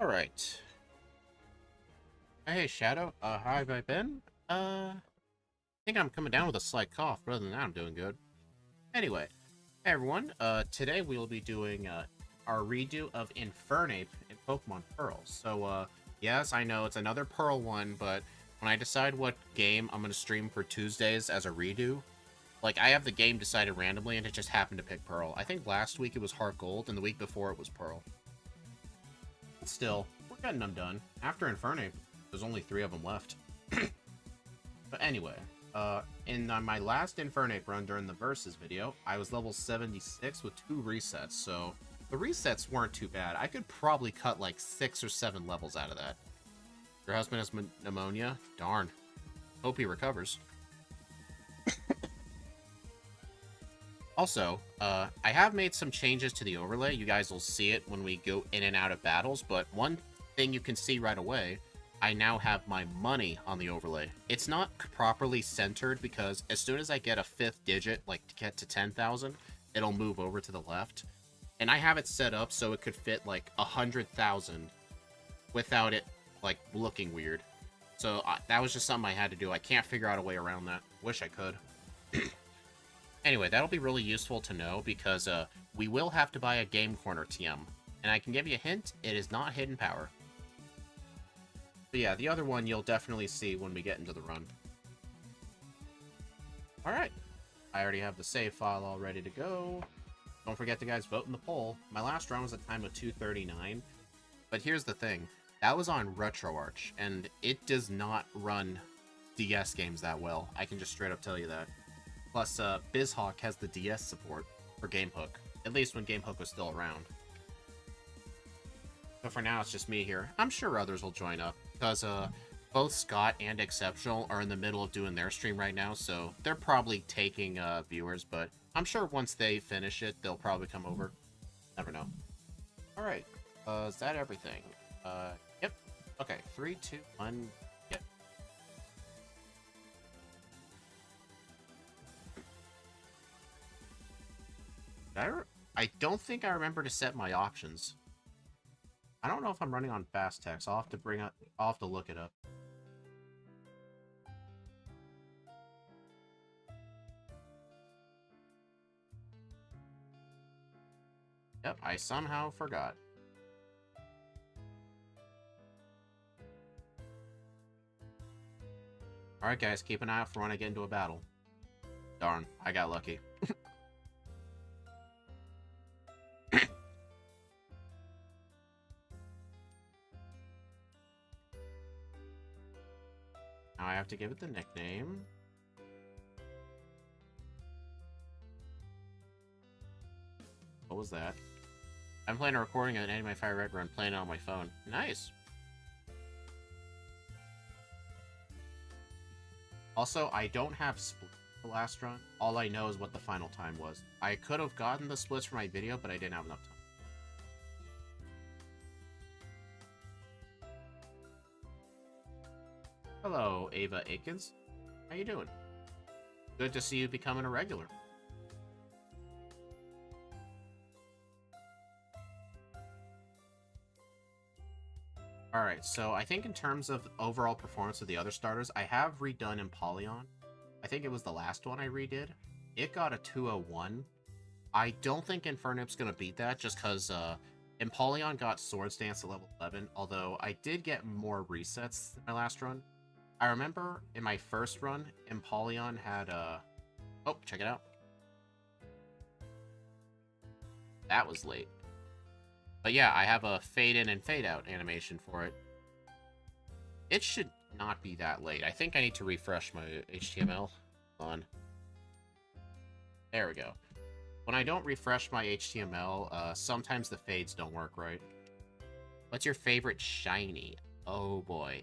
Alright. Hey, Shadow. How have I been? I think I'm coming down with a slight cough, but other than that, I'm doing good. Anyway, hey everyone. Today we'll be doing, our redo of Infernape in Pokemon Pearl. So, yes, I know it's another Pearl one, but when I decide what game I'm gonna stream for Tuesdays as a redo, like, I have the game decided randomly, and it just happened to pick Pearl. I think last week it was Heart Gold, and the week before it was Pearl. But still, we're getting them done. After Infernape, there's only 3 of them left. But anyway, in my last Infernape run during the Versus video, I was level 76 with 2 resets, so the resets weren't too bad. I could probably cut like 6 or 7 levels out of that. Your husband has pneumonia? Darn. Hope he recovers. Also, I have made some changes to the overlay. You guys will see it when we go in and out of battles, but one thing you can see right away, I now have my money on the overlay. It's not properly centered because as soon as I get a 5th digit, like to get to 10,000, it'll move over to the left. And I have it set up so it could fit like 100,000 without it like looking weird. So that was just something I had to do. I can't figure out a way around that. Wish I could. Anyway, that'll be really useful to know because we will have to buy a Game Corner TM. And I can give you a hint, it is not Hidden Power. But yeah, the other one you'll definitely see when we get into the run. Alright, I already have the save file all ready to go. Don't forget to guys vote in the poll. My last run was a time of 2:39. But here's the thing, that was on RetroArch, and it does not run DS games that well. I can just straight up tell you that. Plus, BizHawk has the DS support for GameHook, at least when GameHook was still around. So for now, it's just me here. I'm sure others will join up, because both Scott and Exceptional are in the middle of doing their stream right now, so they're probably taking viewers, but I'm sure once they finish it, they'll probably come over. Never know. Alright, is that everything? Yep. Okay, 3, 2, 1, yep. I don't think I remember to set my options. I don't know if I'm running on fast text. I'll have to look it up. Yep, I somehow forgot. Alright guys, keep an eye out for when I get into a battle. Darn, I got lucky. Now I have to give it the nickname. What was that? I'm playing a recording of an Anime Fire Red Run, playing it on my phone. Nice! Also, I don't have splits the last run. All I know is what the final time was. I could have gotten the splits for my video, but I didn't have enough time. Hello, Ava Aikens. How you doing? Good to see you becoming a regular. Alright, so I think in terms of overall performance of the other starters, I have redone Empoleon. I think it was the last one I redid. It got a 201. I don't think Infernape's gonna beat that, just because Empoleon got Swords Dance at level 11, although I did get more resets than my last run. I remember in my first run, Empoleon had oh, check it out. That was late. But yeah, I have a fade in and fade out animation for it. It should not be that late. I think I need to refresh my HTML. Hold on. There we go. When I don't refresh my HTML, sometimes the fades don't work right. What's your favorite shiny? Oh boy.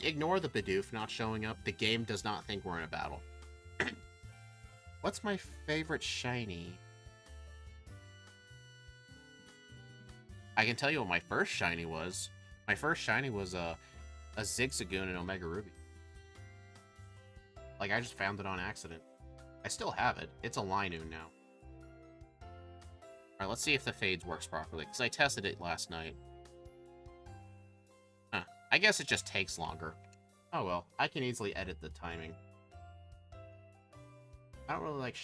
Ignore the Bidoof not showing up. The game does not think we're in a battle. What's my favorite shiny? I can tell you what my first shiny was. My first shiny was a Zigzagoon in Omega Ruby. Like, I just found it on accident. I still have it. It's a Linoon now. Alright, let's see if the fades works properly, because I tested it last night. Huh. I guess it just takes longer. Oh well, I can easily edit the timing. I don't really like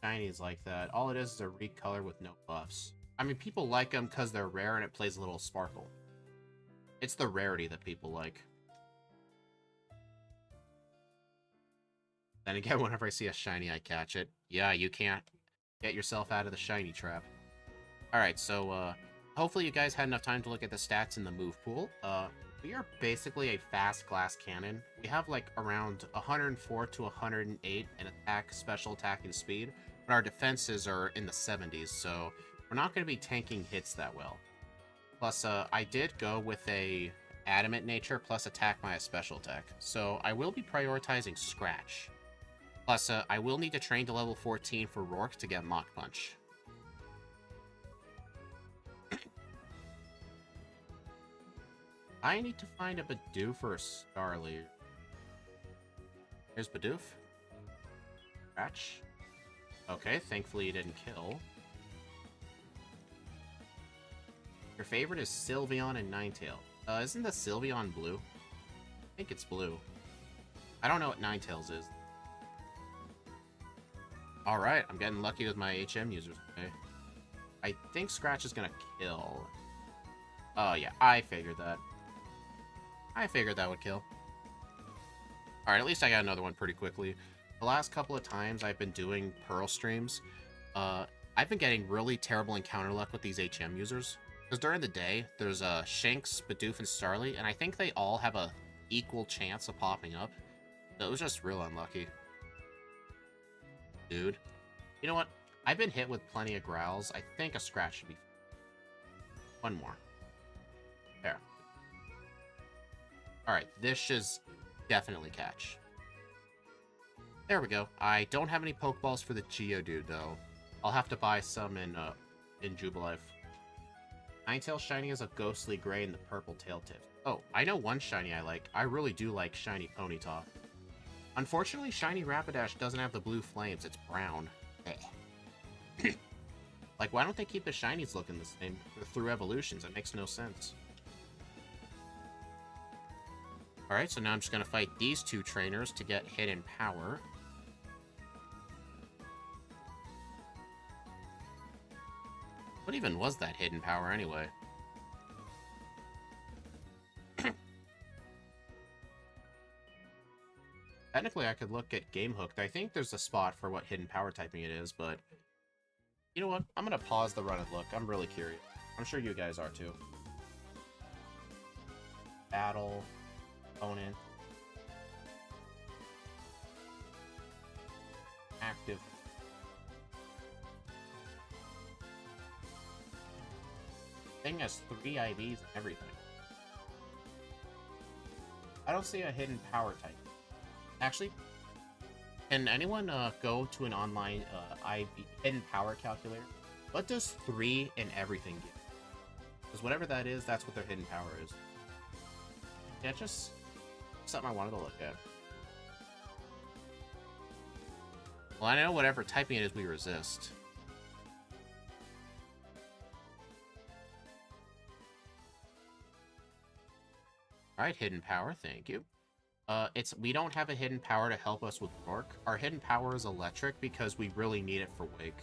shinies like that. All it is a recolor with no buffs. I mean, people like them because they're rare and it plays a little sparkle. It's the rarity that people like. Then again, whenever I see a shiny, I catch it. Yeah, you can't get yourself out of the shiny trap. Alright, so, hopefully you guys had enough time to look at the stats in the move pool. We are basically a fast glass cannon. We have, like, around 104 to 108 in attack, special attack, and speed. But our defenses are in the 70s, so we're not going to be tanking hits that well. Plus, I did go with a adamant nature plus attack my special attack. So I will be prioritizing Scratch. Plus, I will need to train to level 14 for Rourke to get Mach Punch. I need to find a Bidoof or a Starly. Here's Bidoof. Scratch. Okay, thankfully he didn't kill. Your favorite is Sylveon and Ninetale. Isn't the Sylveon blue? I think it's blue. I don't know what Ninetales is. Alright, I'm getting lucky with my HM users today. I think Scratch is gonna kill. Oh yeah, I figured that. I figured that would kill. Alright, at least I got another one pretty quickly. The last couple of times I've been doing Pearl streams, I've been getting really terrible encounter luck with these HM users. Because during the day, there's Shanks, Bidoof, and Starly, and I think they all have a equal chance of popping up. So it was just real unlucky. Dude. You know what? I've been hit with plenty of growls. I think a Scratch should be... One more. There. Alright, this should definitely catch. There we go. I don't have any Pokeballs for the Geodude, though. I'll have to buy some in Jubilife. Ninetale Shiny is a ghostly gray in the purple tail tip. Oh, I know one shiny I like. I really do like Shiny Ponyta. Unfortunately, Shiny Rapidash doesn't have the blue flames. It's brown. Like, why don't they keep the shinies looking the same through evolutions? It makes no sense. Alright, so now I'm just going to fight these two trainers to get hidden power. What even was that hidden power anyway? Technically, I could look at Game Hooked. I think there's a spot for what hidden power typing it is, but... You know what? I'm going to pause the run and look. I'm really curious. I'm sure you guys are too. Battle. Opponent. Active. Thing has 3 IVs and everything. I don't see a hidden power type. Actually, can anyone go to an online IV hidden power calculator? What does 3 and everything give? Because whatever that is, that's what their hidden power is. Yeah, just something I wanted to look at. Well, I know whatever typing it is we resist. Alright, hidden power, thank you. We don't have a hidden power to help us with Rourke. Our hidden power is electric because we really need it for Wake.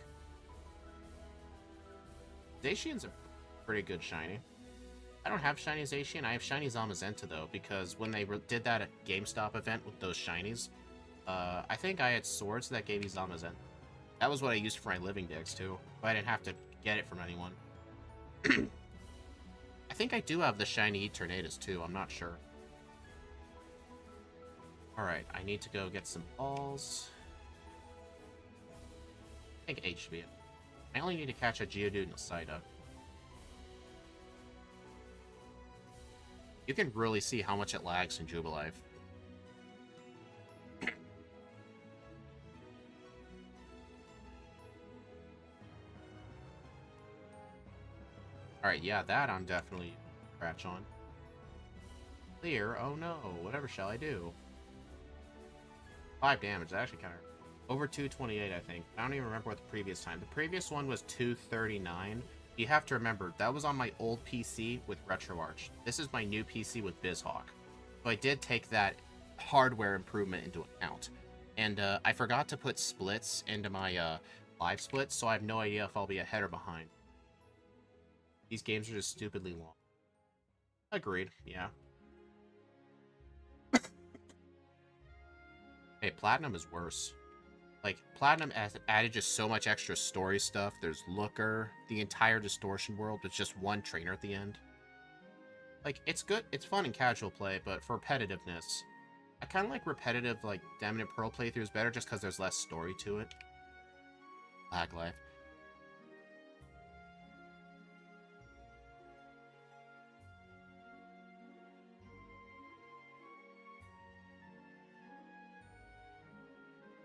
Zacian's a pretty good shiny. I don't have shiny Zacian. I have shiny Zamazenta though, because when they did that at GameStop event with those shinies, I think I had swords that gave me Zamazenta. That was what I used for my living decks too, but I didn't have to get it from anyone. I think I do have the shiny Eternatus too, I'm not sure. Alright, I need to go get some balls. I think 8 should be it. I only need to catch a Geodude and a Psyduck. You can really see how much it lags in Jubilife. Alright, yeah, that I'm definitely scratch on. Clear? Oh no, whatever shall I do? 5 damage, that actually kind of... Over 228, I think. I don't even remember what the previous time. The previous one was 239. You have to remember, that was on my old PC with RetroArch. This is my new PC with BizHawk. So I did take that hardware improvement into account. And I forgot to put splits into my live splits, so I have no idea if I'll be ahead or behind. These games are just stupidly long. Agreed, yeah. Hey, Platinum is worse. Like, Platinum added just so much extra story stuff. There's Looker, the entire Distortion world with just one trainer at the end. Like, it's good, it's fun in casual play, but for repetitiveness, I kind of like repetitive, like, Diamond and Pearl playthroughs better just because there's less story to it. Lag life.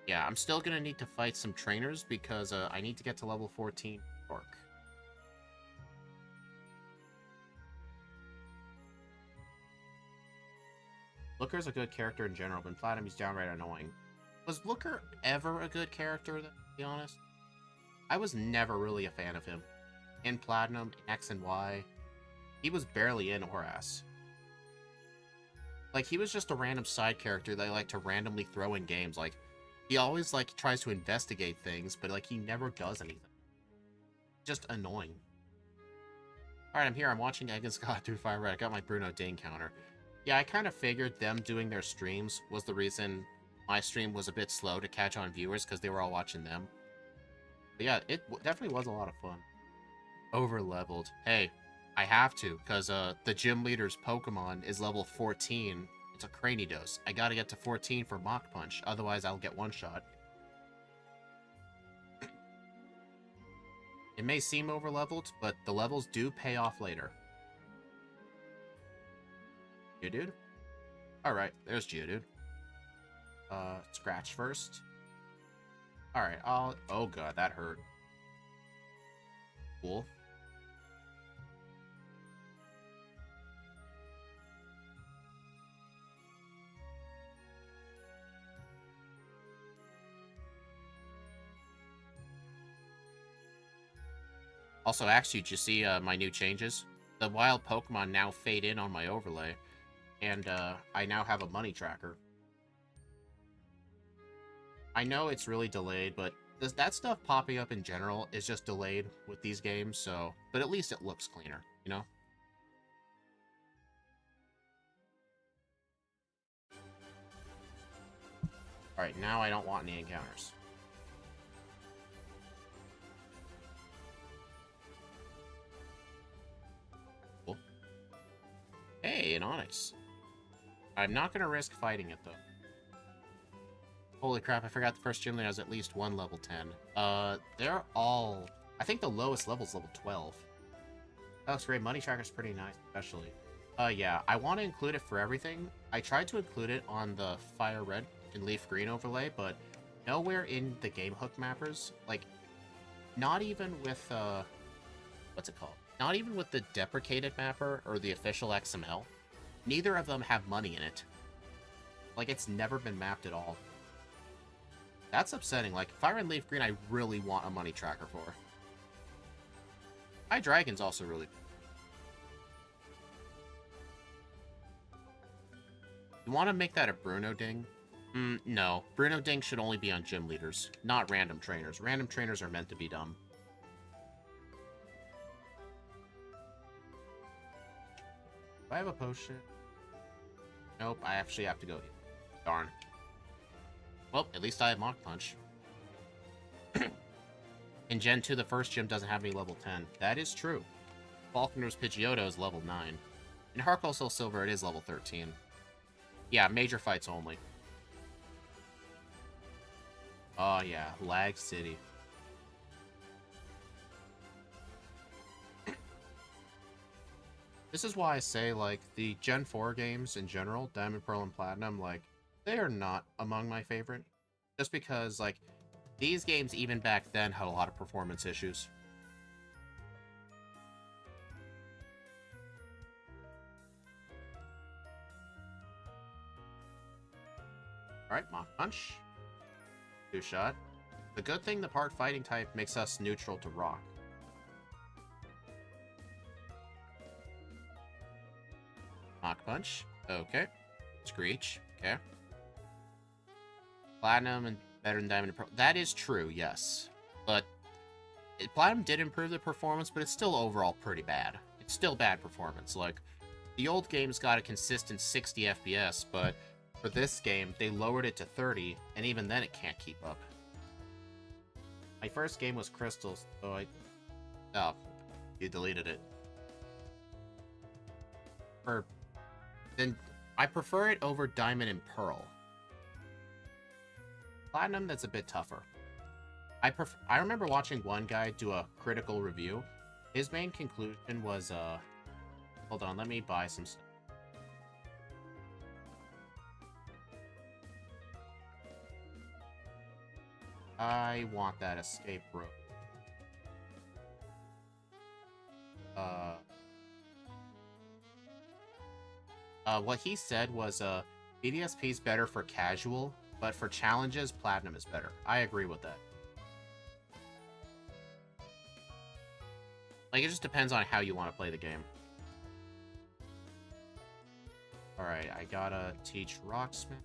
Yeah, I'm still gonna need to fight some trainers because I need to get to level 14 Orc. Looker's a good character in general, but Platinum he's downright annoying. Was Looker ever a good character, to be honest? I was never really a fan of him. In Platinum, X and Y, he was barely in Horas. Like, he was just a random side character that I like to randomly throw in games. Like, he always, like, tries to investigate things, but, like, he never does anything. Just annoying. Alright, I'm here. I'm watching Egg and Scott through Fire Red. I got my Bruno Dane counter. Yeah, I kind of figured them doing their streams was the reason my stream was a bit slow to catch on viewers, because they were all watching them. But yeah, it definitely was a lot of fun. Over-leveled. Hey, I have to, because the gym leader's Pokemon is level 14. It's a Cranidos. I gotta get to 14 for Mach Punch, otherwise I'll get one shot. It may seem over-leveled, but the levels do pay off later. Geodude? Alright, there's Geodude. Scratch first. Alright, oh god, that hurt. Cool. Also, actually, did you see my new changes? The wild Pokemon now fade in on my overlay, and I now have a money tracker. I know it's really delayed, but that stuff popping up in general is just delayed with these games, so... But at least it looks cleaner, you know? Alright, now I don't want any encounters. Cool. Hey, an Onix. I'm not gonna risk fighting it, though. Holy crap, I forgot the first gym leader has at least one level 10. They're all... I think the lowest level is level 12. That looks great. Money tracker's pretty nice, especially. Yeah, I want to include it for everything. I tried to include it on the Fire Red and Leaf Green overlay, but nowhere in the game hook mappers. Like, not even with, what's it called? Not even with the deprecated mapper or the official XML. Neither of them have money in it. Like, it's never been mapped at all. That's upsetting. Like, Fire and Leaf Green, I really want a money tracker for. High Dragon's also really... You want to make that a Bruno Ding? No. Bruno Ding should only be on gym leaders, not random trainers. Random trainers are meant to be dumb. Do I have a potion? Nope, I actually have to go here. Darn. Well, at least I have Mach Punch. In Gen 2, the first gym doesn't have any level 10. That is true. Falconer's Pidgeotto is level 9. In Heart Soul Silver, it is level 13. Yeah, major fights only. Oh yeah, Lag City. This is why I say, like, the Gen 4 games in general, Diamond, Pearl, and Platinum, like, they are not among my favorite. Just because, like, these games, even back then, had a lot of performance issues. Alright, Mach Punch. Two-shot. The good thing the part fighting type makes us neutral to rock. Mach Punch. Okay. Screech. Okay. Platinum and better than Diamond and Pearl. That is true, yes. But Platinum did improve the performance, but it's still overall pretty bad. It's still bad performance. Like, the old game's got a consistent 60 FPS, but for this game, they lowered it to 30, and even then it can't keep up. My first game was Crystals, so oh, you deleted it. Then I prefer it over Diamond and Pearl. Platinum, that's a bit tougher. I remember watching one guy do a critical review. His main conclusion was, hold on, let me buy some stuff. I want that escape rope. What he said was, BDSP is better for casual, but for challenges, Platinum is better. I agree with that. Like, it just depends on how you want to play the game. Alright, I gotta teach Rocksmith.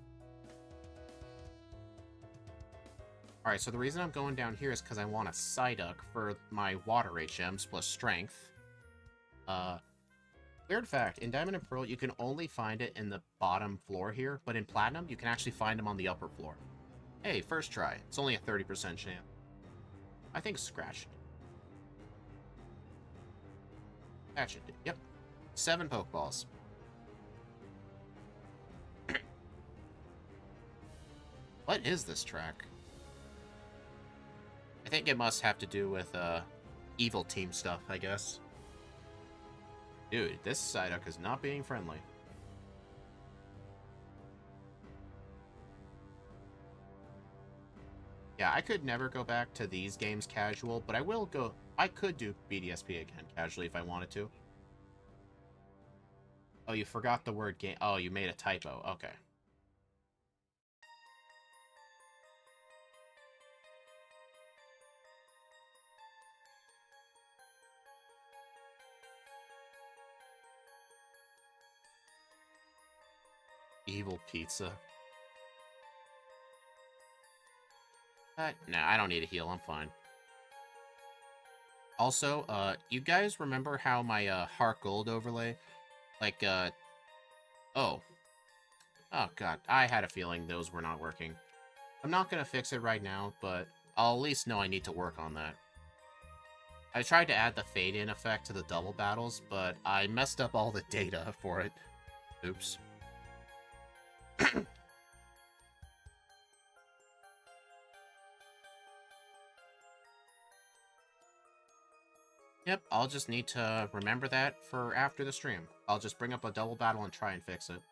Alright, so the reason I'm going down here is because I want a Psyduck for my Water Rate gems plus Strength. Weird fact, in Diamond and Pearl, you can only find it in the bottom floor here, but in Platinum, you can actually find them on the upper floor. Hey, first try. It's only a 30% chance. I think Scratch. That should do. Yep. 7 Pokeballs. What is this track? I think it must have to do with, evil team stuff, I guess. Dude, this Psyduck is not being friendly. Yeah, I could never go back to these games casual, but I could do BDSP again casually if I wanted to. Oh, you forgot the word game. Oh, you made a typo. Okay. Evil pizza. Nah, I don't need a heal. I'm fine. Also, you guys remember how my, Heart Gold overlay, like, oh. Oh, God. I had a feeling those were not working. I'm not gonna fix it right now, but I'll at least know I need to work on that. I tried to add the fade-in effect to the double battles, but I messed up all the data for it. Oops. Yep, I'll just need to remember that for after the stream. I'll just bring up a double battle and try and fix it.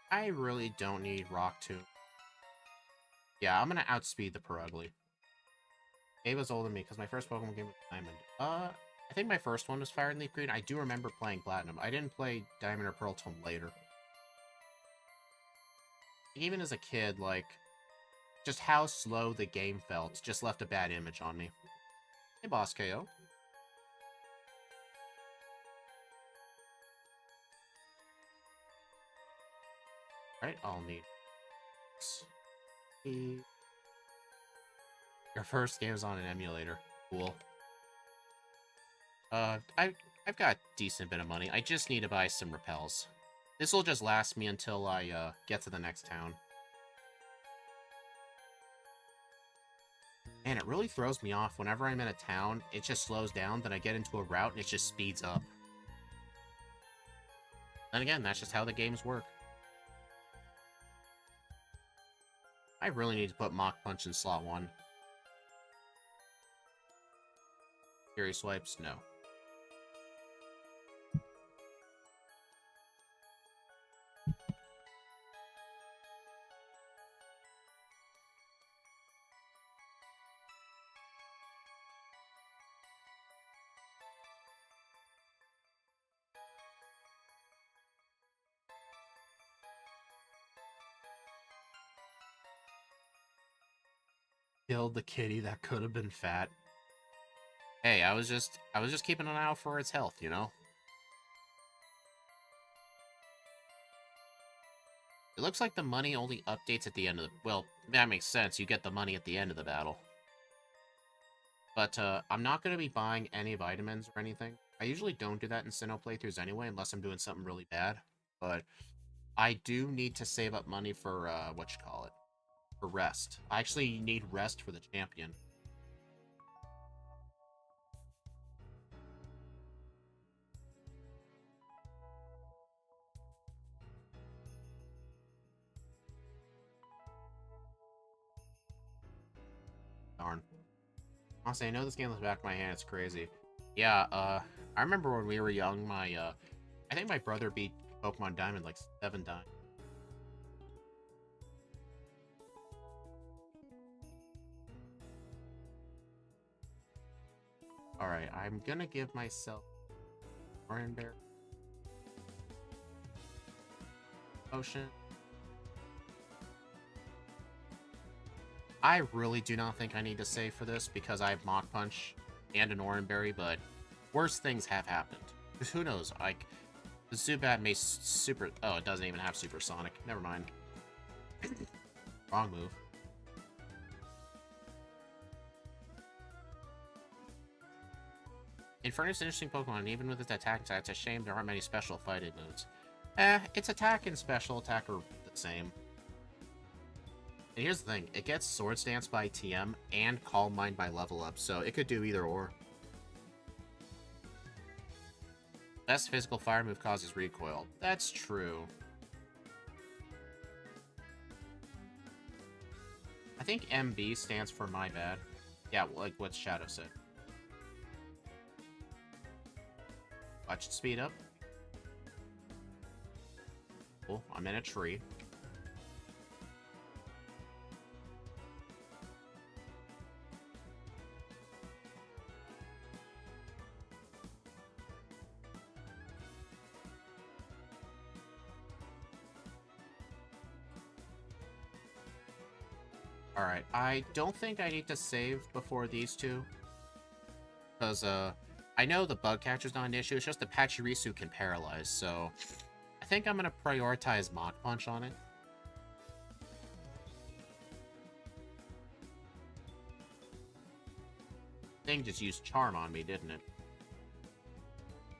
I really don't need Rock Tomb. Yeah, I'm gonna outspeed the Perugly. Ava's older than me, because my first Pokemon game was Diamond. I think my first one was Fire and Leaf Green. I do remember playing Platinum. I didn't play Diamond or Pearl till later. Even as a kid, like, just how slow the game felt just left a bad image on me. Hey, Boss KO. Alright, I'll need... Your first game is on an emulator. Cool. I've got a decent bit of money. I just need to buy some repels. This will just last me until I, get to the next town. Man, it really throws me off. Whenever I'm in a town, it just slows down, then I get into a route, and it just speeds up. And again, that's just how the games work. I really need to put Mach Punch in slot 1. Fury Swipes? No. Killed the kitty that could have been fat. Hey, I was just keeping an eye out for its health, you know? It looks like the money only updates at the end of the... Well, that makes sense. You get the money at the end of the battle. But, I'm not going to be buying any vitamins or anything. I usually don't do that in Sinnoh playthroughs anyway, unless I'm doing something really bad. But I do need to save up money for, whatchamacallit, for rest. I actually need rest for the champion. Darn. Honestly, I know this game in the back of my hand. It's crazy. Yeah, I remember when we were young, I think my brother beat Pokemon Diamond like 7 times. Alright, I'm gonna give myself Oran Bear potion. I really do not think I need to save for this because I have Mach Punch and an Oran Berry, but worse things have happened. Who knows? Like, the Zubat may super... Oh, it doesn't even have Supersonic. Never mind. Wrong move. Infernape is an interesting Pokemon, and even with its attack attack, it's a shame there aren't many special fighting moves. Its attack and special attack are the same. And here's the thing, it gets Swords Dance by TM and Calm Mind by level up, so it could do either or. Best physical fire move causes recoil. That's true. I think MB stands for my bad. Yeah, like what Shadow said. Watch it speed up. Cool, I'm in a tree. Alright, I don't think I need to save before these two. Because, I know the bug catcher's not an issue, it's just the Pachirisu can paralyze, so... I think I'm gonna prioritize Mach Punch on it. Thing just used Charm on me, didn't it?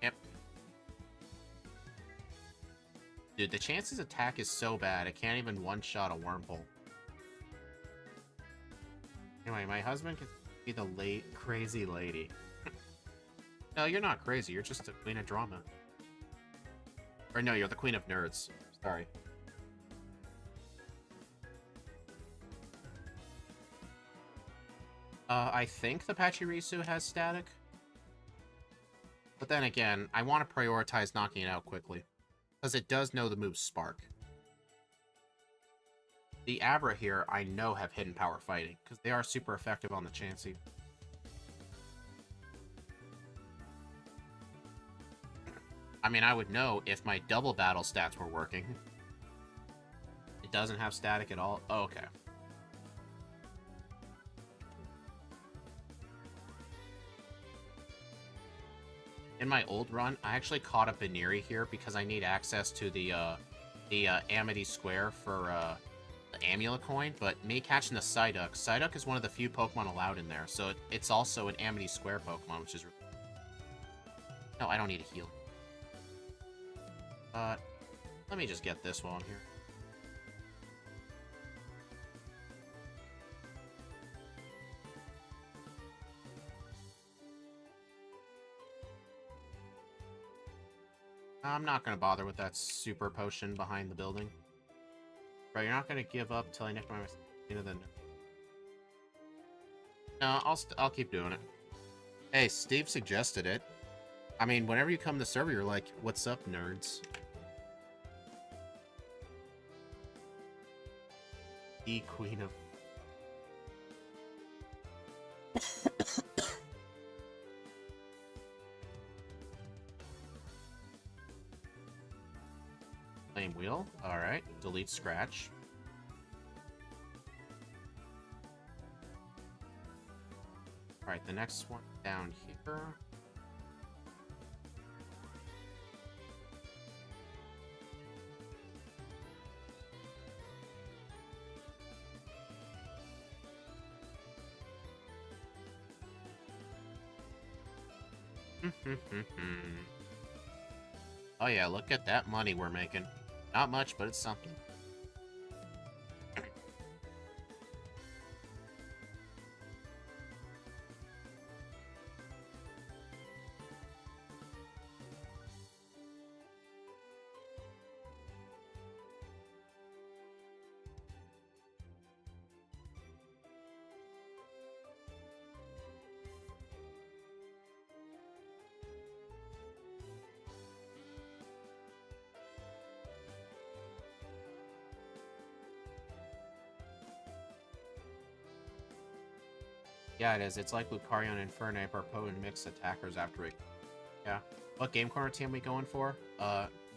Yep. Dude, the chance's attack is so bad, it can't even one-shot a Wormhole. Anyway, my husband can be the crazy lady. No, you're not crazy. You're just a queen of drama. Or no, you're the queen of nerds. Sorry. I think the Pachirisu has static. But then again, I want to prioritize knocking it out quickly. Because it does know the move Spark. The Abra here, I know, have hidden power fighting, because they are super effective on the Chansey. I mean, I would know if my double battle stats were working. It doesn't have static at all? Oh, okay. In my old run, I actually caught a Baneri here because I need access to the Amity Square for, the Amulet coin, but me catching the Psyduck is one of the few Pokemon allowed in there, so it's also an Amity Square Pokemon, which is... No, I don't need a heal. But, let me just get this one here. I'm not going to bother with that super potion behind the building. Bro, you're not going to give up till I nick my... Then... No, I'll keep doing it. Hey, Steve suggested it. I mean, whenever you come to the server, you're like, what's up, nerds? The queen of... Flame Wheel. Alright. Delete Scratch. Alright, the next one down here. Oh yeah, look at that money we're making. Not much, but it's something. Yeah, it is. It's like Lucario and Infernape are potent mixed attackers after it. Yeah. What Game Corner team we going for?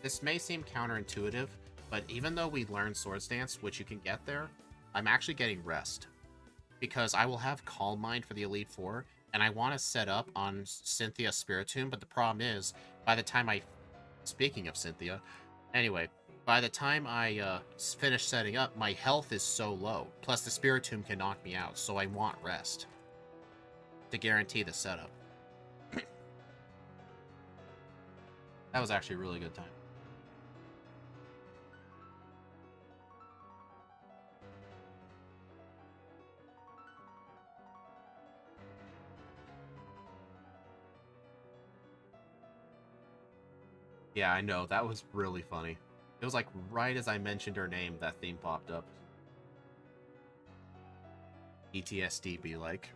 This may seem counterintuitive, but even though we learn Swords Dance, which you can get there, I'm actually getting Rest. Because I will have Calm Mind for the Elite Four, and I want to set up on Cynthia Spiritomb, but the problem is, by the time I... Speaking of Cynthia, anyway, by the time I finish setting up, my health is so low. Plus, the Spiritomb can knock me out, so I want Rest to guarantee the setup. That was actually a really good time. Yeah, I know. That was really funny. It was like right as I mentioned her name, that theme popped up. PTSD be like.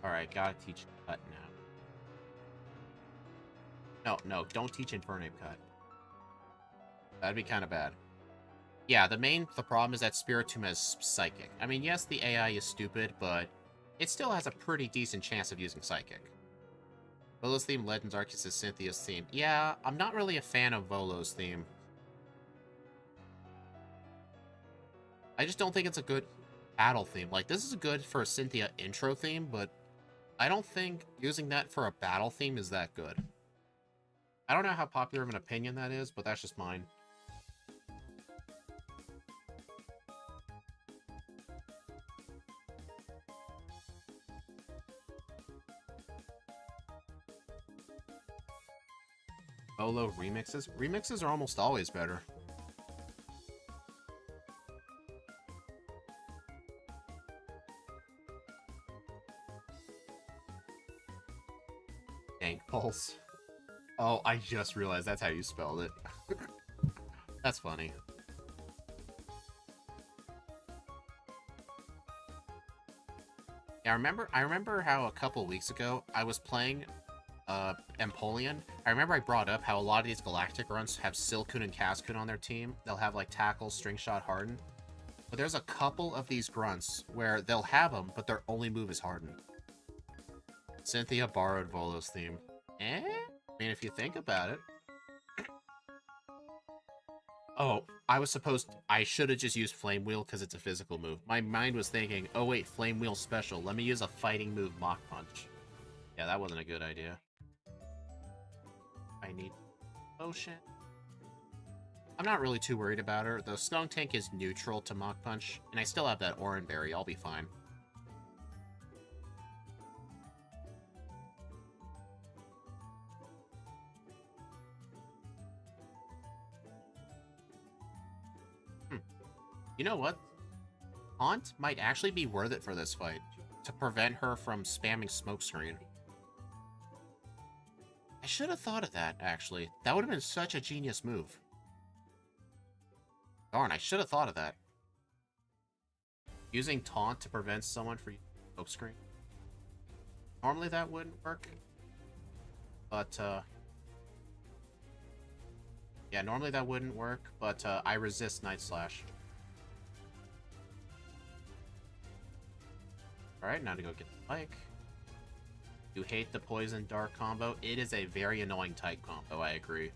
Alright, gotta teach Cut now. No, don't teach Infernape Cut. That'd be kind of bad. Yeah, the problem is that Spiritomb has Psychic. I mean, yes, the AI is stupid, but it still has a pretty decent chance of using Psychic. Volo's theme, Legends Arceus is Cynthia's theme. Yeah, I'm not really a fan of Volo's theme. I just don't think it's a good battle theme. Like, this is good for a Cynthia intro theme, but I don't think using that for a battle theme is that good. I don't know how popular of an opinion that is, but that's just mine. Volo remixes? Remixes are almost always better. Dank Pulse. Oh, I just realized that's how you spelled it. That's funny. Yeah, I remember how a couple weeks ago I was playing Empoleon. I remember I brought up how a lot of these Galactic runs have Silcoon and Cascoon on their team. They'll have like Tackle, String Shot, Harden. But there's a couple of these grunts where they'll have them, but their only move is Harden. Cynthia borrowed Volo's theme. I mean, if you think about it. Oh, I should have just used Flame Wheel because it's a physical move. My mind was thinking, oh wait, Flame Wheel special. Let me use a fighting move, Mach Punch. Yeah, that wasn't a good idea. I need potion. I'm not really too worried about her. The Skunk Tank is neutral to Mach Punch, and I still have that Oran Berry. I'll be fine. You know what? Haunt might actually be worth it for this fight, to prevent her from spamming Smokescreen. I should have thought of that, actually. That would have been such a genius move. Darn, I should have thought of that. Using Taunt to prevent someone from using Smokescreen. Normally that wouldn't work. But, yeah, normally that wouldn't work, but I resist Night Slash. Alright, now to go get the Spike. You hate the Poison Dark combo. It is a very annoying type combo, I agree.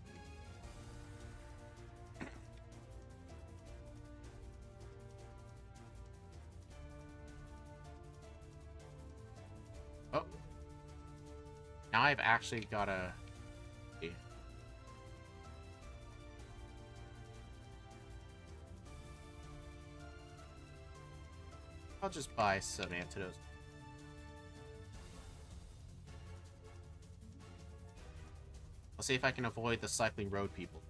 now I've actually gotta... I'll just buy some antidotes. I'll see if I can avoid the cycling road people.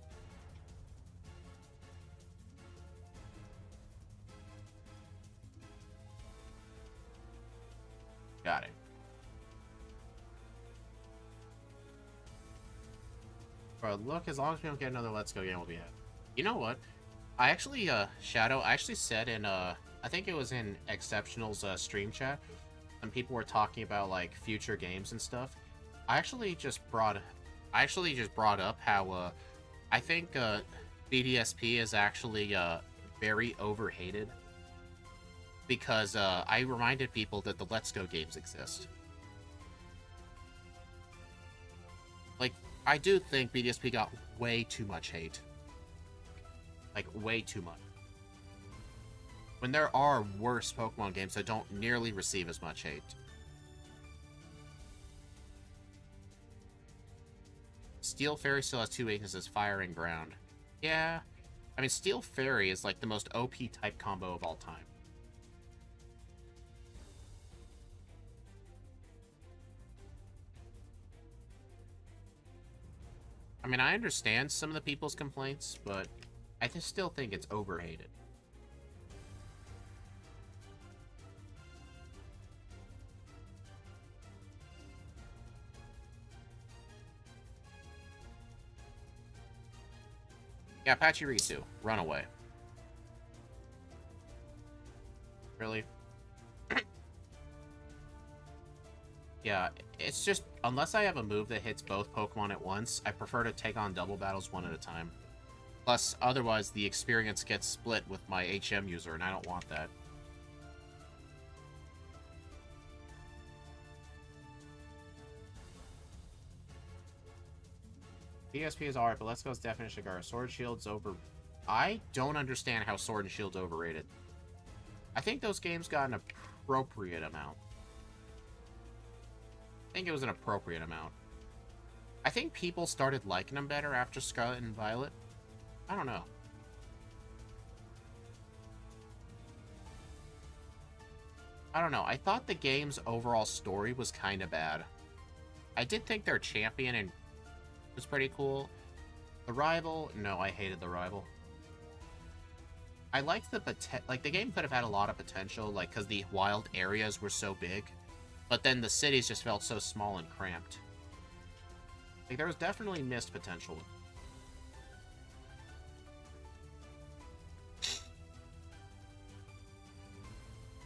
Got it. Bro, look, as long as we don't get another Let's Go game, we'll be happy. You know what? I actually, Shadow, I actually said in, I think it was in Exceptional's stream chat, and people were talking about, like, future games and stuff. I actually just brought up how, I think, BDSP is actually, very overhated. Because, I reminded people that the Let's Go games exist. Like, I do think BDSP got way too much hate. Like, way too much. When there are worse Pokemon games that don't nearly receive as much hate. Steel Fairy still has 2 weaknesses, Fire and Ground. Yeah. I mean, Steel Fairy is like the most OP type combo of all time. I mean, I understand some of the people's complaints, but I just still think it's overhated. Yeah, Pachirisu, run away. Really? Yeah, it's just, unless I have a move that hits both Pokemon at once, I prefer to take on double battles one at a time. Plus, otherwise, the experience gets split with my HM user, and I don't want that. BSP is alright, but Let's Go's definition of Sword Shield's over... I don't understand how Sword and Shield's overrated. I think those games got an appropriate amount. I think it was an appropriate amount. I think people started liking them better after Scarlet and Violet. I don't know. I don't know. I thought the game's overall story was kind of bad. I did think their champion and was pretty cool. The rival, no, I hated the rival. I liked the like the game could have had a lot of potential, like because the wild areas were so big, but then the cities just felt so small and cramped. Like there was definitely missed potential.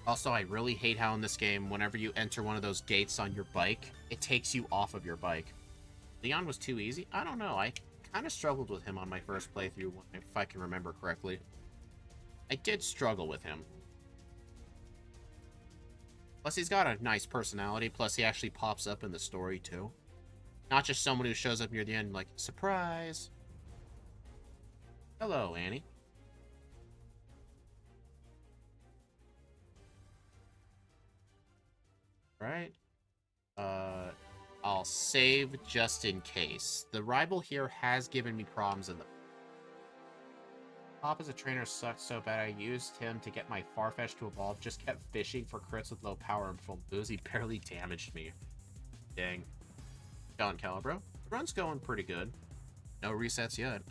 Also, I really hate how in this game, whenever you enter one of those gates on your bike, it takes you off of your bike. Leon was too easy? I don't know. I kind of struggled with him on my first playthrough, if I can remember correctly. I did struggle with him. Plus, he's got a nice personality. Plus, he actually pops up in the story, too. Not just someone who shows up near the end like, surprise! Hello, Annie. Right. I'll save just in case. The rival here has given me problems in the... Pop as a trainer sucked so bad I used him to get my Farfetch to evolve. Just kept fishing for crits with low power and full booze. He barely damaged me. Dang. Going, Calibro. The run's going pretty good. No resets yet.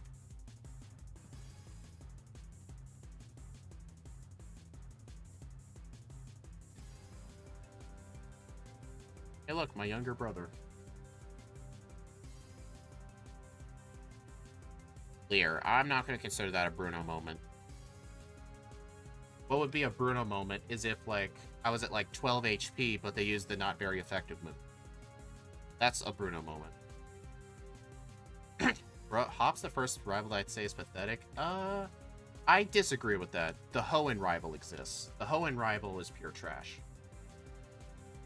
Hey look, my younger brother. Clear. I'm not going to consider that a Bruno moment. What would be a Bruno moment is if, like, I was at, like, 12 HP, but they used the not very effective move. That's a Bruno moment. Bro, Hop's the first rival I'd say is pathetic. I disagree with that. The Hoenn rival exists. The Hoenn rival is pure trash.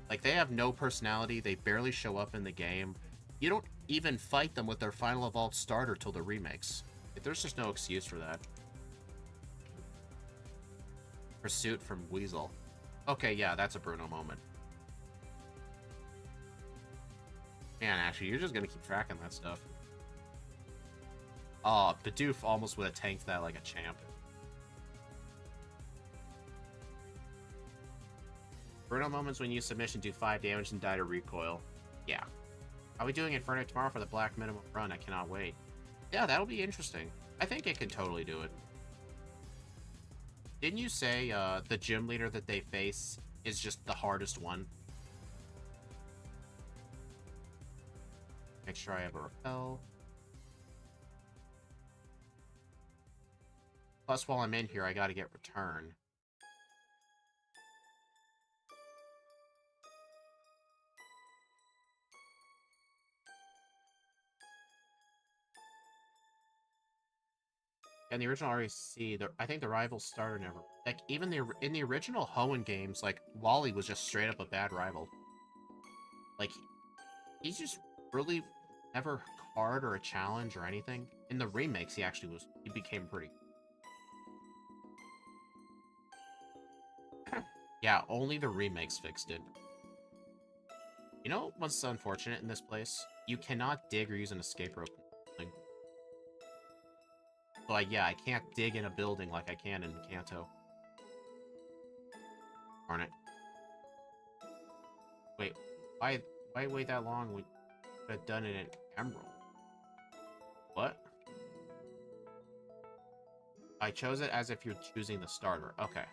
Like, they have no personality. They barely show up in the game. You don't even fight them with their final evolved starter till the remakes. There's just no excuse for that. Pursuit from Weasel. Okay, yeah, that's a Bruno moment. Man, actually, you're just gonna keep tracking that stuff. Oh, Bidoof almost would have tanked that like a champ. Brutal moments when you submission do 5 damage and die to recoil. Yeah. I'll be doing Infernape tomorrow for the black minimum run. I cannot wait. Yeah, that'll be interesting. I think it can totally do it. Didn't you say the gym leader that they face is just the hardest one? Make sure I have a repel. Plus, while I'm in here, I gotta get return. And the original REC, I think the rival starter never... Like, even in the original Hoenn games, like, Wally was just straight up a bad rival. Like, he's just really never hard or a challenge or anything. In the remakes, he became pretty... Yeah, only the remakes fixed it. You know what's unfortunate in this place? You cannot dig or use an escape rope. So, yeah, I can't dig in a building like I can in Kanto. Darn it. Wait, why wait that long? We could have done it in Emerald. What? I chose it as if you're choosing the starter. Okay.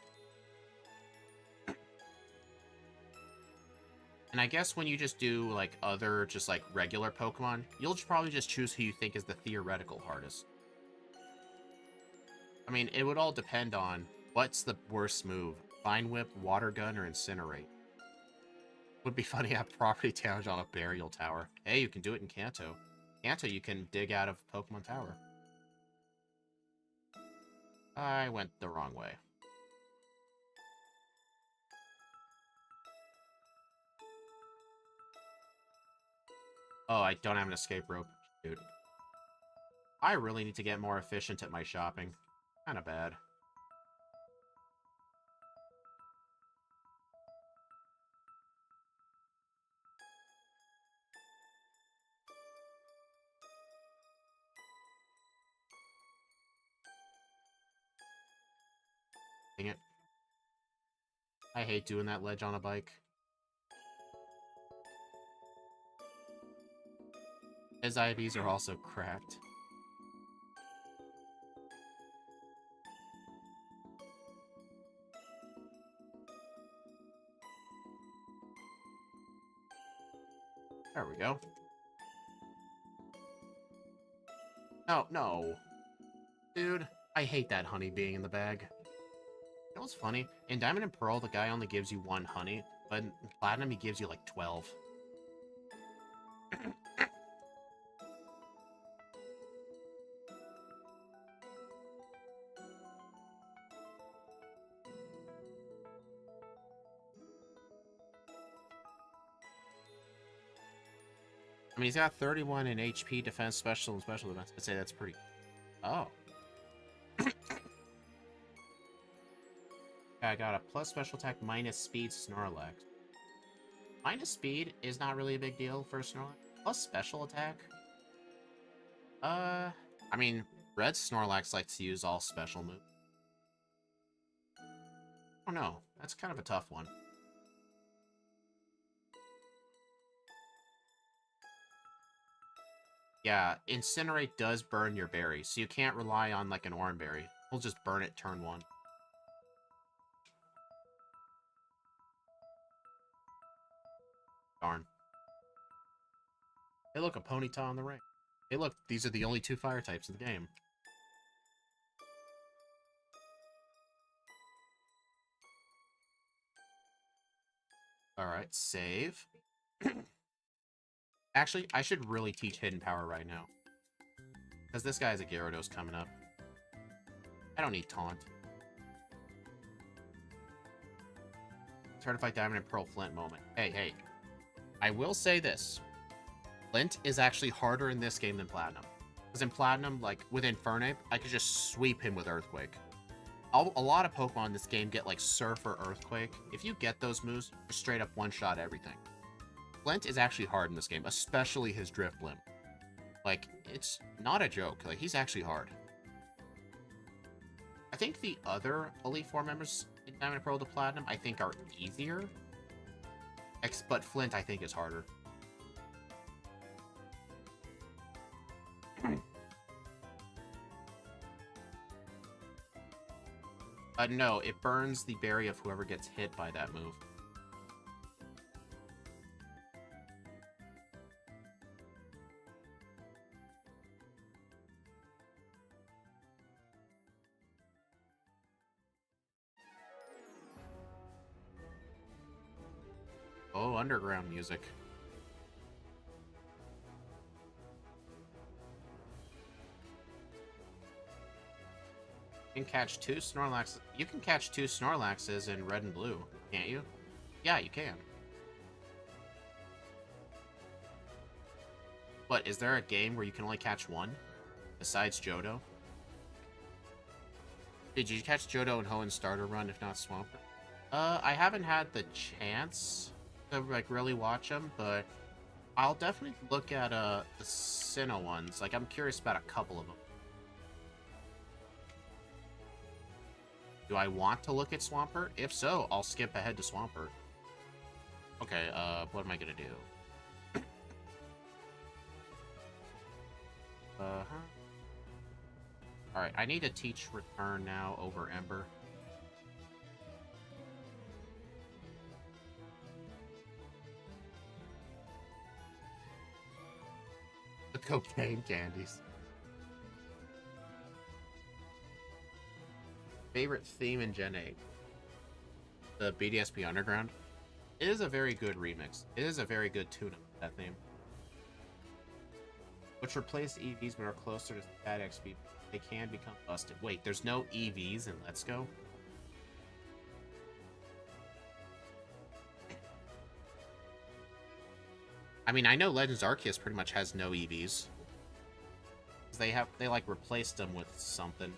And I guess when you just do, like, other, just, like, regular Pokemon, you'll probably just choose who you think is the theoretical hardest. I mean, it would all depend on what's the worst move. Vine Whip, Water Gun, or Incinerate. Would be funny to have property damage on a burial tower. Hey, you can do it in Kanto. Kanto, you can dig out of Pokemon Tower. I went the wrong way. Oh, I don't have an escape rope. Dude. I really need to get more efficient at my shopping. Kinda bad. Dang it. I hate doing that ledge on a bike. His IVs are also cracked. There we go. Oh, no. Dude, I hate that honey being in the bag. You know what's funny? In Diamond and Pearl, the guy only gives you 1 honey, but in Platinum, he gives you like 12. I mean, he's got 31 in HP, defense, special, and special defense. I'd say that's pretty... Oh. I got a plus special attack, minus speed, Snorlax. Minus speed is not really a big deal for Snorlax. Plus special attack? I mean, Red Snorlax likes to use all special moves. Oh no, that's kind of a tough one. Yeah, Incinerate does burn your berry, so you can't rely on, like, an Oran Berry. We'll just burn it turn 1. Darn. Hey look, a Ponyta on the ring. Hey look, these are the only 2 fire types in the game. Alright, save. Actually, I should really teach Hidden Power right now. Because this guy has a Gyarados coming up. I don't need Taunt. Certified Diamond and Pearl Flint moment. Hey, hey. I will say this. Flint is actually harder in this game than Platinum. Because in Platinum, like, with Infernape, I could just sweep him with Earthquake. A lot of Pokemon in this game get, like, Surf or Earthquake. If you get those moves, you straight up one-shot everything. Flint is actually hard in this game, especially his drift limp. Like, it's not a joke. Like, he's actually hard. I think the other Elite Four members in Diamond and Pearl to Platinum, I think, are easier. But Flint, I think, is harder. No, it burns the berry of whoever gets hit by that move. Oh, underground music. You can catch two Snorlaxes. You can catch two Snorlaxes in red and blue, can't you? Yeah, you can. What, is there a game where you can only catch one? Besides Johto? Did you catch Johto in Hoenn starter run, if not Swampert? I haven't had the chance to, like, really watch them, but I'll definitely look at, the Sinnoh ones. Like, I'm curious about a couple of them. Do I want to look at Swampert? If so, I'll skip ahead to Swampert. Okay, what am I gonna do? Alright, I need to teach Return now over Ember. The cocaine candies. Favorite theme in Gen 8? The BDSP Underground. It is a very good remix. It is a very good tune-up, that theme. Which replaced EVs but are closer to stat XP. They can become busted. Wait, there's no EVs in Let's Go? I mean, I know Legends Arceus pretty much has no EVs. They like replaced them with something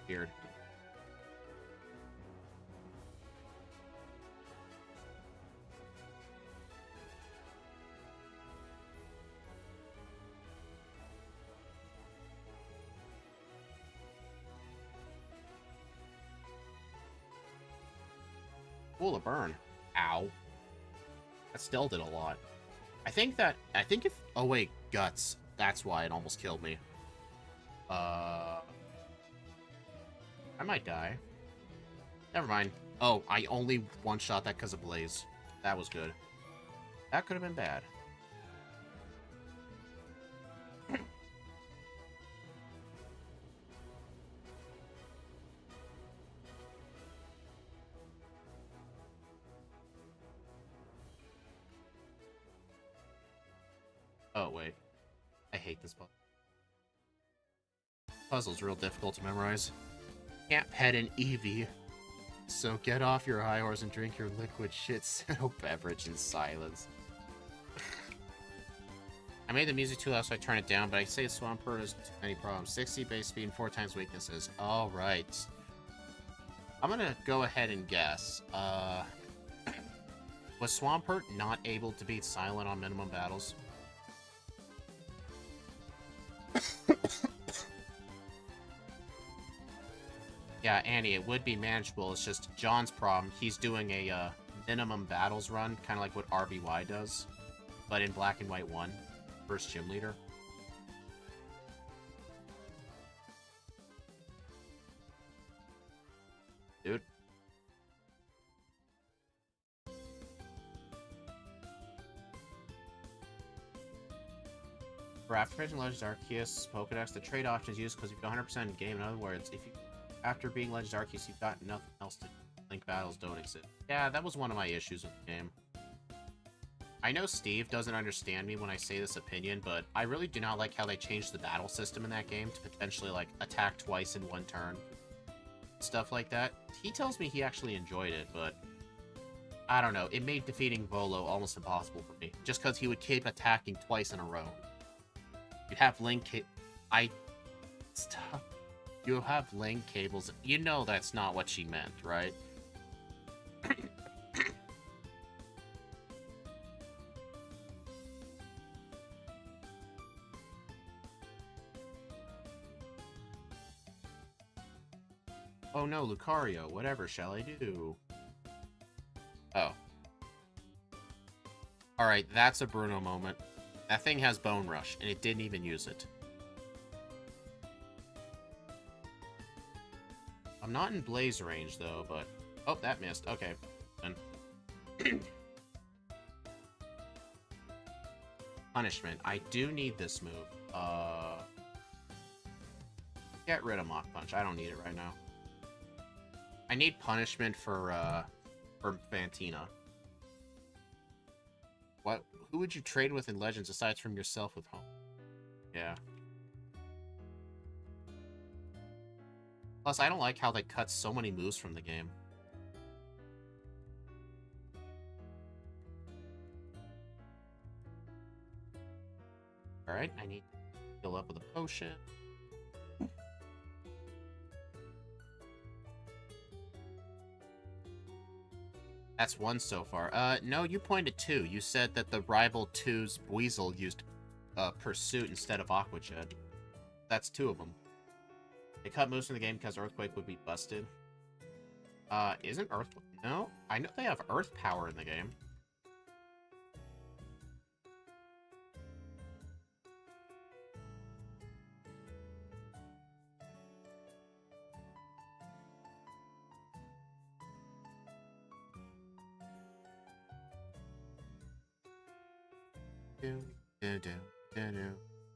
weird. Cool, a burn. Ow. That still did a lot. I think if... Oh, wait. Guts. That's why it almost killed me. I might die. Never mind. Oh, I only one-shot that because of Blaze. That was good. That could have been bad. Oh, wait. I hate this puzzle. Puzzle's real difficult to memorize. Can't pet an Eevee. So get off your high horse and drink your liquid shit cell beverage in silence. I made the music too loud, so I turned it down, but I say Swampert has too many problems. 60 base speed and 4 times weaknesses. Alright. I'm gonna go ahead and guess. Was Swampert not able to beat Silent on minimum battles? Yeah, Annie, it would be manageable. It's just John's problem. He's doing a minimum battles run, kind of like what RBY does, but in Black and White 1, first gym leader. Dude. For after finishing Legends Arceus, Pokedex, the trade option is used because if you go 100% in game. In other words, if you after being Legends Arceus, you've got nothing else to link battles don't exist. Yeah, that was one of my issues with the game. I know Steve doesn't understand me when I say this opinion, but I really do not like how they changed the battle system in that game to potentially, like, attack twice in one turn. Stuff like that. He tells me he actually enjoyed it, but I don't know. It made defeating Volo almost impossible for me, just because he would keep attacking twice in a row. You'd have Link... Stop. You have link cables. You know that's not what she meant, right? Oh no, Lucario, whatever shall I do? Oh. Alright, that's a Bruno moment. That thing has Bone Rush, and it didn't even use it. I'm not in Blaze range, though, but... Oh, that missed. Okay. Then. Punishment. I do need this move. Get rid of Mach Punch. I don't need it right now. I need punishment for Fantina. What? Who would you trade with in Legends aside from yourself with home? Yeah. Plus, I don't like how they cut so many moves from the game. Alright, I need to fill up with a potion. That's one so far. No, you pointed two. You said that the Rival 2's Weasel used Pursuit instead of Aqua Jet. That's two of them. They cut moves from the game because Earthquake would be busted. Isn't Earthquake? No, I know they have Earth Power in the game.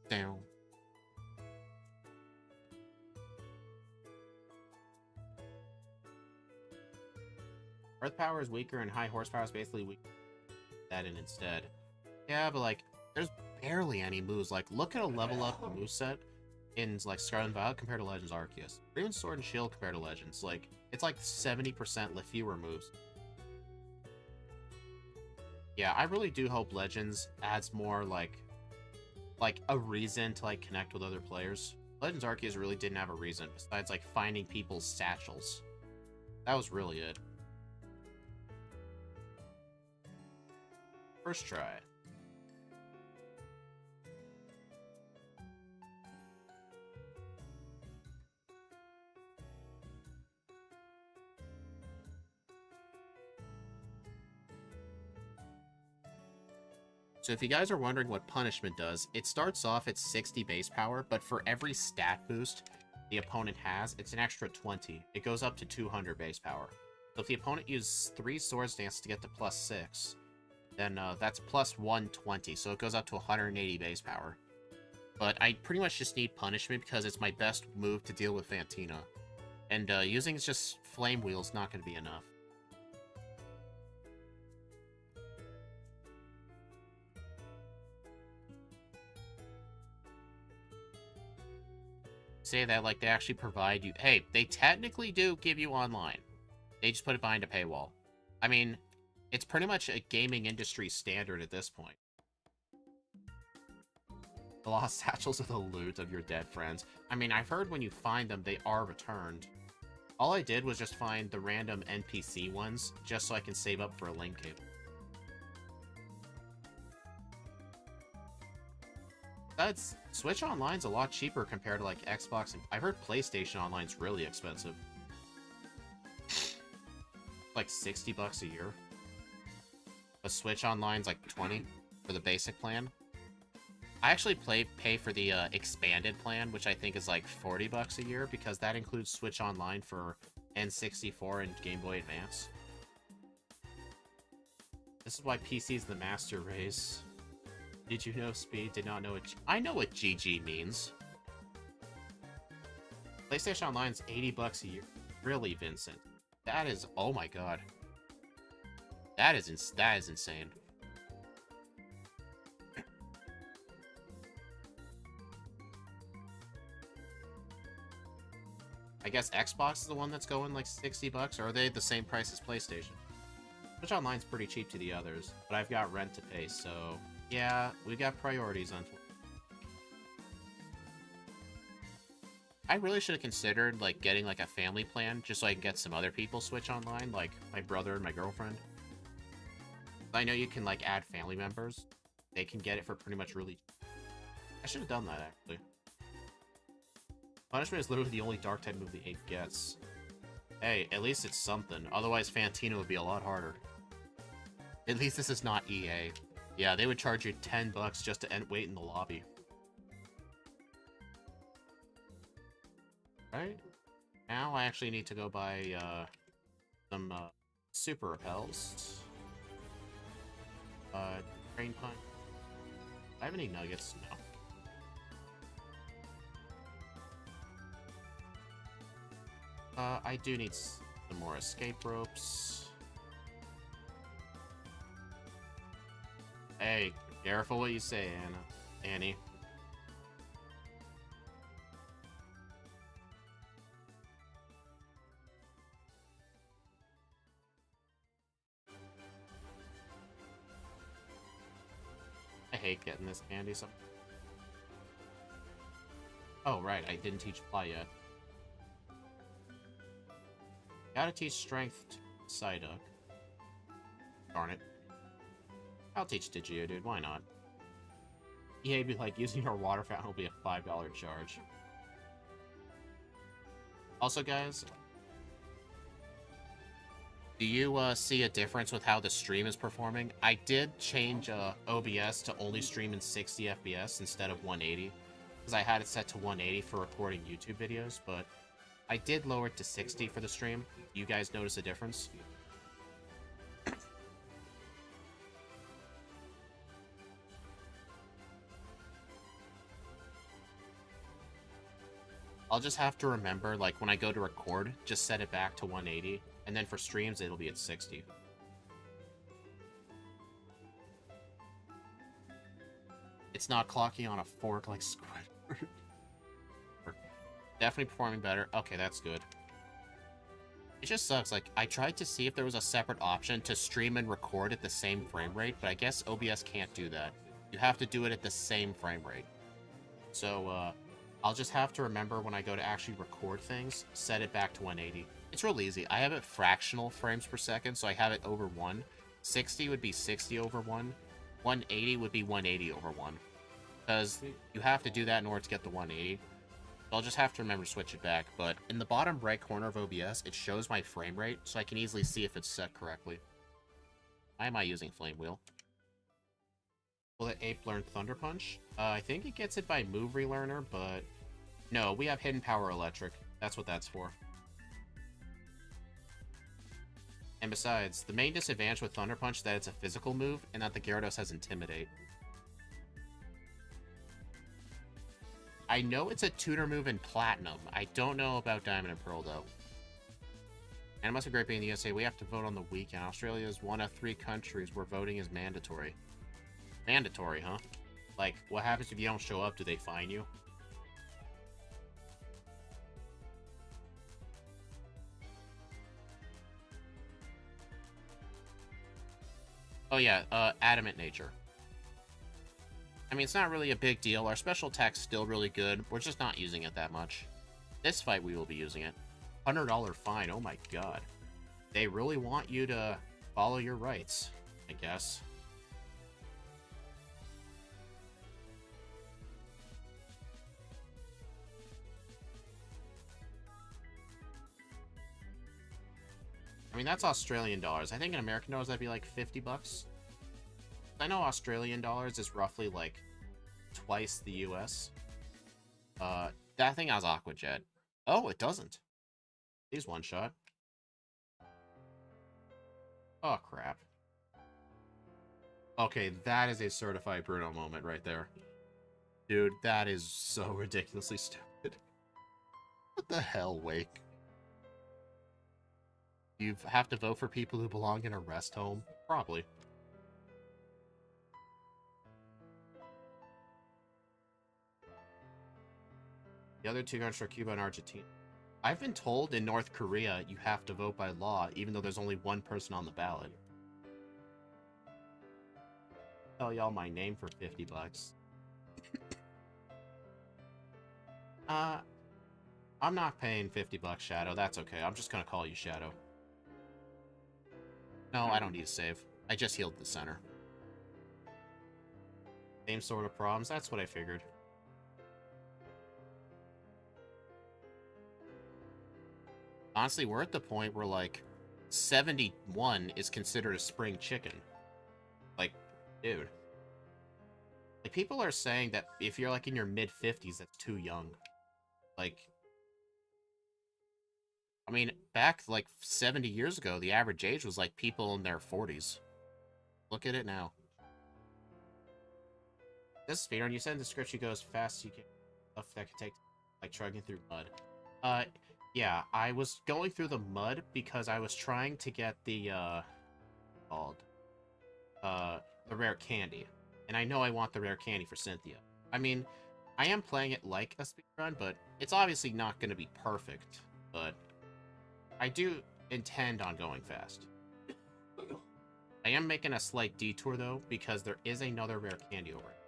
Down. Earth power is weaker and high horsepower is basically weak. That in instead. Yeah, but like, there's barely any moves. Like, look at a level up moveset in like Scarlet and Violet compared to Legends Arceus. Or even Sword and Shield compared to Legends. Like, it's like 70% fewer moves. Yeah, I really do hope Legends adds more like a reason to like connect with other players. Legends Arceus really didn't have a reason besides like finding people's satchels. That was really it. First try. So if you guys are wondering what Punishment does, it starts off at 60 base power, but for every stat boost the opponent has, it's an extra 20. It goes up to 200 base power. So if the opponent uses 3 Swords Dance to get to +6, then that's plus 120, so it goes up to 180 base power. But I pretty much just need Punishment because it's my best move to deal with Fantina. And using just Flame Wheel is not going to be enough. Say that like they actually provide you... Hey, they technically do give you online. They just put it behind a paywall. I mean, it's pretty much a gaming industry standard at this point. The lost satchels are the loot of your dead friends. I mean, I've heard when you find them, they are returned. All I did was just find the random NPC ones, just so I can save up for a link cable. That's Switch Online's a lot cheaper compared to like Xbox, and I've heard PlayStation Online's really expensive. Like $60 a year. But Switch Online's like 20 for the basic plan. I actually pay for the expanded plan, which I think is like $40 a year, because that includes Switch Online for N64 and Game Boy Advance. This is why PC is the master race. Did you know Speed did not know what... I know what GG means. PlayStation Online's $80 a year. Really, Vincent? That is... Oh my god. That is insane. I guess Xbox is the one that's going like $60, or are they the same price as PlayStation? Switch Online's pretty cheap to the others, but I've got rent to pay, so... Yeah, we got priorities, unfortunately. I really should have considered, like, getting, like, a family plan, just so I can get some other people Switch Online, like my brother and my girlfriend. I know you can, like, add family members. They can get it for pretty much really... I should have done that, actually. Punishment is literally the only Dark-type move the 8 gets. Hey, at least it's something. Otherwise, Fantino would be a lot harder. At least this is not EA. Yeah, they would charge you $10 just to wait in the lobby. Right? Now I actually need to go buy some super repels. Train punch. Do I have any nuggets? No. I do need some more escape ropes. Hey, careful what you say, Annie. I hate getting this candy. Oh, right, I didn't teach Fly yet. Gotta teach Strength to Psyduck. Darn it. I'll teach Digio, dude. Why not? EA be like, using our water fountain will be a $5 charge. Also, guys, do you see a difference with how the stream is performing? I did change OBS to only stream in 60 FPS instead of 180, because I had it set to 180 for recording YouTube videos, but I did lower it to 60 for the stream. You guys notice a difference? I'll just have to remember, like, when I go to record, just set it back to 180, and then for streams, it'll be at 60. It's not clocking on a fork like Squidward. Definitely performing better. Okay, that's good. It just sucks. Like, I tried to see if there was a separate option to stream and record at the same frame rate, but I guess OBS can't do that. You have to do it at the same frame rate. So, I'll just have to remember when I go to actually record things, set it back to 180. It's real easy. I have it fractional frames per second, so I have it over 1. 60 would be 60 over 1. 180 would be 180 over 1. Because you have to do that in order to get the 180. I'll just have to remember to switch it back, but in the bottom right corner of OBS, it shows my frame rate, so I can easily see if it's set correctly. Why am I using Flame Wheel? Will the ape learn Thunder Punch? I think it gets it by move relearner, but no, we have Hidden Power Electric. That's what that's for. And besides, the main disadvantage with Thunder Punch is that it's a physical move, and that the Gyarados has Intimidate. I know it's a tutor move in Platinum. I don't know about Diamond and Pearl, though. And it must be great being in the USA. We have to vote on the weekend. Australia is one of 3 countries where voting is mandatory. Mandatory, huh? Like, what happens if you don't show up? Do they fine you? Oh yeah, Adamant Nature. I mean, it's not really a big deal. Our special attack's still really good. We're just not using it that much. This fight, we will be using it. $100 fine. Oh my god. They really want you to follow your rights, I guess. I mean, that's Australian dollars. I think in American dollars, that'd be like 50 bucks. I know Australian dollars is roughly like twice the US. That thing has Aqua Jet. Oh, it doesn't. He's one shot. Oh, crap. Okay, that is a certified Bruno moment right there. Dude, that is so ridiculously stupid. What the hell, Wake? You have to vote for people who belong in a rest home? Probably. The other 2 countries are Cuba and Argentina. I've been told in North Korea you have to vote by law, even though there's only 1 person on the ballot. Tell y'all my name for 50 bucks. I'm not paying 50 bucks, Shadow. That's okay. I'm just gonna call you Shadow. No, I don't need to save. I just healed the center. Same sort of problems. That's what I figured. Honestly, we're at the point where, like, 71 is considered a spring chicken. Like, dude. Like, people are saying that if you're, like, in your mid-50s, that's too young. Like, I mean, back, like, 70 years ago, the average age was, like, people in their 40s. Look at it now. This is speedrun. You said in the script you go as fast as you can. Stuff that could take, like, trudging through mud. Yeah, I was going through the mud because I was trying to get the, called, the rare candy. And I know I want the rare candy for Cynthia. I mean, I am playing it like a speedrun, but it's obviously not going to be perfect. But I do intend on going fast. I am making a slight detour, though, because there is another rare candy over it.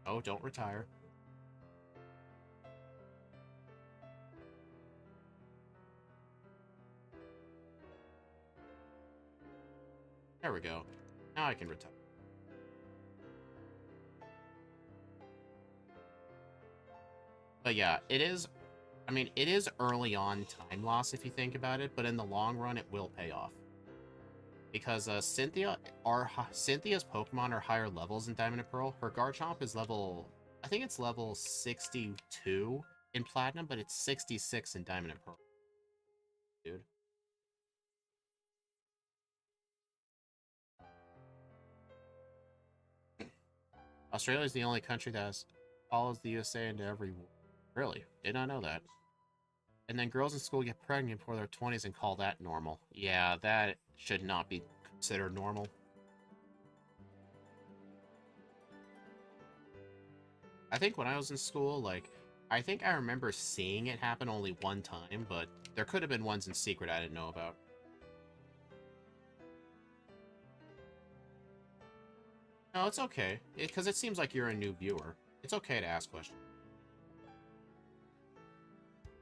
Oh, don't retire. There we go. Now I can retire. But yeah, it is... I mean, it is early on time loss if you think about it, but in the long run, it will pay off. Because Cynthia's Pokemon are higher levels in Diamond and Pearl. Her Garchomp is level... I think it's level 62 in Platinum, but it's 66 in Diamond and Pearl. Dude. Australia is the only country that follows the USA into every war. Really? Did not know that. And then girls in school get pregnant before their 20s and call that normal. Yeah, that should not be considered normal. I think when I was in school, like, I think I remember seeing it happen only one time, but there could have been ones in secret I didn't know about. No, it's okay, because it seems like you're a new viewer. It's okay to ask questions.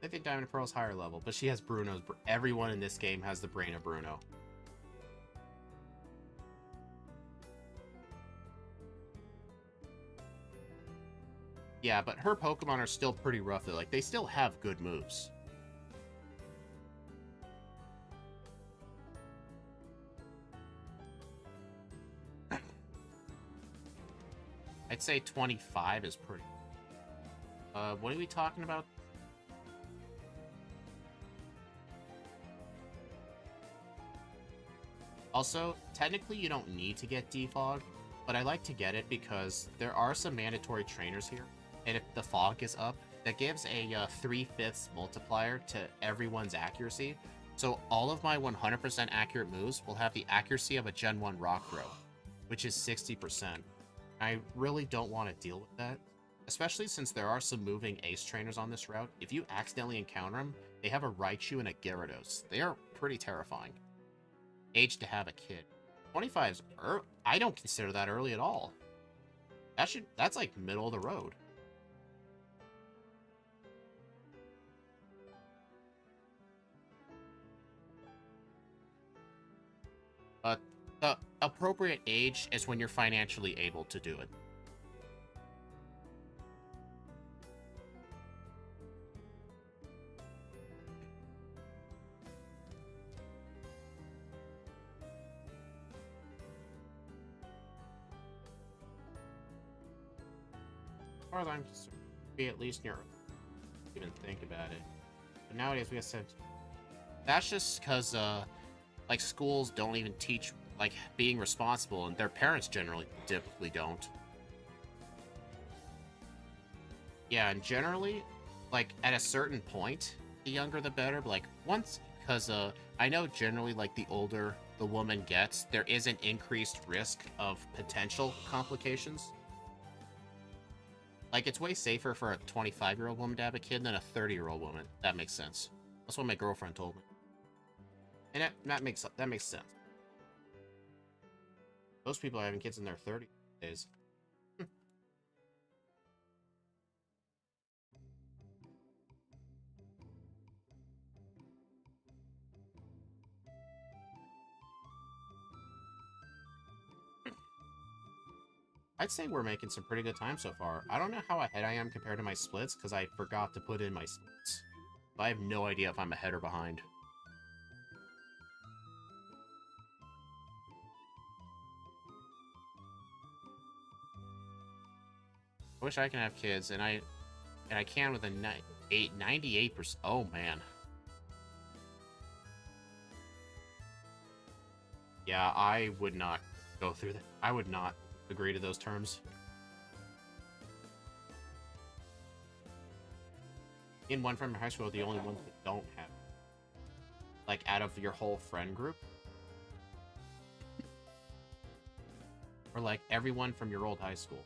I think Diamond and Pearl's higher level, but she has Bruno's... Everyone in this game has the brain of Bruno. Yeah, but her Pokemon are still pretty rough, though. Like, they still have good moves. I'd say 25 is pretty... what are we talking about? Also, technically you don't need to get Defog, but I like to get it because there are some mandatory trainers here, and if the fog is up, that gives a 3/5 multiplier to everyone's accuracy, so all of my 100% accurate moves will have the accuracy of a Gen 1 Rock Throw, which is 60%. I really don't want to deal with that, especially since there are some moving ace trainers on this route. If you accidentally encounter them, they have a Raichu and a Gyarados. They are pretty terrifying. Age to have a kid. 25 is I don't consider that early at all. That's like middle of the road. But the appropriate age is when you're financially able to do it. As far as I'm concerned, be at least near even think about it. But nowadays we have to... That's just because like schools don't even teach like being responsible, and their parents typically don't. Yeah, and generally, like at a certain point, the younger the better. But like once, because I know generally like the older the woman gets, there is an increased risk of potential complications. Like it's way safer for a 25-year-old woman to have a kid than a 30-year-old woman. That makes sense. That's what my girlfriend told me. And that makes sense. Most people are having kids in their 30s days. I'd say we're making some pretty good time so far. I don't know how ahead I am compared to my splits, because I forgot to put in my splits. But I have no idea if I'm ahead or behind. I wish I can have kids, and I can with a 98%. Oh man. Yeah, I would not go through that. I would not agree to those terms. In one from your high school, the only ones that don't have, like, out of your whole friend group, or like everyone from your old high school.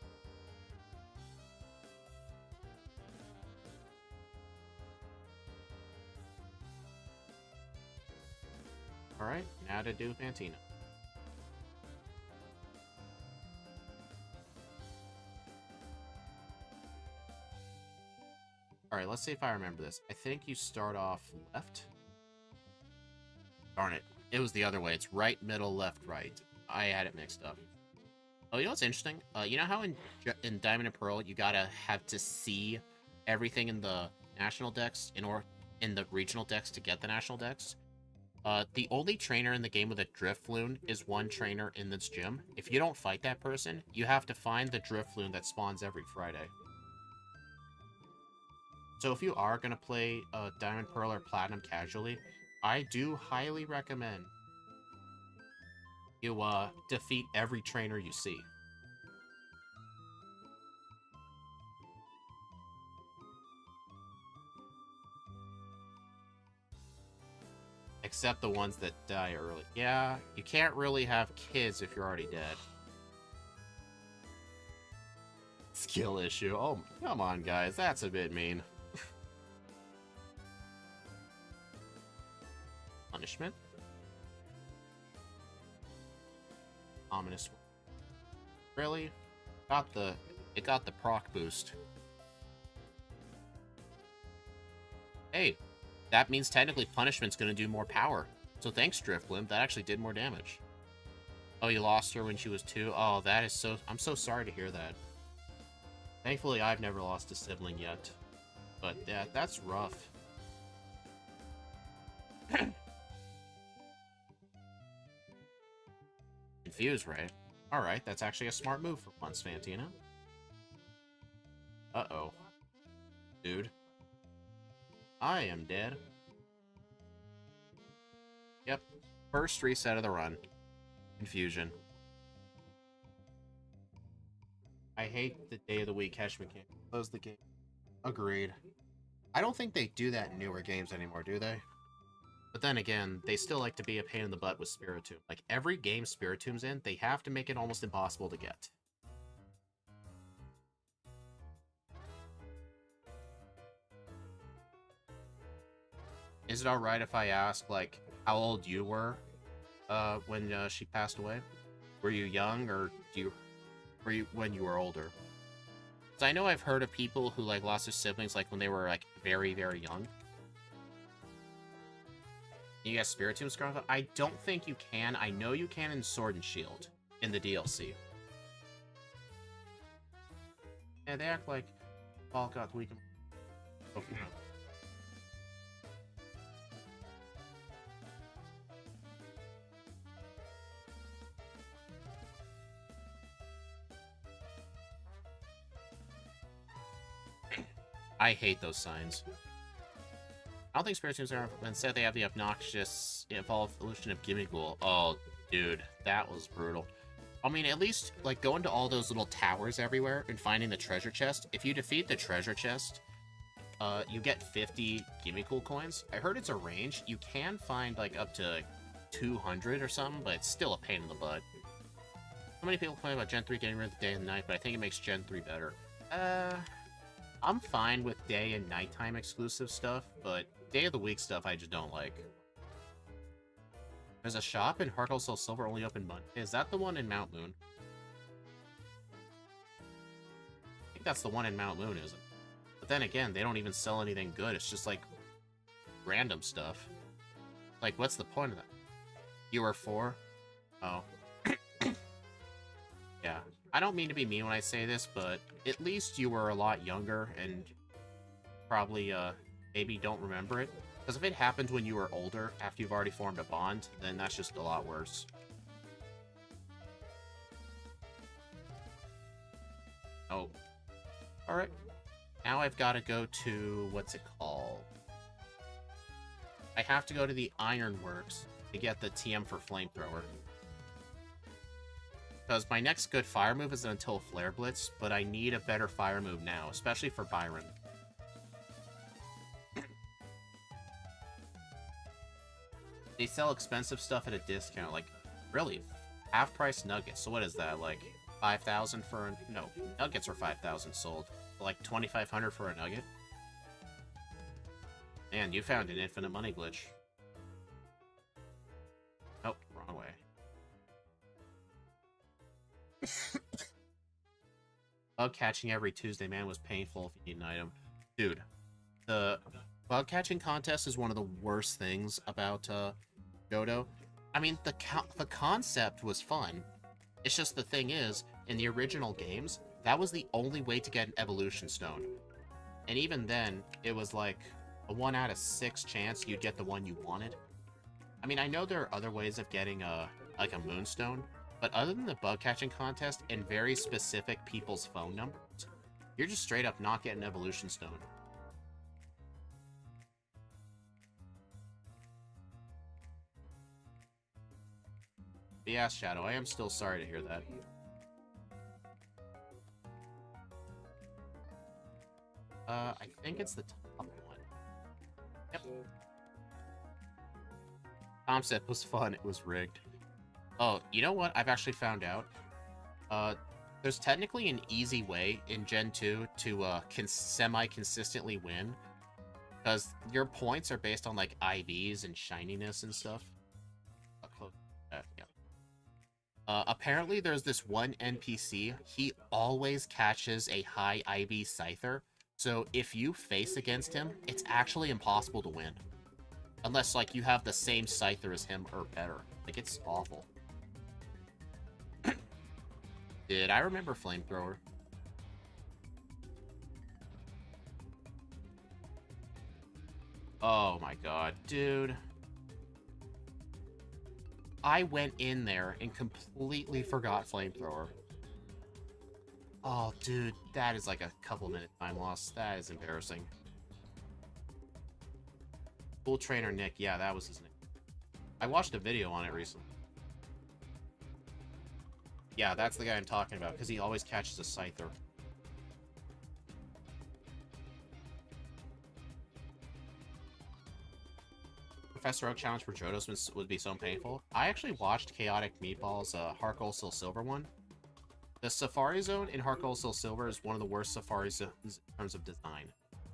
All right, now to do Fantina. All right, let's see if I remember this. I think you start off left. Darn it. It was the other way. It's right, middle, left, right. I had it mixed up. Oh, you know what's interesting? You know how in Diamond and Pearl you gotta have to see everything in the national decks in the regional decks to get the national decks? The only trainer in the game with a Drifloon is one trainer in this gym. If you don't fight that person, you have to find the Drifloon that spawns every Friday. So if you are going to play Diamond, Pearl, or Platinum casually, I do highly recommend you defeat every trainer you see. Except the ones that die early. Yeah, you can't really have kids if you're already dead. Skill issue. Oh, come on, guys. That's a bit mean. Punishment. Ominous. Really? It got the proc boost. Hey, that means technically punishment's gonna do more power. So thanks, Driftblim. That actually did more damage. Oh, you lost her when she was 2? Oh, that is so... I'm so sorry to hear that. Thankfully, I've never lost a sibling yet. But yeah, that's rough. Confuse, right? Alright, that's actually a smart move for once, Fantina. Uh-oh. Dude. I am dead. Yep. First reset of the run. Confusion. I hate the day of the week hash mechanic. Close the game. Agreed. I don't think they do that in newer games anymore, do they? But then again, they still like to be a pain in the butt with Spiritomb. Like, every game Spiritomb's in, they have to make it almost impossible to get. Is it alright if I ask, like, how old you were when she passed away? Were you young, or were you when you were older? So I know I've heard of people who, like, lost their siblings, like, when they were, like, very, very young. You get Spiritomb Scarlet? I don't think you can. I know you can in Sword and Shield in the DLC. Yeah, they act like Paul got weak. Oh, no. I hate those signs. I don't think Spiritombs are... Instead, they have the obnoxious evolution of Gimmighoul. Oh, dude. That was brutal. I mean, at least, like, going to all those little towers everywhere and finding the treasure chest. If you defeat the treasure chest, you get 50 Gimmighoul coins. I heard it's a range. You can find, like, up to 200 or something, but it's still a pain in the butt. So many people complain about Gen 3 getting rid of the day and night, but I think it makes Gen 3 better. I'm fine with day and nighttime exclusive stuff, but day of the week stuff I just don't like. There's a shop in Heart Soul Silver only open Monday. Is that the one in Mount Moon? I think that's the one in Mount Moon, isn't it? But then again, they don't even sell anything good. It's just like random stuff. Like, what's the point of that? You were 4? Oh. Yeah. I don't mean to be mean when I say this, but at least you were a lot younger and probably, maybe don't remember it. Because if it happened when you were older, after you've already formed a bond, then that's just a lot worse. Oh. Alright. Now I've got to go to... what's it called? I have to go to the Ironworks to get the TM for Flamethrower. Because my next good fire move isn't until Flare Blitz, but I need a better fire move now, especially for Byron. They sell expensive stuff at a discount, like, really, half-price nuggets. So what is that, like, 5,000 for a... no, nuggets are 5,000 sold. Like, 2,500 for a nugget? Man, you found an infinite money glitch. Oh, wrong way. Bug catching every Tuesday, man, was painful if you need an item. Dude, the bug catching contest is one of the worst things about Johto. I mean, the concept was fun. It's just the thing is, in the original games, that was the only way to get an evolution stone. And even then, it was like a 1 out of 6 chance you'd get the one you wanted. I mean, I know there are other ways of getting like a moonstone, but other than the bug catching contest and very specific people's phone numbers, you're just straight up not getting an evolution stone. But yeah, Shadow, I am still sorry to hear that. I think it's the top one. Yep. Concept was fun, it was rigged. Oh, you know what I've actually found out? There's technically an easy way in Gen 2 to semi-consistently win. Because your points are based on, like, IVs and shininess and stuff. Yeah. Apparently there's this one NPC, he always catches a high IV Scyther. So if you face against him, it's actually impossible to win. Unless, like, you have the same Scyther as him or better. Like, it's awful. Dude, I remember Flamethrower. Oh my god, dude. I went in there and completely forgot Flamethrower. Oh, dude, that is like a couple-minute time loss. That is embarrassing. Cool Trainer Nick, yeah, that was his name. I watched a video on it recently. Yeah, that's the guy I'm talking about, because he always catches a Scyther. Professor Oak challenge for Johtos would be so painful. I actually watched Chaotic Meatball's Heart Gold Soul Silver one. The Safari Zone in Heart Gold Soul Silver is one of the worst Safari Zones in terms of design.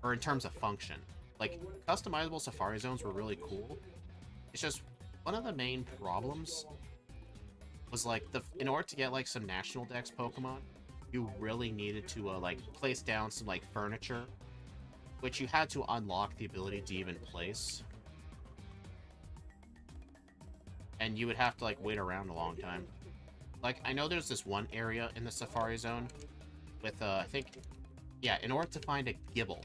Or in terms of function. Like, customizable Safari Zones were really cool. It's just, one of the main problems was, like, in order to get, like, some National Dex Pokemon, you really needed to, like, place down some, like, furniture, which you had to unlock the ability to even place. And you would have to, like, wait around a long time. Like, I know there's this one area in the Safari Zone with, I think... yeah, in order to find a Gibble.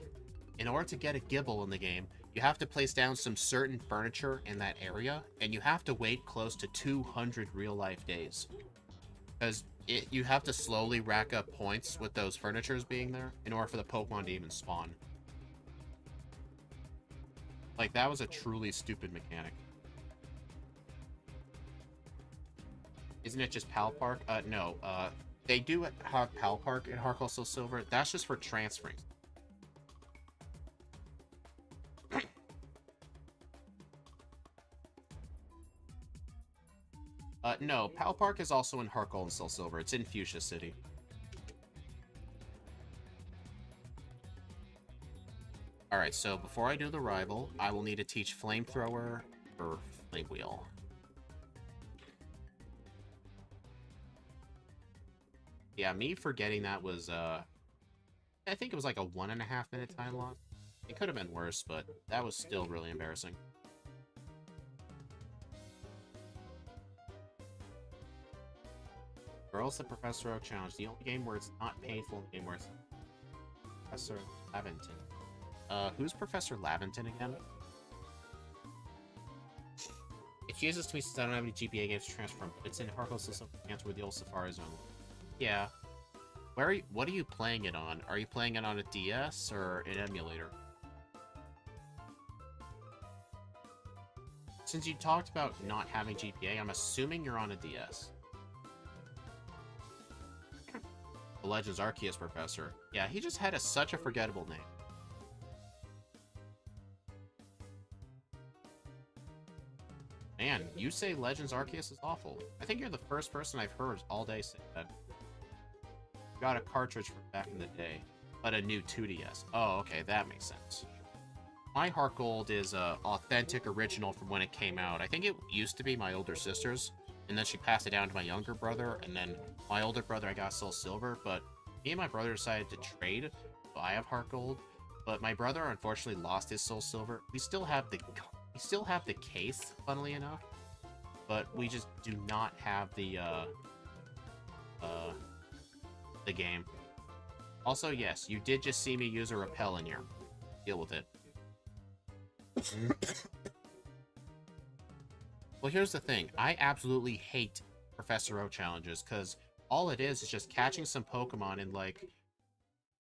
In order to get a Gibble in the game, you have to place down some certain furniture in that area, and you have to wait close to 200 real-life days. Because you have to slowly rack up points with those furnitures being there in order for the Pokemon to even spawn. Like, that was a truly stupid mechanic. Isn't it just Pal Park? No. They do have Pal Park in Heart Gold Soul Silver. That's just for transferring. No. Pal Park is also in Heart Gold and Soul Silver. It's in Fuchsia City. Alright, so before I do the rival, I will need to teach Flamethrower or Flame Wheel. Yeah, me forgetting that was, I think it was like a 1.5 minute time loss. It could have been worse, but that was still really embarrassing. Girls the Professor Oak Challenge, the only game where it's not painful, the game where it's Professor Laventon. Who's Professor Laventon again? It uses to me since I don't have any GBA games to transfer from. It's in Heart Gold System with the old Safari Zone. Yeah. What are you playing it on? Are you playing it on a DS or an emulator? Since you talked about not having GPA, I'm assuming you're on a DS. The Legends Arceus professor. Yeah, he just had such a forgettable name. Man, you say Legends Arceus is awful. I think you're the first person I've heard all day say that. Got a cartridge from back in the day, but a new 2DS. Oh, okay, that makes sense. My Heart Gold is a authentic original from when it came out. I think it used to be my older sister's, and then she passed it down to my younger brother, and then my older brother I got Soul Silver, but me and my brother decided to trade, so I have Heart Gold, but my brother unfortunately lost his Soul Silver. We still have the case, funnily enough, but we just do not have the game. Also, yes, you did just see me use a repel in here. Deal with it. Well, here's the thing. I absolutely hate Professor O challenges, because all it is just catching some Pokemon and, like,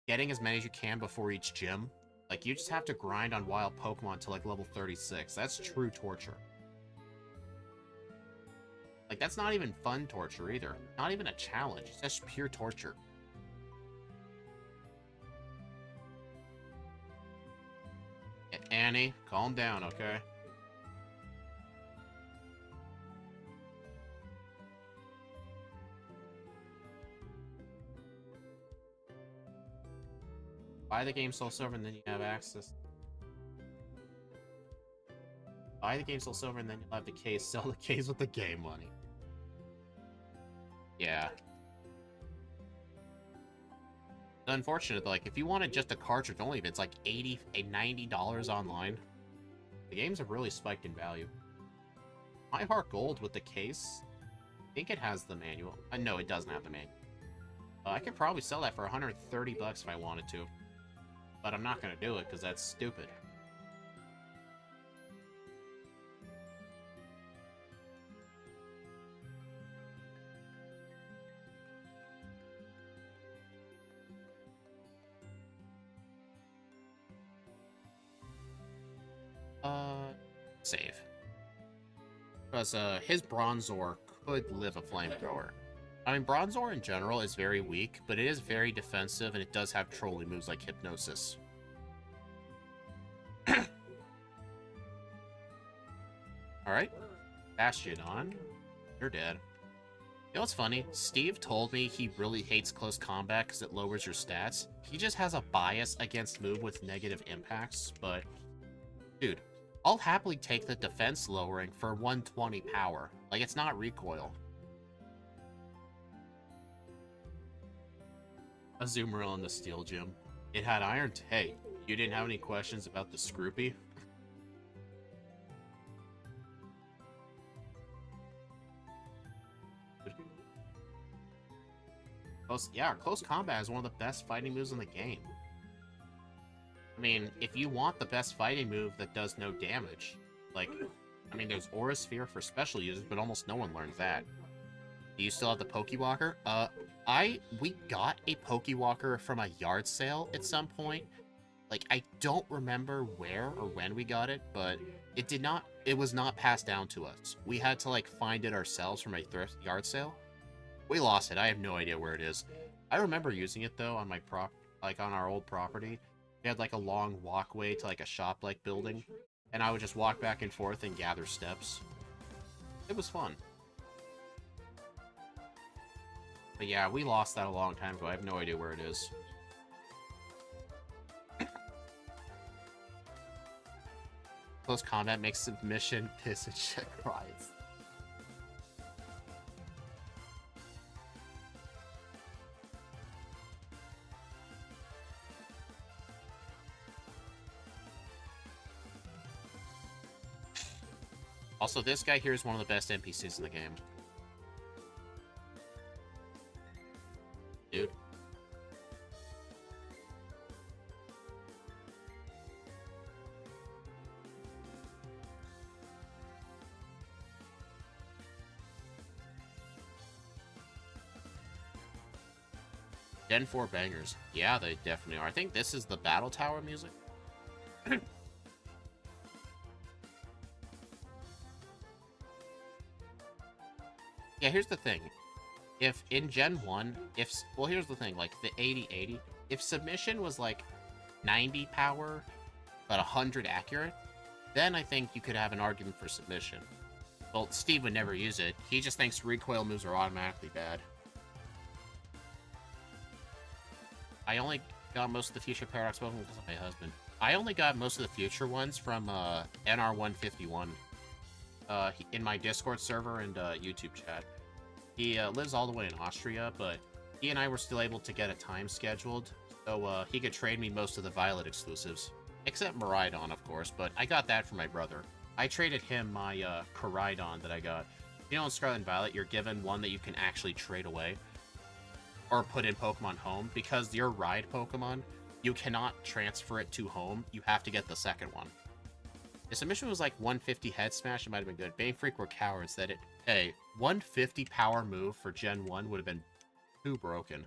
getting as many as you can before each gym. Like, you just have to grind on wild Pokemon to, like, level 36. That's true torture. Like, that's not even fun torture, either. Not even a challenge. It's just pure torture. Annie, calm down, okay? Buy the game Soul Silver and then you have access. Buy the game Soul Silver and then you'll have the case. Sell the case with the game money. Yeah. Unfortunate, like, if you wanted just a cartridge only, if it's like $90 online, the games have really spiked in value. My Heart Gold with the case, I think it has the manual. No, it doesn't have the manual. I could probably sell that for 130 bucks if I wanted to. But I'm not going to do it, because that's stupid. Save. Because, his Bronzor could live a flamethrower. I mean, Bronzor in general is very weak, but it is very defensive, and it does have trolling moves like Hypnosis. Alright. Bastion on. You're dead. You know what's funny? Steve told me he really hates close combat because it lowers your stats. He just has a bias against move with negative impacts, but... Dude, I'll happily take the defense lowering for 120 power. Like, it's not recoil. Azumarill in the Steel Gym. It had Iron... Hey, you didn't have any questions about the Scroopy? Close combat is one of the best fighting moves in the game. I mean, if you want the best fighting move that does no damage, like, I mean, there's Aura Sphere for special users, but almost no one learns that. Do you still have the Pokewalker? We got a Pokewalker from a yard sale at some point. Like, I don't remember where or when we got it, but it was not passed down to us. We had to, like, find it ourselves from a thrift yard sale. We lost it. I have no idea where it is. I remember using it, though, on my on our old property. We had, like, a long walkway to, like, a shop-like building, and I would just walk back and forth and gather steps. It was fun. But yeah, we lost that a long time ago. I have no idea where it is. Close combat makes submission piss and shit cries. Also, this guy here is one of the best NPCs in the game. Dude. Gen 4 bangers. Yeah, they definitely are. I think this is the Battle Tower music. Yeah, here's the thing. If in Gen 1, well, here's the thing, like, the 80-80, if submission was, like, 90 power, but 100 accurate, then I think you could have an argument for submission. Well, Steve would never use it. He just thinks recoil moves are automatically bad. I only got most of the future Paradox Pokemon because of my husband. I only got most of the future ones from NR151 in my Discord server and YouTube chat. He lives all the way in Austria, but he and I were still able to get a time scheduled, so he could trade me most of the Violet exclusives. Except Miraidon, of course, but I got that from my brother. I traded him my Koraidon that I got. You know, in Scarlet and Violet, you're given one that you can actually trade away or put in Pokemon Home. Because your Ride Pokemon, you cannot transfer it to Home. You have to get the second one. The submission was like 150 head smash. It might have been good. Bane Freak were cowards that it... Hey, 150 power move for Gen 1 would have been too broken.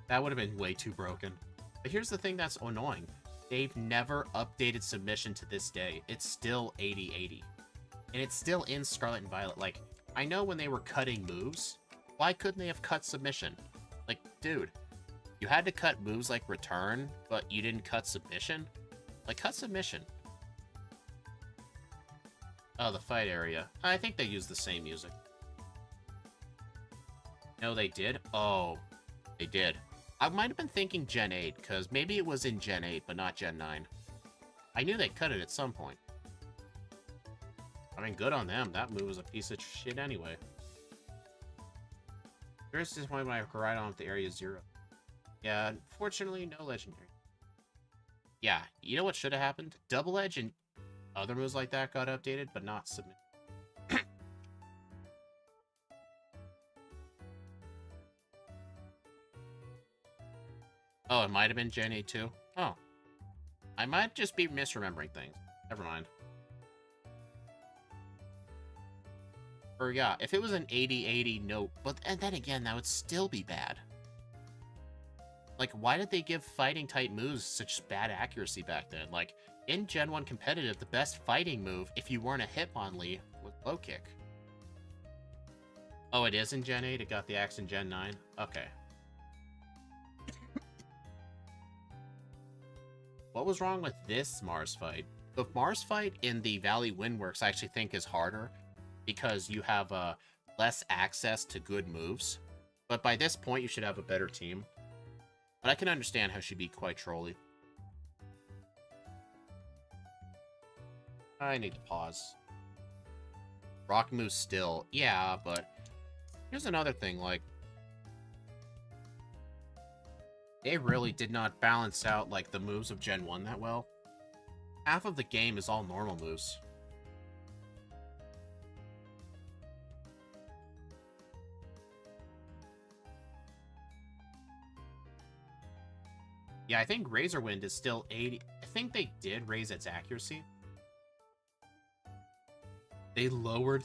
That would have been way too broken. But here's the thing that's annoying. They've never updated submission to this day. It's still 80-80. And it's still in Scarlet and Violet. Like, I know when they were cutting moves, why couldn't they have cut submission? Like, dude, you had to cut moves like Return, but you didn't cut submission? Like, cut submission. Oh, the fight area. I think they used the same music. No, they did? Oh, they did. I might have been thinking Gen 8, because maybe it was in Gen 8, but not Gen 9. I knew they cut it at some point. I mean, good on them. That move was a piece of shit anyway. There's this point when I could ride on with the area 0. Yeah, unfortunately, no legendary. Yeah, you know what should have happened? Double Edge and other moves like that got updated, but not submit. Oh, it might have been Gen 8 too? Oh. I might just be misremembering things. Never mind. Or yeah, if it was an 80-80, no. But and then again, that would still be bad. Like, why did they give fighting type moves such bad accuracy back then? Like, in Gen 1 competitive, the best fighting move, if you weren't a Hitmonlee, was low kick. Oh, it is in Gen 8? It got the axe in Gen 9? Okay. What was wrong with this Mars fight? The Mars fight in the Valley Windworks I actually think is harder because you have less access to good moves. But by this point, you should have a better team. But I can understand how she'd be quite trolly. I need to pause. Rock moves still. Yeah, but here's another thing, like, they really did not balance out, like, the moves of Gen 1 that well. Half of the game is all normal moves. Yeah, I think Razor Wind is still 80. I think they did raise its accuracy. They lowered...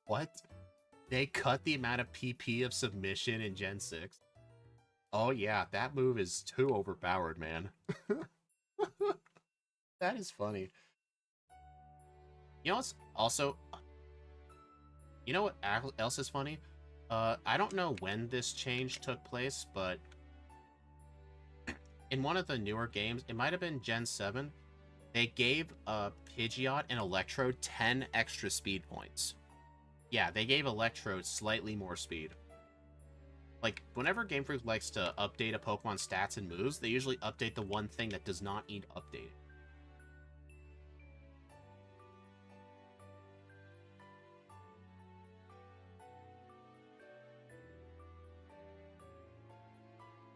What? They cut the amount of PP of submission in Gen 6. Oh yeah, that move is too overpowered, man. That is funny. You know what's also... You know what else is funny? I don't know when this change took place, but... in one of the newer games, it might have been Gen 7, they gave Pidgeot and Electrode 10 extra speed points. Yeah, they gave Electrode slightly more speed. Like, whenever Game Freak likes to update a Pokemon's stats and moves, they usually update the one thing that does not need updated.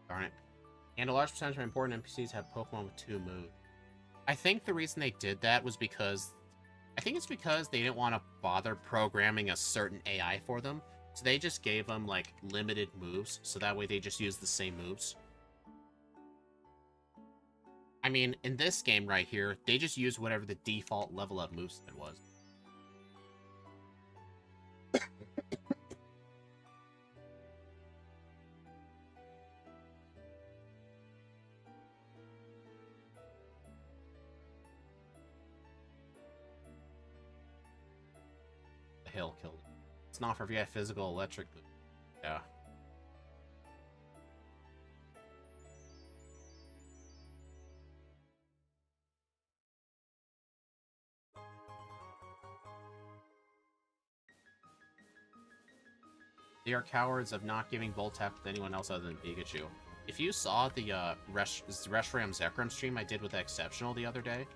Darn it. And a large percentage of important NPCs have Pokemon with 2 moves. I think the reason they did that was because... I think it's because they didn't want to bother programming a certain AI for them. So they just gave them, like, limited moves, so that way they just use the same moves. I mean, in this game right here, they just use whatever the default level up moveset was. The hail killed it. Let's not forget physical electric. Yeah. They are cowards of not giving Volt Tackle to anyone else other than Pikachu. If you saw the Reshiram Zekrom stream I did with Exceptional the other day,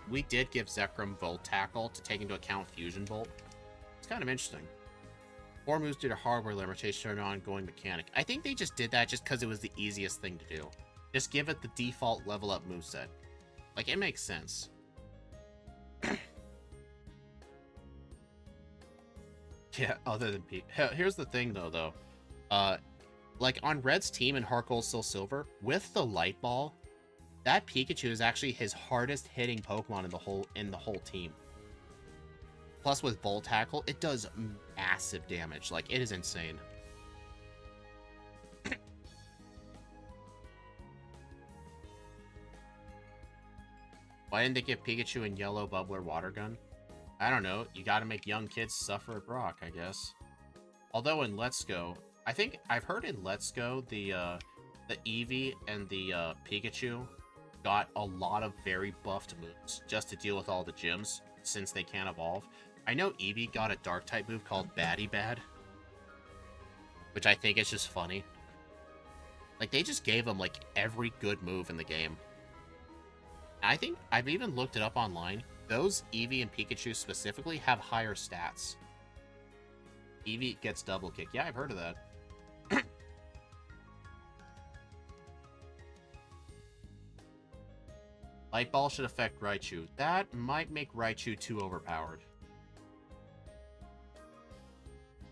we did give Zekrom Volt Tackle to take into account Fusion Bolt. It's kind of interesting. 4 moves due to hardware limitation or an ongoing mechanic. I think they just did that just because it was the easiest thing to do. Just give it the default level up moveset. Like, it makes sense. Yeah, other than Pete. Here's the thing, though. Like, on Red's team in Heart Gold, Soul Silver, with the Light Ball, that Pikachu is actually his hardest hitting Pokemon in the whole team. Plus, with Volt Tackle, it does massive damage. Like, it is insane. Why didn't they give Pikachu and Yellow Bubbler Water Gun? I don't know. You gotta make young kids suffer at Brock, I guess. Although in Let's Go, I think I've heard in Let's Go the Eevee and the Pikachu got a lot of very buffed moves just to deal with all the gyms since they can't evolve. I know Eevee got a dark type move called Batty Bad, which I think is just funny. Like, they just gave him like every good move in the game. I think I've even looked it up online. Those Eevee and Pikachu specifically have higher stats. Eevee gets double kick. Yeah, I've heard of that. Light Ball should affect Raichu. That might make Raichu too overpowered.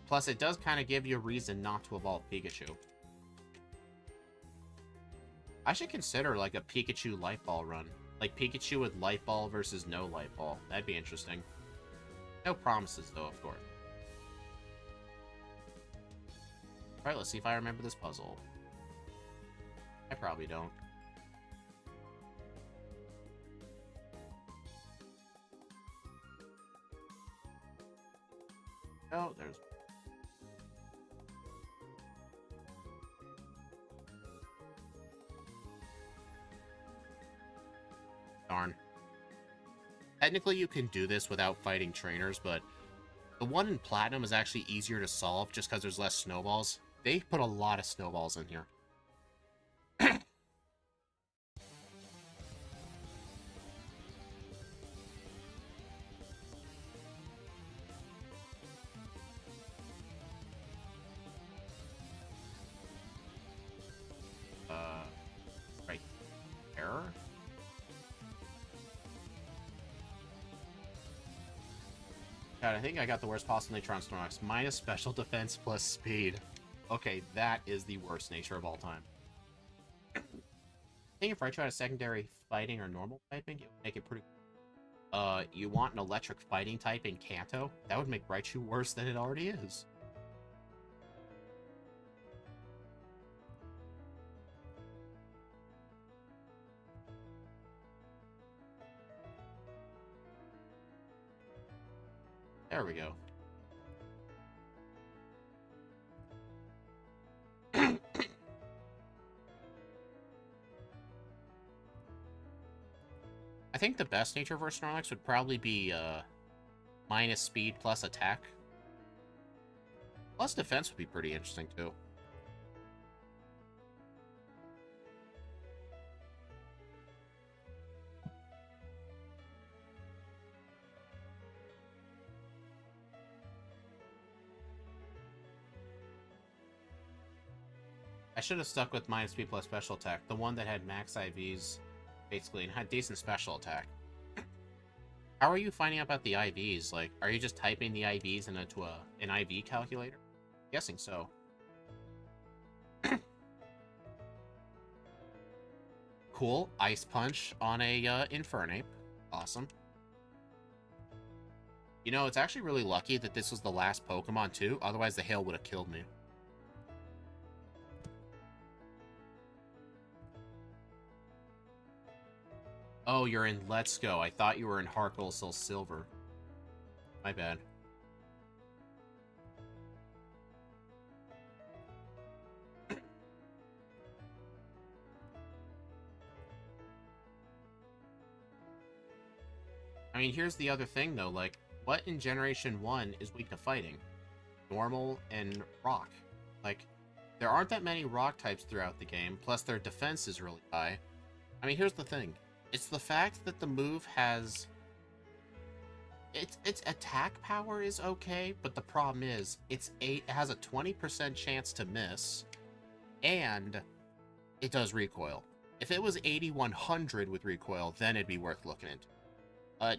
Plus, it does kind of give you a reason not to evolve Pikachu. I should consider, like, a Pikachu Light Ball run. Like, Pikachu with Light Ball versus no Light Ball. That'd be interesting. No promises, though, of course. Alright, let's see if I remember this puzzle. I probably don't. Oh, there's... Darn. Technically, you can do this without fighting trainers, but the one in Platinum is actually easier to solve just because there's less snowballs. They put a lot of snowballs in here. Right. Error? God, I think I got the worst possible nature on Snorlax. Minus special defense plus speed. Okay, that is the worst nature of all time. I think if Raichu had a secondary fighting or normal typing, it would make it pretty... you want an electric fighting type in Kanto? That would make Raichu worse than it already is. There we go. I think the best nature for Snorlax would probably be minus speed plus attack. Plus defense would be pretty interesting too. I should have stuck with minus speed plus special attack, the one that had max IVs, basically, and had decent special attack. How are you finding out about the IVs? Like, are you just typing the IVs into an IV calculator? I'm guessing so. Cool. Ice Punch on a Infernape. Awesome. You know, it's actually really lucky that this was the last Pokemon, too. Otherwise, the hail would have killed me. Oh, you're in Let's Go. I thought you were in Heart Gold, Soul Silver. My bad. mean, here's the other thing, though. Like, what in Generation 1 is weak to fighting? Normal and rock. Like, there aren't that many rock types throughout the game, plus their defense is really high. I mean, here's the thing. It's the fact that the move has... Its attack power is okay, but the problem is, it has a 20% chance to miss, and it does recoil. If it was 8100 with recoil, then it'd be worth looking into.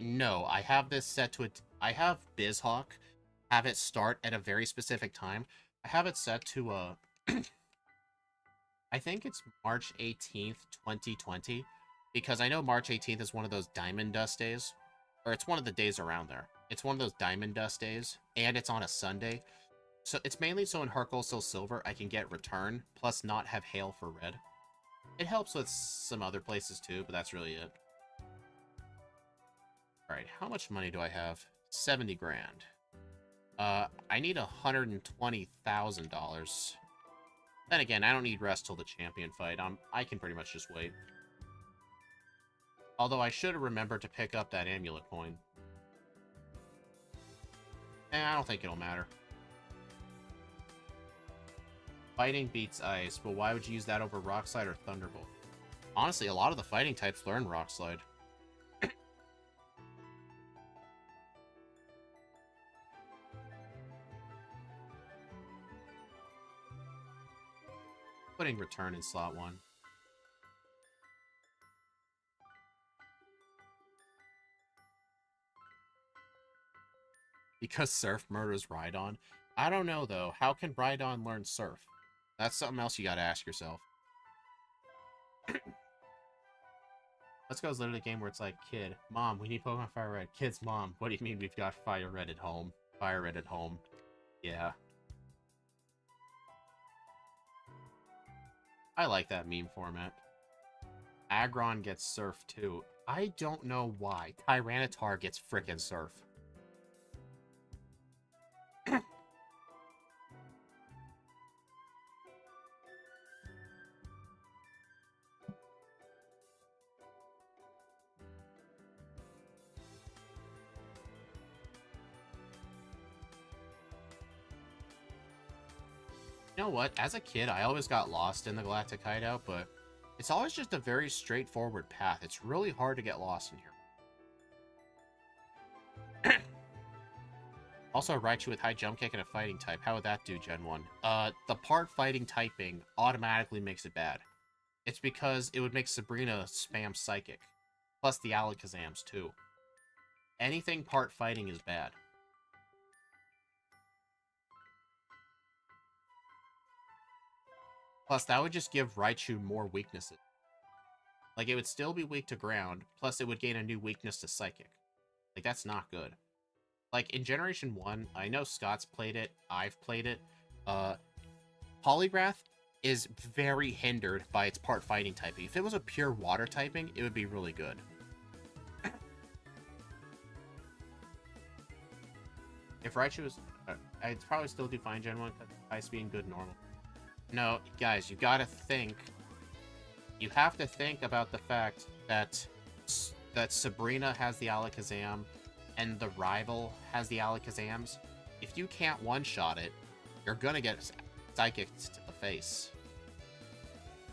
No, I have this set to it. I have BizHawk have it start at a very specific time. I have it set to, I think it's March 18th, 2020, because I know March 18th is one of those Diamond Dust days, or it's one of the days around there. It's one of those Diamond Dust days, and it's on a Sunday. So it's mainly so in Heart Gold Soul Silver I can get Return, plus not have Hail for red. It helps with some other places too, but that's really it. Alright, how much money do I have? 70 grand. I need $120,000. Then again, I don't need rest till the champion fight. I can pretty much just wait. Although I should have remembered to pick up that amulet coin. I don't think it'll matter. Fighting beats ice, but why would you use that over Rock Slide or Thunderbolt? Honestly, a lot of the fighting types learn Rock Slide. Putting Return in slot 1. Because Surf murders Rhydon? I don't know, though. How can Rhydon learn Surf? That's something else you gotta ask yourself. Let's Go is literally a game where it's like, kid, mom, we need Pokemon Fire Red. Kid's mom, what do you mean we've got Fire Red at home? Fire Red at home. Yeah. I like that meme format. Aggron gets Surf, too. I don't know why. Tyranitar gets frickin' Surf. You know what? As a kid, I always got lost in the Galactic Hideout, but it's always just a very straightforward path. It's really hard to get lost in here. Also, Raichu with high jump kick and a fighting type. How would that do, Gen 1? The part fighting typing automatically makes it bad. It's because it would make Sabrina spam Psychic. Plus the Alakazams, too. Anything part fighting is bad. Plus, that would just give Raichu more weaknesses. Like, it would still be weak to ground, plus it would gain a new weakness to Psychic. Like, that's not good. Like, in Generation 1, I know Scott's played it, I've played it. Polygrath is very hindered by its part fighting typing. If it was a pure water typing, it would be really good. If Raichu was... I'd probably still do fine Gen 1, because high speed and good normal. No, guys, you gotta think. You have to think about the fact that Sabrina has the Alakazam and the rival has the Alakazams. If you can't one-shot it, you're gonna get Psychics to the face.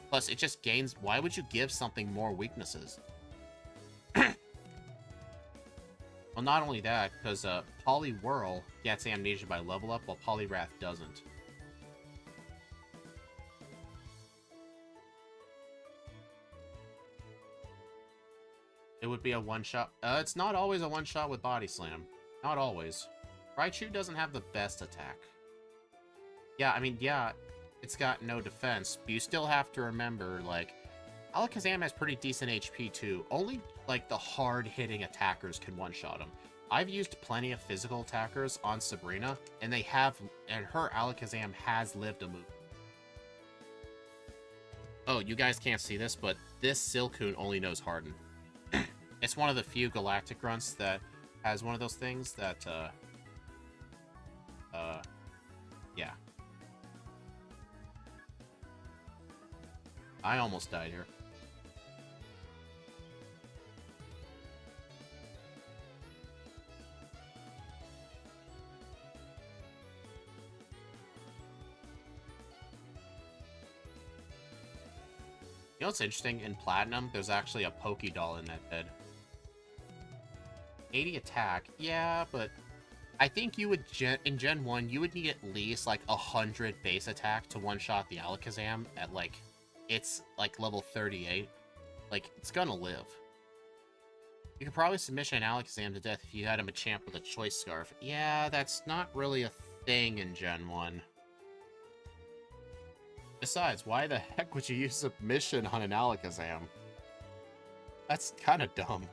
Plus, it just gains... Why would you give something more weaknesses? Well, not only that, because Poliwhirl gets Amnesia by level up, while Poliwrath doesn't. It would be a one-shot. It's not always a one-shot with Body Slam. Not always. Raichu doesn't have the best attack. Yeah, I mean, yeah, it's got no defense, but you still have to remember, like, Alakazam has pretty decent HP, too. Only, like, the hard-hitting attackers can one-shot him. I've used plenty of physical attackers on Sabrina, and they have, and her Alakazam has lived a move. Oh, you guys can't see this, but this Silcoon only knows Harden. It's one of the few Galactic Grunts that has one of those things that, yeah. I almost died here. You know what's interesting? In Platinum, there's actually a Pokedoll in that bed. 80 attack. Yeah, but I think you would, in Gen 1, you would need at least, like, 100 base attack to one-shot the Alakazam at, like, it's, like, level 38. Like, it's gonna live. You could probably submission an Alakazam to death if you had him a champ with a Choice Scarf. Yeah, that's not really a thing in Gen 1. Besides, why the heck would you use submission on an Alakazam? That's kind of dumb.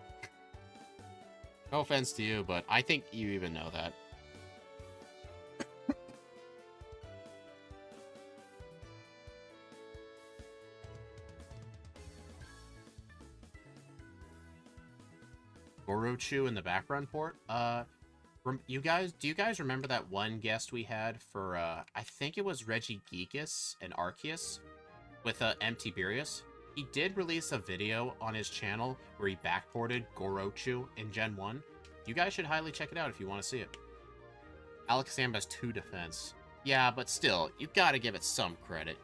No offense to you, but I think you even know that. Orochu in the background port? Do you guys remember that one guest we had for, I think it was Regigigas and Arceus with, Tiberius? He did release a video on his channel where he backported Gorochu in Gen 1. You guys should highly check it out if you want to see it. Alakazam has 2 defense. Yeah, but still, you gotta give it some credit.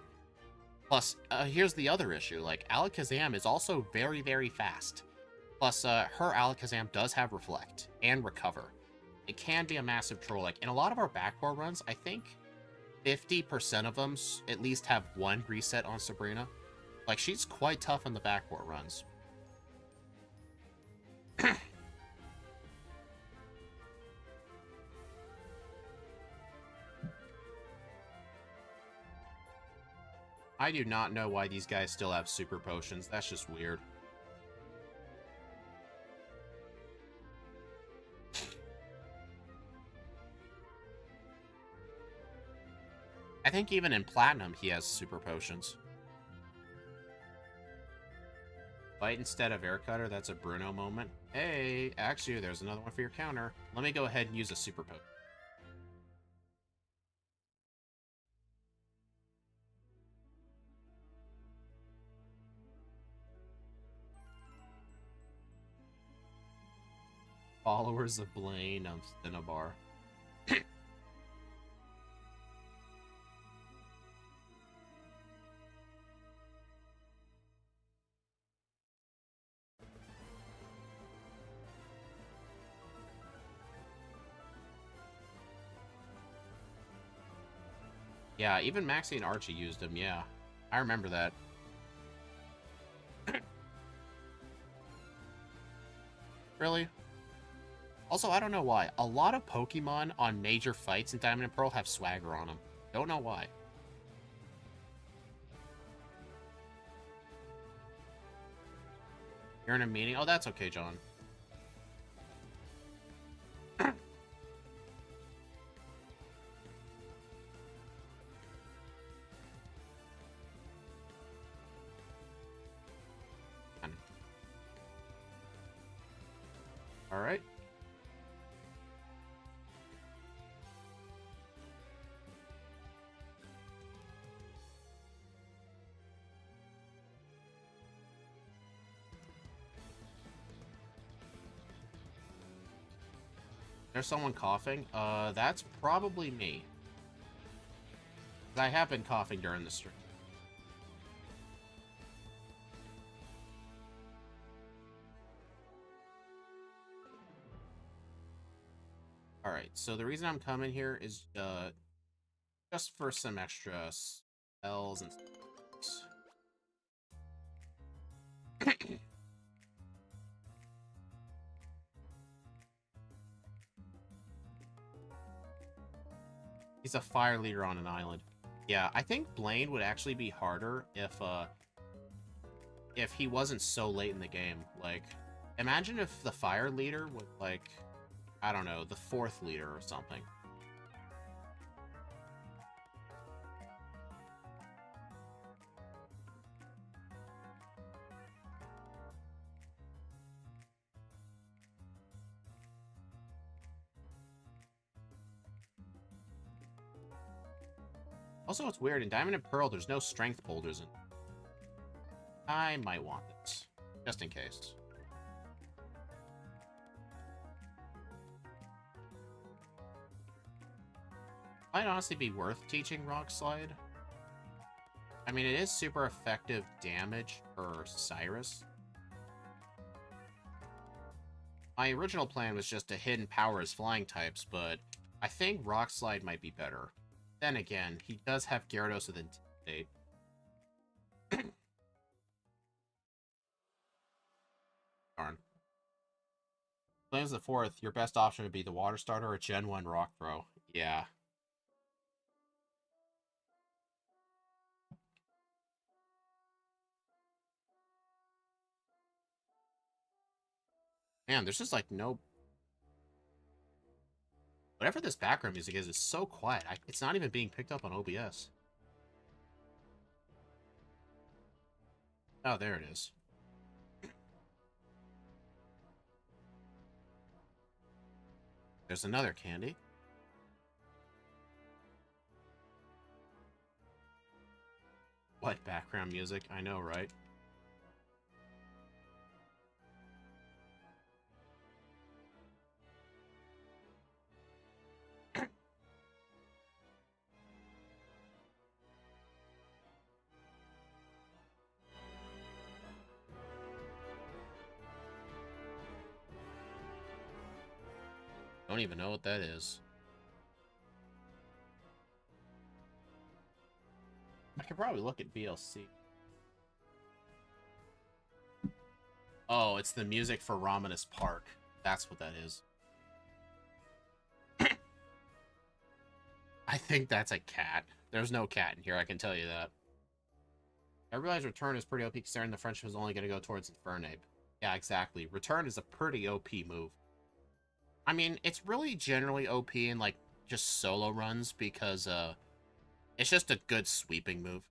Plus, here's the other issue. Like, Alakazam is also very, very fast. Plus, her Alakazam does have Reflect and Recover. It can be a massive troll. Like, in a lot of our backboard runs, I think 50% of them at least have 1 reset on Sabrina. Like, she's quite tough in the backboard runs. I do not know why these guys still have super potions. That's just weird. I think even in Platinum, he has super potions. Fight instead of Air Cutter, that's a Bruno moment. Hey, actually, there's another one for your counter. Let me go ahead and use a super potion. Followers of Blaine of Cinnabar. Yeah, even Maxie and Archie used him, yeah. I remember that. Really? Also, I don't know why. A lot of Pokemon on major fights in Diamond and Pearl have swagger on them. Don't know why. You're in a meeting? Oh, that's okay, John. Alright. There's someone coughing. That's probably me. I have been coughing during the stream. Alright, so the reason I'm coming here is just for some extra spells and stuff. He's a fire leader on an island. Yeah, I think Blaine would actually be harder if he wasn't so late in the game. Like, imagine if the fire leader was, like, I don't know, the 4th leader or something. Also, it's weird. In Diamond and Pearl, there's no strength boulders in. I might want this, just in case. Might honestly be worth teaching Rock Slide. I mean, it is super effective damage for Cyrus. My original plan was just to hidden power his flying types, but I think Rock Slide might be better. Then again, he does have Gyarados with Intimidate. Darn. Flames the fourth, your best option would be the Water Starter or Gen 1 Rock Throw. Yeah. Man, there's just like no... Whatever this background music is so quiet. It's not even being picked up on OBS. Oh, there it is. There's another candy. What background music? I know, right? Don't even know what that is. I could probably look at VLC. Oh, it's the music for Romanus Park. That's what that is. I think that's a cat. There's no cat in here, I can tell you that. I realize Return is pretty OP considering the friendship is only going to go towards Infernape. Yeah, exactly. Return is a pretty OP move. I mean, it's really generally OP in, like, just solo runs because, it's just a good sweeping move.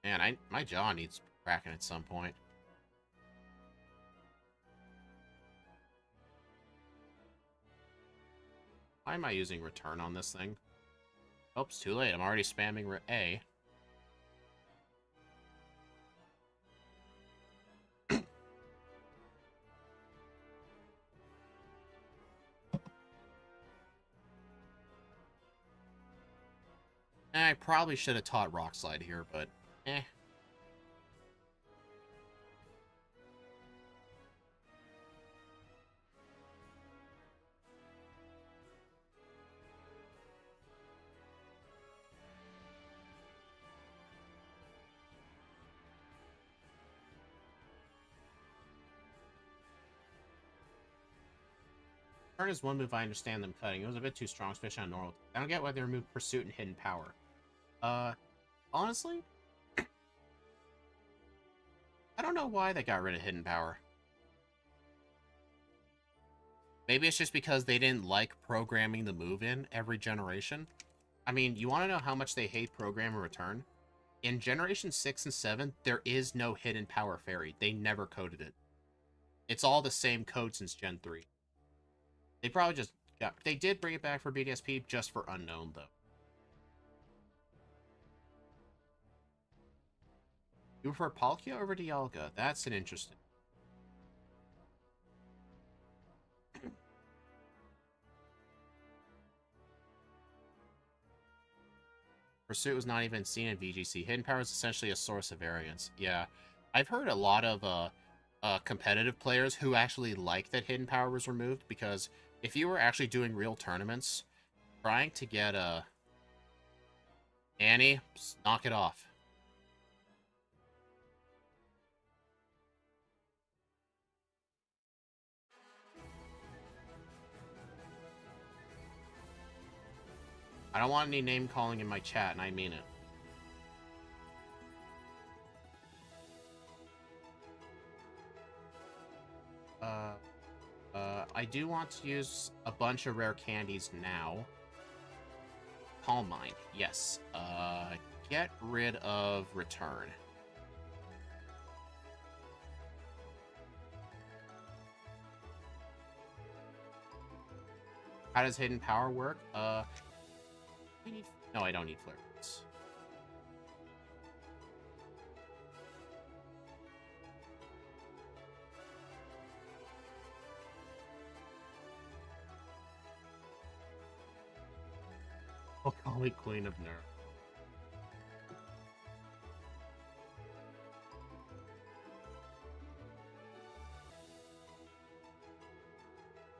Man, my jaw needs cracking at some point. Why am I using Return on this thing? Oops, too late. I'm already spamming A. I probably should have taught Rock Slide here, but eh. Turn is one move I understand them cutting. It was a bit too strong, especially on normal. I don't get why they removed Pursuit and Hidden Power. Honestly, I don't know why they got rid of Hidden Power. Maybe it's just because they didn't like programming the move in every generation. I mean, you want to know how much they hate program and return? In Generation 6 and 7, there is no Hidden Power Fairy. They never coded it. It's all the same code since Gen 3. They probably just got... They did bring it back for BDSP just for Unknown, though. You prefer Palkia over Dialga? That's an interesting... Pursuit was not even seen in VGC. Hidden Power is essentially a source of variance. Yeah. I've heard a lot of competitive players who actually like that Hidden Power was removed, because if you were actually doing real tournaments, trying to get Annie, knock it off. I don't want any name calling in my chat, and I mean it. I do want to use a bunch of rare candies now. Calm Mind, yes. Get rid of Return. How does Hidden Power work? No, I don't need Flare Blitz. I'll call me Queen of Nerf.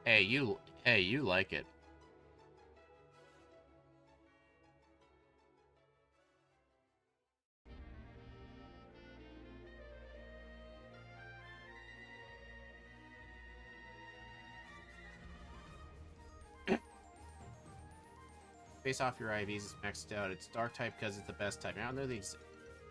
Hey, you like it. Based off your IVs, it's maxed out. It's dark type because it's the best type. I don't know these.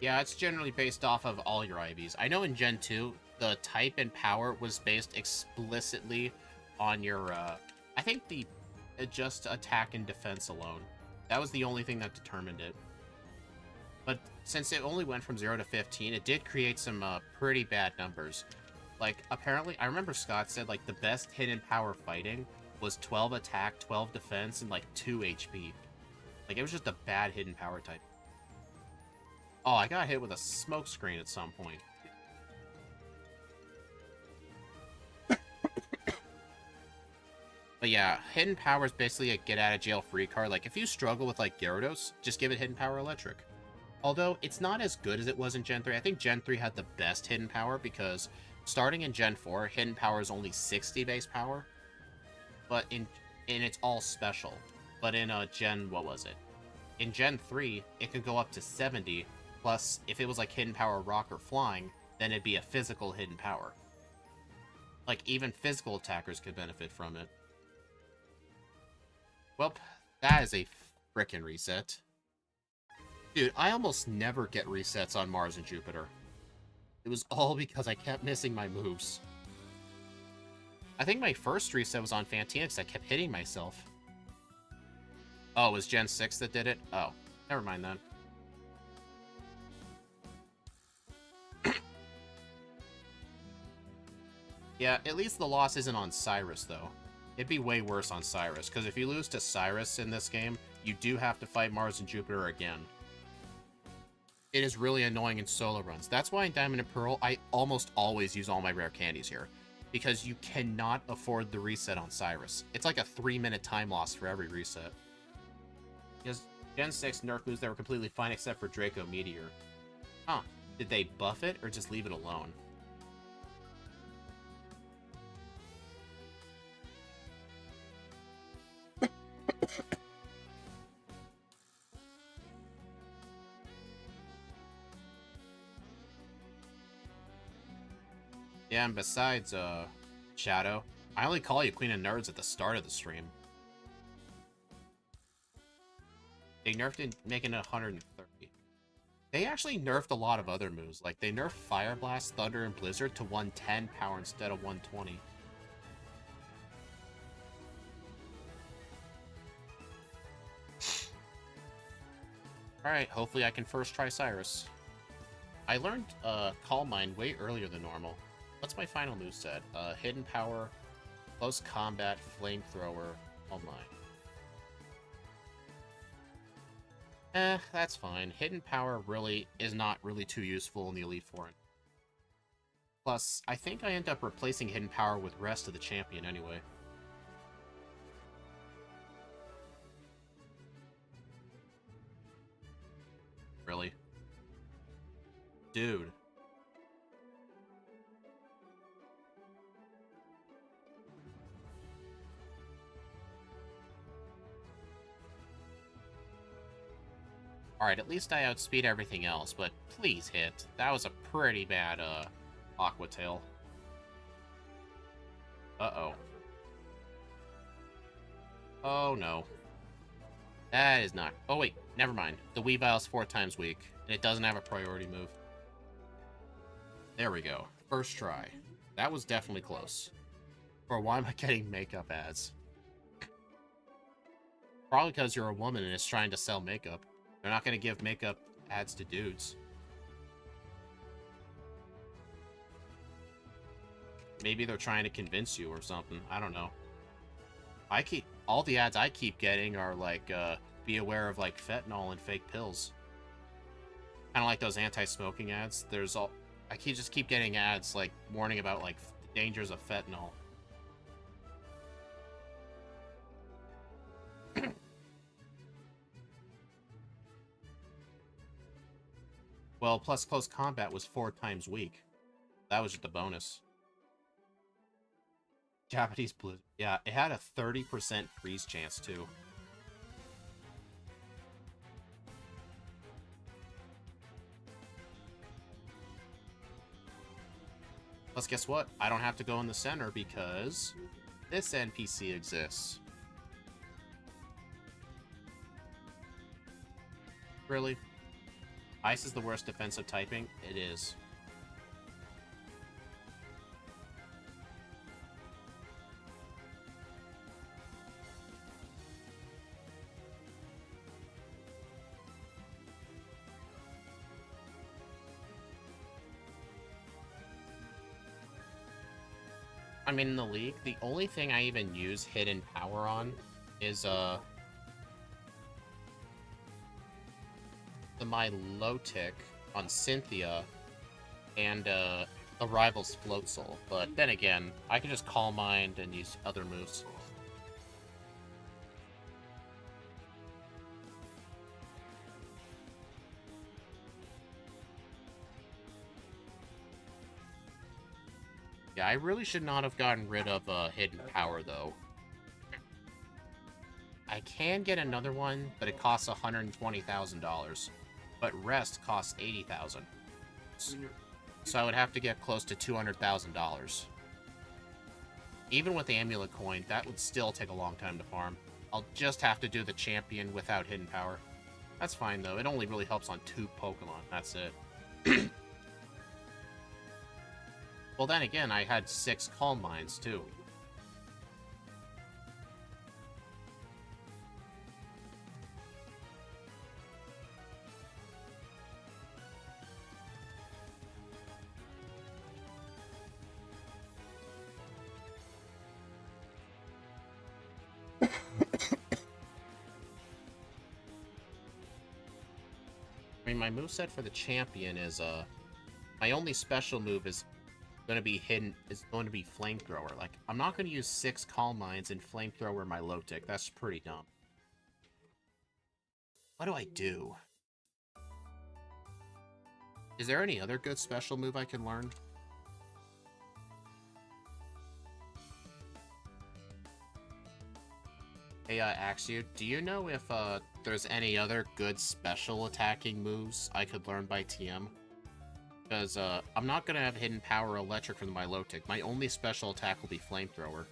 Yeah, it's generally based off of all your IVs. I know in Gen 2, the type and power was based explicitly on your, I think the just attack and defense alone. That was the only thing that determined it. But since it only went from 0 to 15, it did create some pretty bad numbers. Like, apparently, I remember Scott said, like, the best hidden power fighting was 12 attack, 12 defense, and, like, 2 HP. Like, it was just a bad hidden power type. Oh, I got hit with a smoke screen at some point. But yeah, hidden power is basically a get-out-of-jail-free card. Like, if you struggle with, like, Gyarados, just give it hidden power electric. Although, it's not as good as it was in Gen 3. I think Gen 3 had the best hidden power because starting in Gen 4, hidden power is only 60 base power. But and it's all special. But in Gen, what was it? In Gen 3, it could go up to 70. Plus, if it was like hidden power rock or flying, then it'd be a physical hidden power. Like, even physical attackers could benefit from it. Well, that is a frickin' reset. Dude, I almost never get resets on Mars and Jupiter. It was all because I kept missing my moves. I think my first reset was on Fantina because I kept hitting myself. Oh, it was Gen 6 that did it? Oh, never mind then. Yeah, at least the loss isn't on Cyrus, though. It'd be way worse on Cyrus, because if you lose to Cyrus in this game, you do have to fight Mars and Jupiter again. It is really annoying in solo runs. That's why in Diamond and Pearl, I almost always use all my rare candies here. Because you cannot afford the reset on Cyrus. It's like a 3-minute time loss for every reset. Because Gen 6 nerf moves that were completely fine except for Draco Meteor. Huh. Did they buff it or just leave it alone? Yeah, and besides, Shadow, I only call you Queen of Nerds at the start of the stream. They nerfed it, making it 130. They actually nerfed a lot of other moves. Like, they nerfed Fire Blast, Thunder, and Blizzard to 110 power instead of 120. Alright, hopefully I can first try Cyrus. I learned Calm Mind way earlier than normal. What's my final moveset? Hidden Power, Close Combat, Flamethrower, Calm Mind. That's fine. Hidden Power really is not really too useful in the Elite Four. Plus, I think I end up replacing Hidden Power with Rest of the Champion anyway. Really? Dude. Alright, at least I outspeed everything else, but please hit. That was a pretty bad, Aqua Tail. Uh-oh. Oh, no. That is not... Oh, wait. Never mind. The Weavile's 4 times weak, and it doesn't have a priority move. There we go. First try. That was definitely close. Or why am I getting makeup ads? Probably because you're a woman and is trying to sell makeup. They're not going to give makeup ads to dudes. Maybe they're trying to convince you or something. I don't know. All the ads I keep getting are like, be aware of like fentanyl and fake pills. Kind of like those anti-smoking ads. I just keep getting ads like warning about like the dangers of fentanyl. Well, plus close combat was 4 times weak. That was just a bonus. Japanese Blizzard. Yeah, it had a 30% freeze chance, too. Plus, guess what? I don't have to go in the center because this NPC exists. Really? Ice is the worst defensive typing? It is. I mean, in the league, the only thing I even use hidden power on is, my low tick on Cynthia and, the rival's Float Soul. But then again, I can just Calm Mind and use other moves. Yeah, I really should not have gotten rid of hidden power, though. I can get another one, but it costs $120,000. But rest costs $80,000. So I would have to get close to $200,000. Even with the amulet coin, that would still take a long time to farm. I'll just have to do the champion without hidden power. That's fine, though. It only really helps on 2 Pokemon. That's it. Well, then again, I had 6 Calm Minds, too. I mean, my moveset for the champion is, my only special move is going to be Flamethrower. Like, I'm not going to use 6 Calm Minds and Flamethrower my low tick. That's pretty dumb. What do I do? Is there any other good special move I can learn? Hey, Axio, do you know if, there's any other good special attacking moves I could learn by TM? Because, I'm not gonna have Hidden Power Electric from my low tick. My only special attack will be Flamethrower.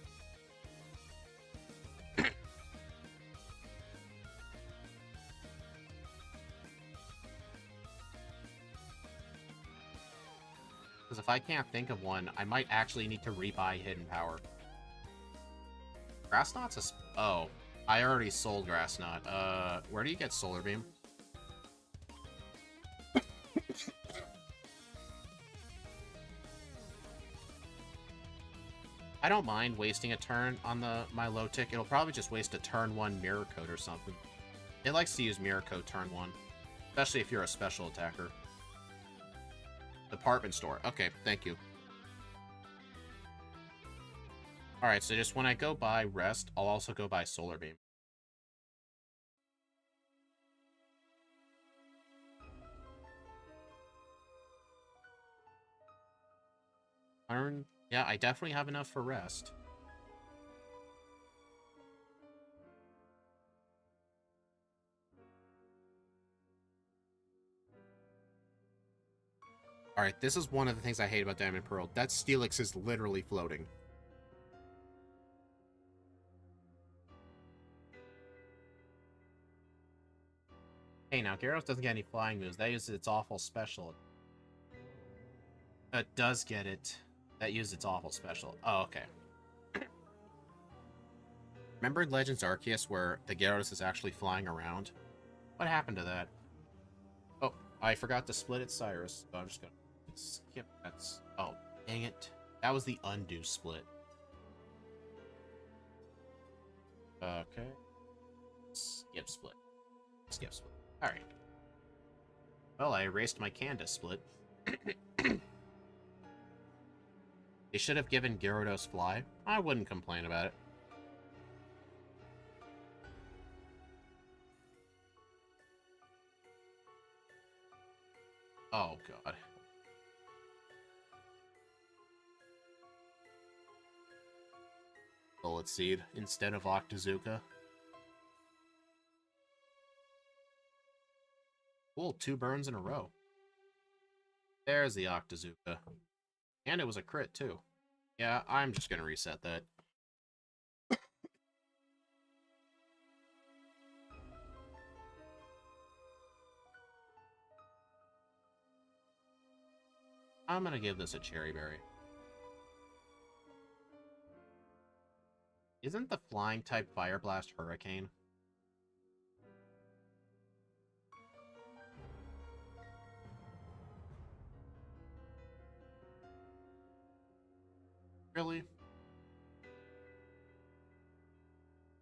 Because if I can't think of one, I might actually need to rebuy Hidden Power. Grass Knot's a... Oh, I already sold Grass Knot. Where do you get Solar Beam? I don't mind wasting a turn on my low tick. It'll probably just waste a turn 1 Mirror Coat or something. It likes to use Mirror Coat turn 1. Especially if you're a special attacker. Department store. Okay, thank you. Alright, so just when I go buy Rest, I'll also go buy Solar Beam. Yeah, I definitely have enough for Rest. Alright, this is one of the things I hate about Diamond Pearl. That Steelix is literally floating. Hey, now, Gyarados doesn't get any flying moves. That uses its awful special. It does get it. That uses its awful special. Oh, okay. Remember in Legends Arceus where the Gyarados is actually flying around? What happened to that? Oh, I forgot to split its Cyrus, so I'm just gonna skip that. Oh, dang it. That was the undo split. Okay. Skip split. Skip split. Alright. Well, I erased my Candace split. They should have given Gyarados Fly. I wouldn't complain about it. Oh, God. Bullet Seed instead of Octazooka. Cool, 2 burns in a row. There's the Octazooka. And it was a crit, too. Yeah, I'm just gonna reset that. I'm gonna give this a Cherry Berry. Isn't the flying type Fire Blast Hurricane? Really?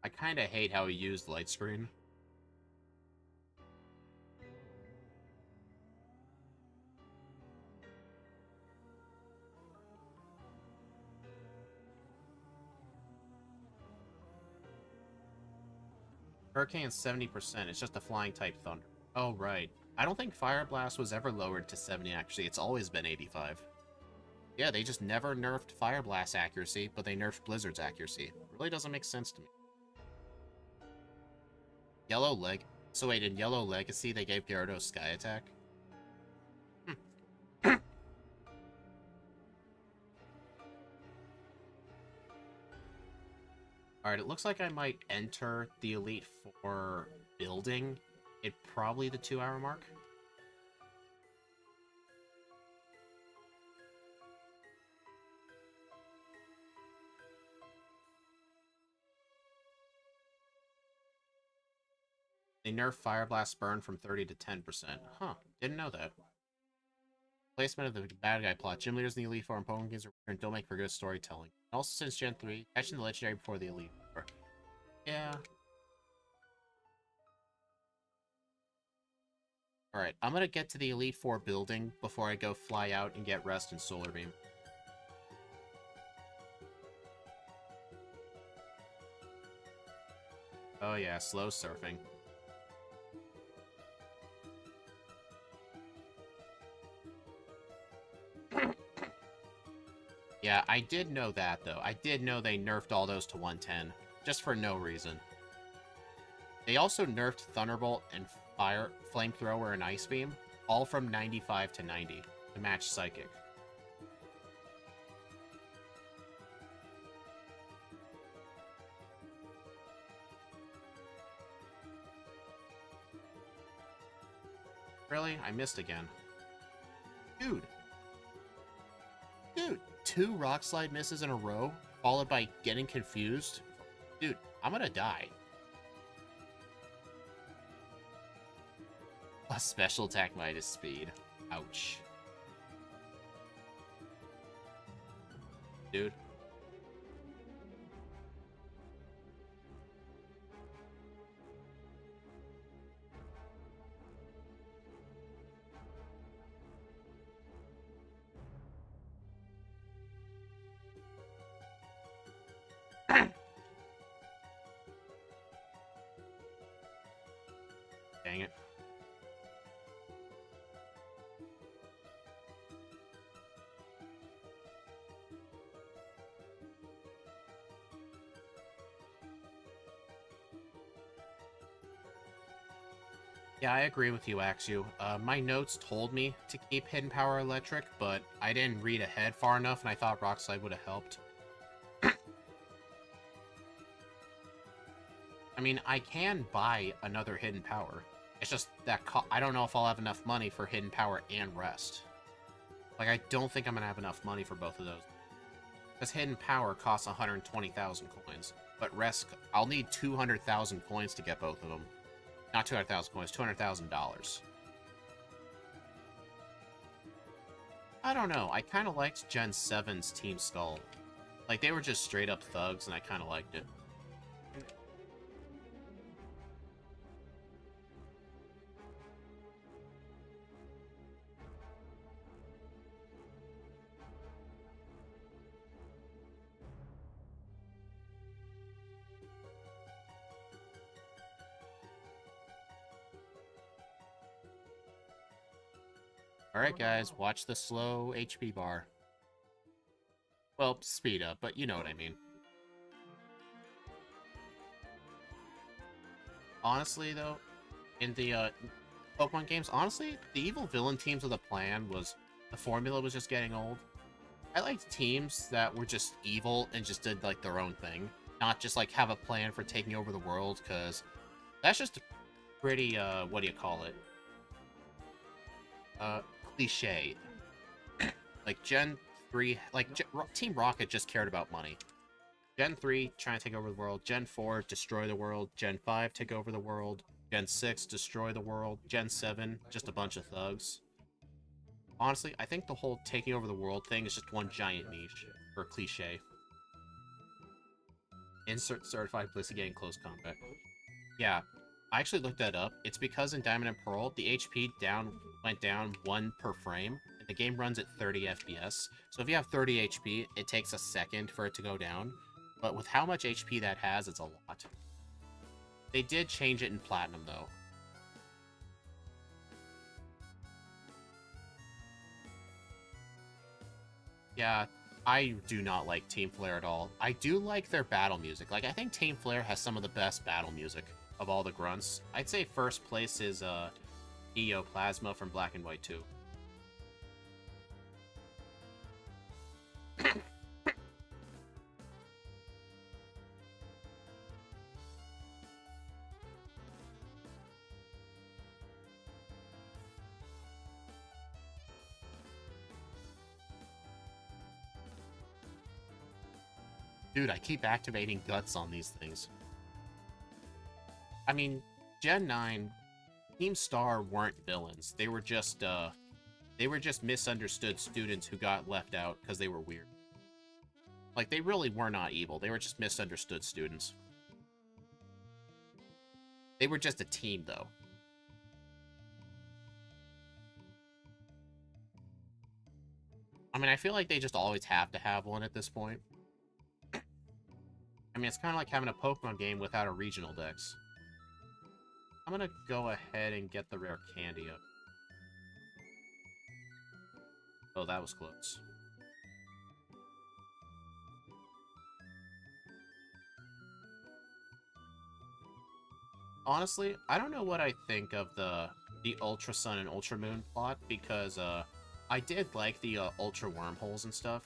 I kinda hate how he used Light Screen. Hurricane's 70%. It's just a flying type Thunder. Oh, right. I don't think Fire Blast was ever lowered to 70, actually. It's always been 85. Yeah, they just never nerfed Fire Blast accuracy, but they nerfed Blizzard's accuracy. It really doesn't make sense to me. Yellow Leg... So wait, in Yellow Legacy, they gave Gyarados Sky Attack? Alright, it looks like I might enter the Elite Four building at probably the 2-hour mark. They nerfed Fire Blast Burn from 30 to 10%. Huh, didn't know that. Placement of the bad guy plot. Gym leaders in the Elite Four and Pokemon games don't make for good storytelling. Also, since Gen 3, catching the Legendary before the Elite Four. Yeah. Alright, I'm gonna get to the Elite Four building before I go fly out and get Rest and Solar Beam. Oh yeah, slow surfing. Yeah, I did know that, though. I did know they nerfed all those to 110, just for no reason. They also nerfed Thunderbolt and Flamethrower and Ice Beam, all from 95 to 90, to match Psychic. Really? I missed again. Dude! 2 Rock Slide misses in a row, followed by getting confused? Dude, I'm gonna die. A special attack minus speed. Ouch. Dude. Dang it. Yeah, I agree with you, Axu. My notes told me to keep Hidden Power Electric, but I didn't read ahead far enough, and I thought Rock Slide would have helped. I mean, I can buy another Hidden Power. It's just that I don't know if I'll have enough money for Hidden Power and Rest. Like, I don't think I'm going to have enough money for both of those. Because Hidden Power costs 120,000 coins. But Rest, I'll need 200,000 coins to get both of them. Not 200,000 coins, $200,000. I don't know. I kind of liked Gen 7's Team Skull. Like, they were just straight up thugs, and I kind of liked it. Alright guys, watch the slow HP bar. Well, speed up, but you know what I mean. Honestly, though, in the Pokemon games, honestly, the evil villain teams of the plan was... The formula was just getting old. I liked teams that were just evil and just did, like, their own thing. Not just, like, have a plan for taking over the world, because that's just pretty, what do you call it? Cliche. Like, Gen 3, like, Team Rocket just cared about money. Gen 3, trying to take over the world. Gen 4, destroy the world. Gen 5, take over the world. Gen 6, destroy the world. Gen 7, just a bunch of thugs. Honestly, I think the whole taking over the world thing is just one giant niche, or cliche. Insert certified Blissey getting close combat. Yeah, I actually looked that up. It's because in Diamond and Pearl, the HP went down 1 per frame, and the game runs at 30 FPS. So if you have 30 HP, it takes a second for it to go down. But with how much HP that has, it's a lot. They did change it in Platinum, though. Yeah, I do not like Team Flare at all. I do like their battle music. Like, I think Team Flare has some of the best battle music of all the grunts. I'd say first place is Eoplasma from Black and White 2. Dude, I keep activating Guts on these things. I mean, Gen 9, Team Star weren't villains. They were just misunderstood students who got left out because they were weird. Like, they really were not evil. They were just misunderstood students. They were just a team, though. I mean, I feel like they just always have to have one at this point. I mean, it's kind of like having a Pokemon game without a regional dex. I'm gonna go ahead and get the rare candy up. Oh, that was close. Honestly, I don't know what I think of the Ultra Sun and Ultra Moon plot, because I did like the Ultra Wormholes and stuff.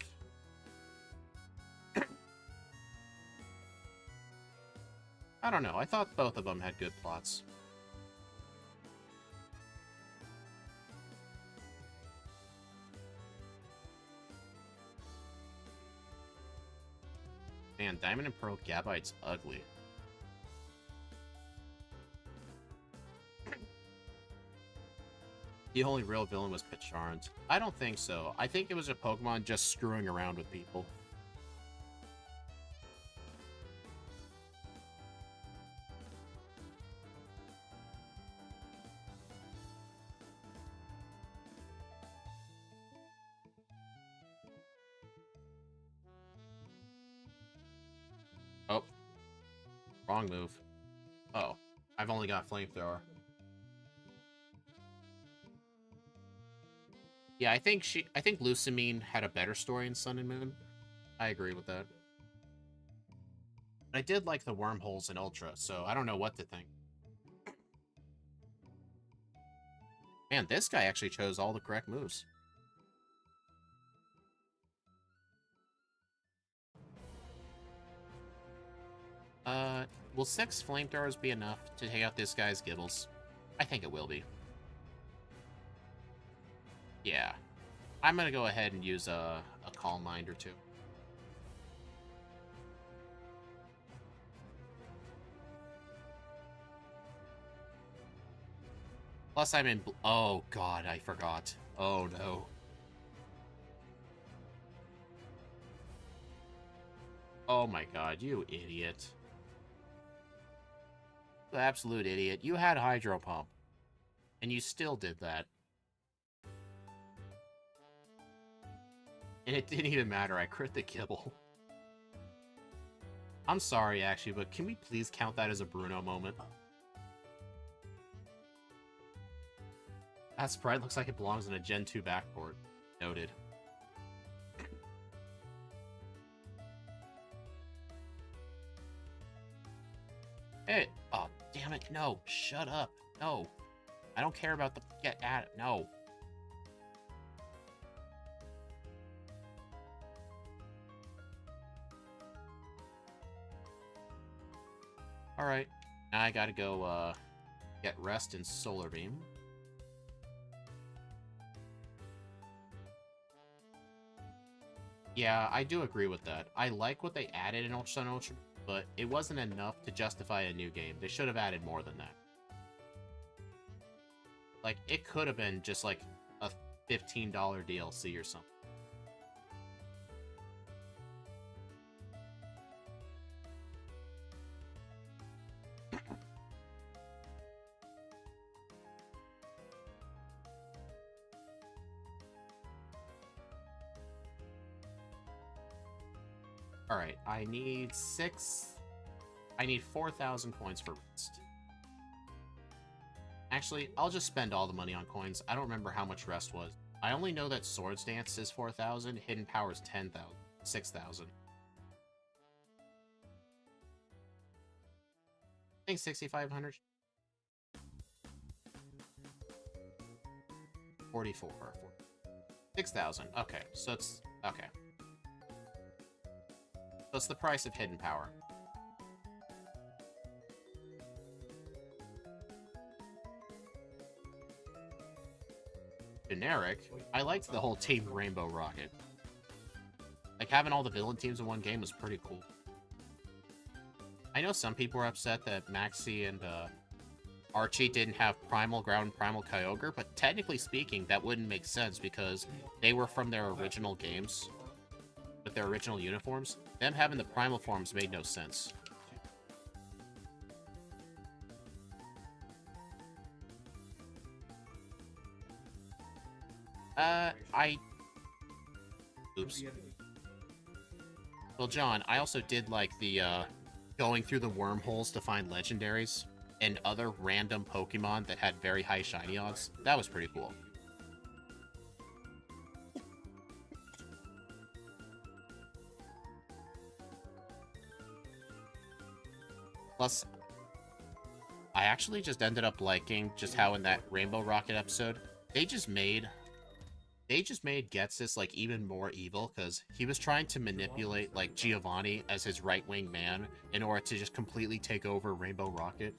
I don't know, I thought both of them had good plots. Man, Diamond and Pearl Gabite's ugly. The only real villain was Picharns. I don't think so. I think it was a Pokemon just screwing around with people. Oh. Wrong move. Oh. I've only got Flamethrower. Yeah, I think Lucamine had a better story in Sun and Moon. I agree with that. I did like the wormholes in Ultra, so I don't know what to think. Man, this guy actually chose all the correct moves. Will 6 flamethrowers be enough to take out this guy's Gibbles? I think it will be. Yeah. I'm gonna go ahead and use a Calm Mind or two. Plus I'm in... Oh, God, I forgot. Oh, no. Oh, my God, you idiot. You absolute idiot. You had Hydro Pump. And you still did that. And it didn't even matter. I crit the Kibble. I'm sorry, actually, but can we please count that as a Bruno moment? That sprite looks like it belongs in a Gen 2 backport. Noted. Hey! Oh, damn it, no. Shut up. No. I don't care about the... Get at it. No. Alright. Now I gotta go, get rest in Solar Beam. Yeah, I do agree with that. I like what they added in Ultra Sun Ultra, but it wasn't enough to justify a new game. They should have added more than that. Like, it could have been just, like, a $15 DLC or something. Alright, I need 4,000 coins for rest. Actually, I'll just spend all the money on coins. I don't remember how much rest was. I only know that Swords Dance is 4,000, Hidden Power is 10,000, 6,000. I think 6,500. 44. 6,000. Okay, so it's... Okay. So it's the price of Hidden Power. Generic, I liked the whole Team Rainbow Rocket. Like, having all the villain teams in one game was pretty cool. I know some people were upset that Maxie and Archie didn't have Primal Ground and Primal Kyogre, but technically speaking, that wouldn't make sense because they were from their original games with their original uniforms. Them having the Primal forms made no sense. Oops. Well, John, I also did, like, the, going through the wormholes to find legendaries and other random Pokemon that had very high shiny odds. That was pretty cool. Plus, I actually just ended up liking just how in that Rainbow Rocket episode, they just made Ghetsis, like, even more evil, because he was trying to manipulate, like, Giovanni as his right-wing man in order to just completely take over Rainbow Rocket.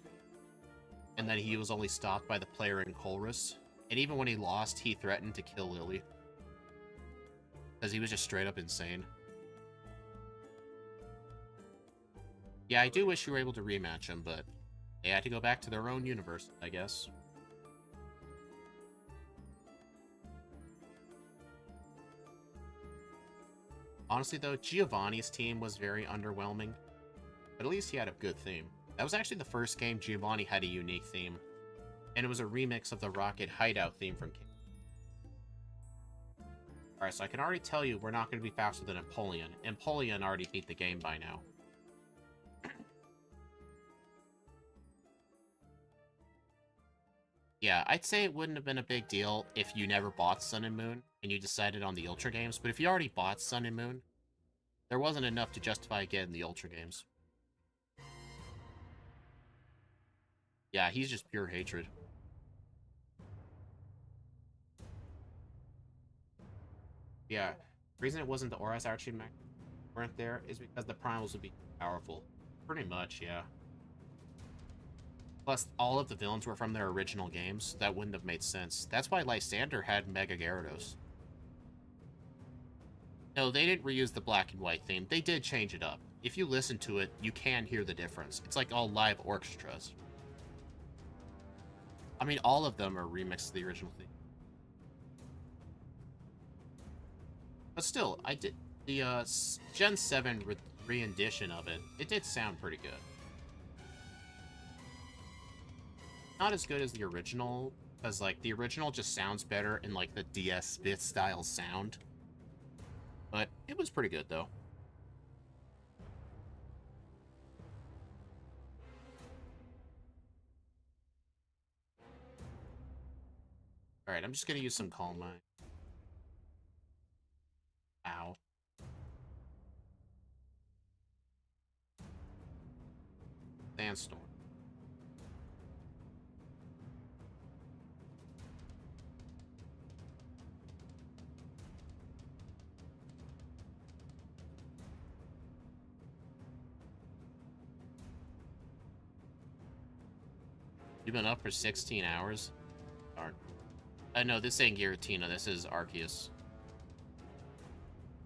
And then he was only stopped by the player in Colrus. And even when he lost, he threatened to kill Lily. Because he was just straight up insane. Yeah, I do wish you were able to rematch him, but they had to go back to their own universe, I guess. Honestly, though, Giovanni's team was very underwhelming. But at least he had a good theme. That was actually the first game Giovanni had a unique theme. And it was a remix of the Rocket Hideout theme from King. Alright, so I can already tell you we're not going to be faster than Empoleon. Empoleon already beat the game by now. Yeah, I'd say it wouldn't have been a big deal if you never bought Sun and Moon and you decided on the Ultra games, but if you already bought Sun and Moon, there wasn't enough to justify getting the Ultra games. Yeah, he's just pure hatred. Yeah, the reason it wasn't the Auras Archie Mac weren't there is because the Primals would be powerful. Pretty much, yeah. Plus, all of the villains were from their original games. That wouldn't have made sense. That's why Lysander had Mega Gyarados. No, they didn't reuse the black and white theme. They did change it up. If you listen to it, you can hear the difference. It's like all live orchestras. I mean, all of them are remixed to the original theme. But still, I did... The Gen 7 re-rendition of it, it did sound pretty good. Not as good as the original, because, like, the original just sounds better in, like, the DS bit style sound. But it was pretty good, though. Alright, I'm just gonna use some Calm Mind. Ow. Sandstorm. You've been up for 16 hours? Darn. No, this ain't Giratina. This is Arceus.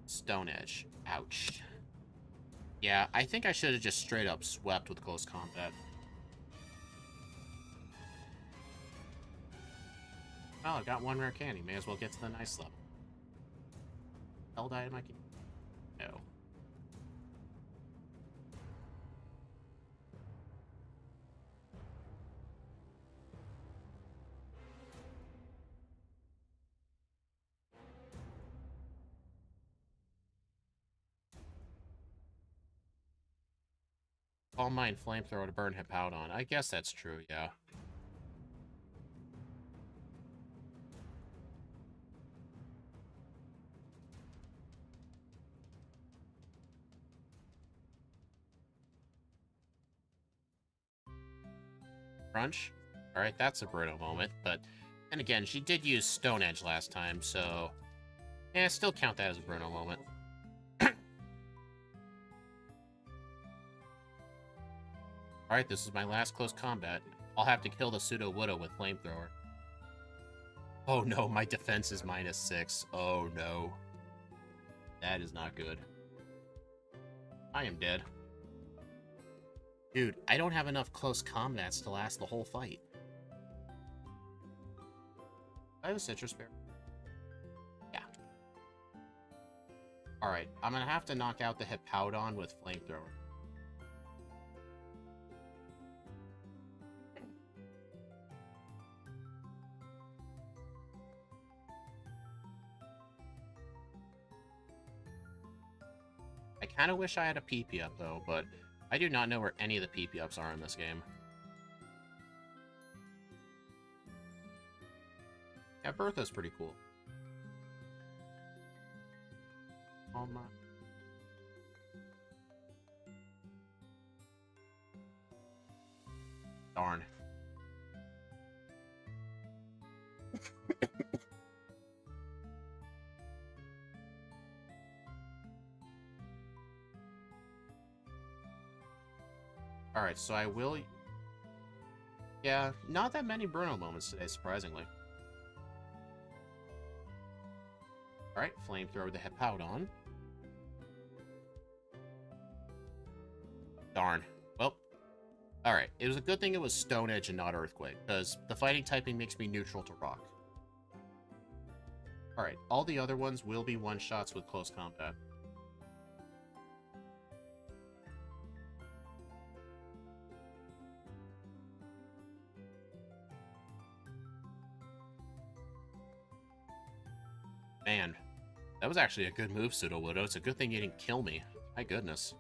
Stone Edge. Ouch. Yeah, I think I should have just straight up swept with close combat. Well, I got one rare candy. May as well get to the nice level. Hell died in my key. No. All mine flamethrower to burn Hippowdon. I guess that's true, yeah. Crunch? Alright, that's a Bruno moment, but then again, she did use Stone Edge last time, so yeah, still count that as a Bruno moment. Alright, this is my last close combat. I'll have to kill the Pseudo-Widow with Flamethrower. Oh no, my defense is -6. Oh no. That is not good. I am dead. Dude, I don't have enough close combats to last the whole fight. I have a Citrus Berry. Yeah. Alright, I'm gonna have to knock out the Hippowdon with Flamethrower. I kind of wish I had a PP up, though, but I do not know where any of the PP ups are in this game. Yeah, Bertha's pretty cool. Oh my. Darn. Alright, so I will... Yeah, not that many Bruno moments today, surprisingly. Alright, Flamethrower the Hippowdon. Darn. Well, alright. It was a good thing it was Stone Edge and not Earthquake, because the fighting typing makes me neutral to Rock. Alright, all the other ones will be one-shots with close combat. Man, that was actually a good move, Pseudo-Widow. It's a good thing you didn't kill me. My goodness.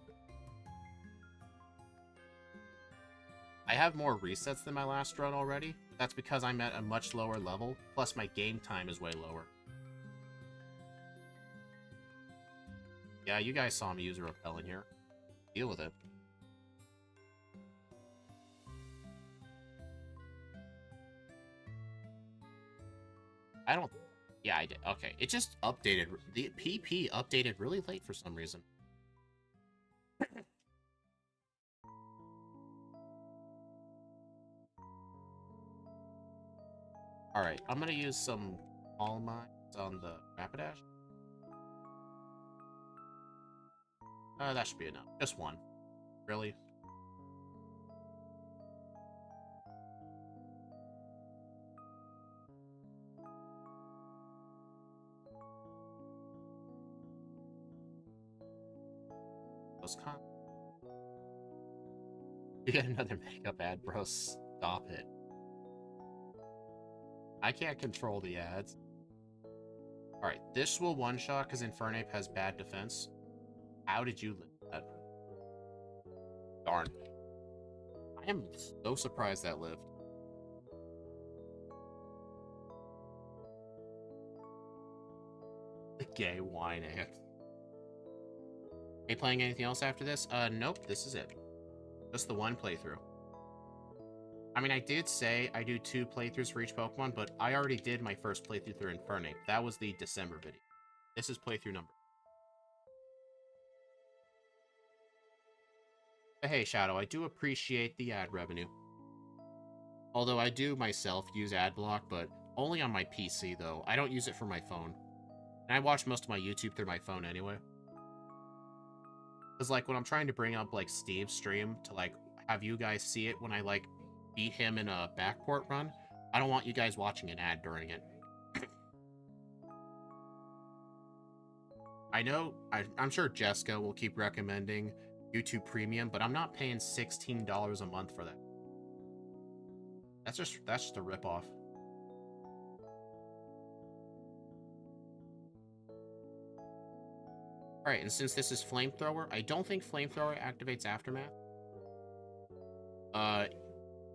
I have more resets than my last run already. But that's because I'm at a much lower level, plus my game time is way lower. Yeah, you guys saw me use a repel in here. Deal with it. I don't... Yeah, I did. Okay, it just updated. The PP updated really late for some reason. Alright, I'm gonna use some All Mines on the Rapidash. That should be enough. Just one. Really? You get another makeup ad, bro. Stop it. I can't control the ads. Alright, this will one-shot because Infernape has bad defense. How did you live that? Darn. I am so surprised that lived. Gay whining. Are you playing anything else after this? Nope, this is it. Just the one playthrough. I mean, I did say I do 2 playthroughs for each Pokemon, but I already did my first playthrough through Infernape. That was the December video. This is playthrough number. But hey, Shadow, I do appreciate the ad revenue. Although I do myself use adblock, but only on my PC, though. I don't use it for my phone. And I watch most of my YouTube through my phone anyway. Because, like, when I'm trying to bring up, like, Steve's stream to, like, have you guys see it when I, like, beat him in a backport run, I don't want you guys watching an ad during it. I know, I'm sure Jessica will keep recommending YouTube Premium, but I'm not paying $16 a month for that. That's just a ripoff. Alright, and since this is Flamethrower, I don't think Flamethrower activates Aftermath.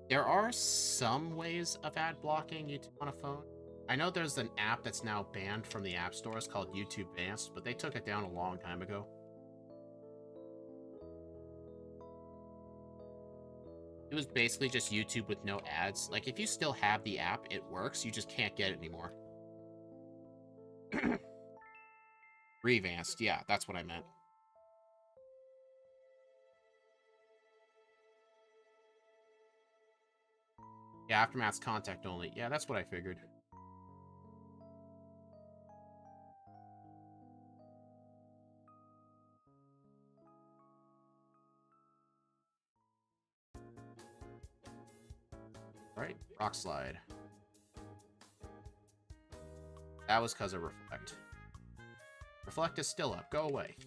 There are some ways of ad blocking YouTube on a phone. I know there's an app that's now banned from the app stores called YouTube Advanced, but they took it down a long time ago. It was basically just YouTube with no ads. Like, if you still have the app, it works. You just can't get it anymore. Revanced, yeah, that's what I meant. Yeah, Aftermath's contact only. Yeah, that's what I figured. Alright, Rock Slide. That was because of Reflect. Reflect is still up. Go away.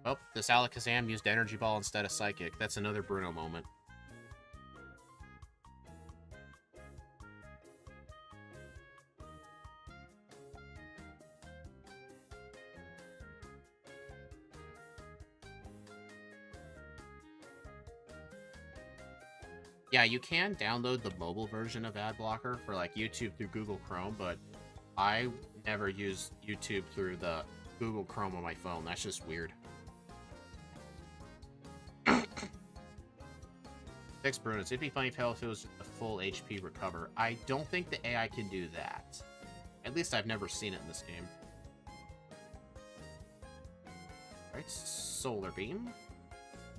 Oh, this Alakazam used Energy Ball instead of Psychic. That's another Bruno moment. Yeah, you can download the mobile version of Adblocker for like YouTube through Google Chrome, but I never use YouTube through the Google Chrome on my phone. That's just weird. 6 Brunos. It'd be funny if it was a full HP recover. I don't think the AI can do that. At least I've never seen it in this game. Alright, Solar Beam.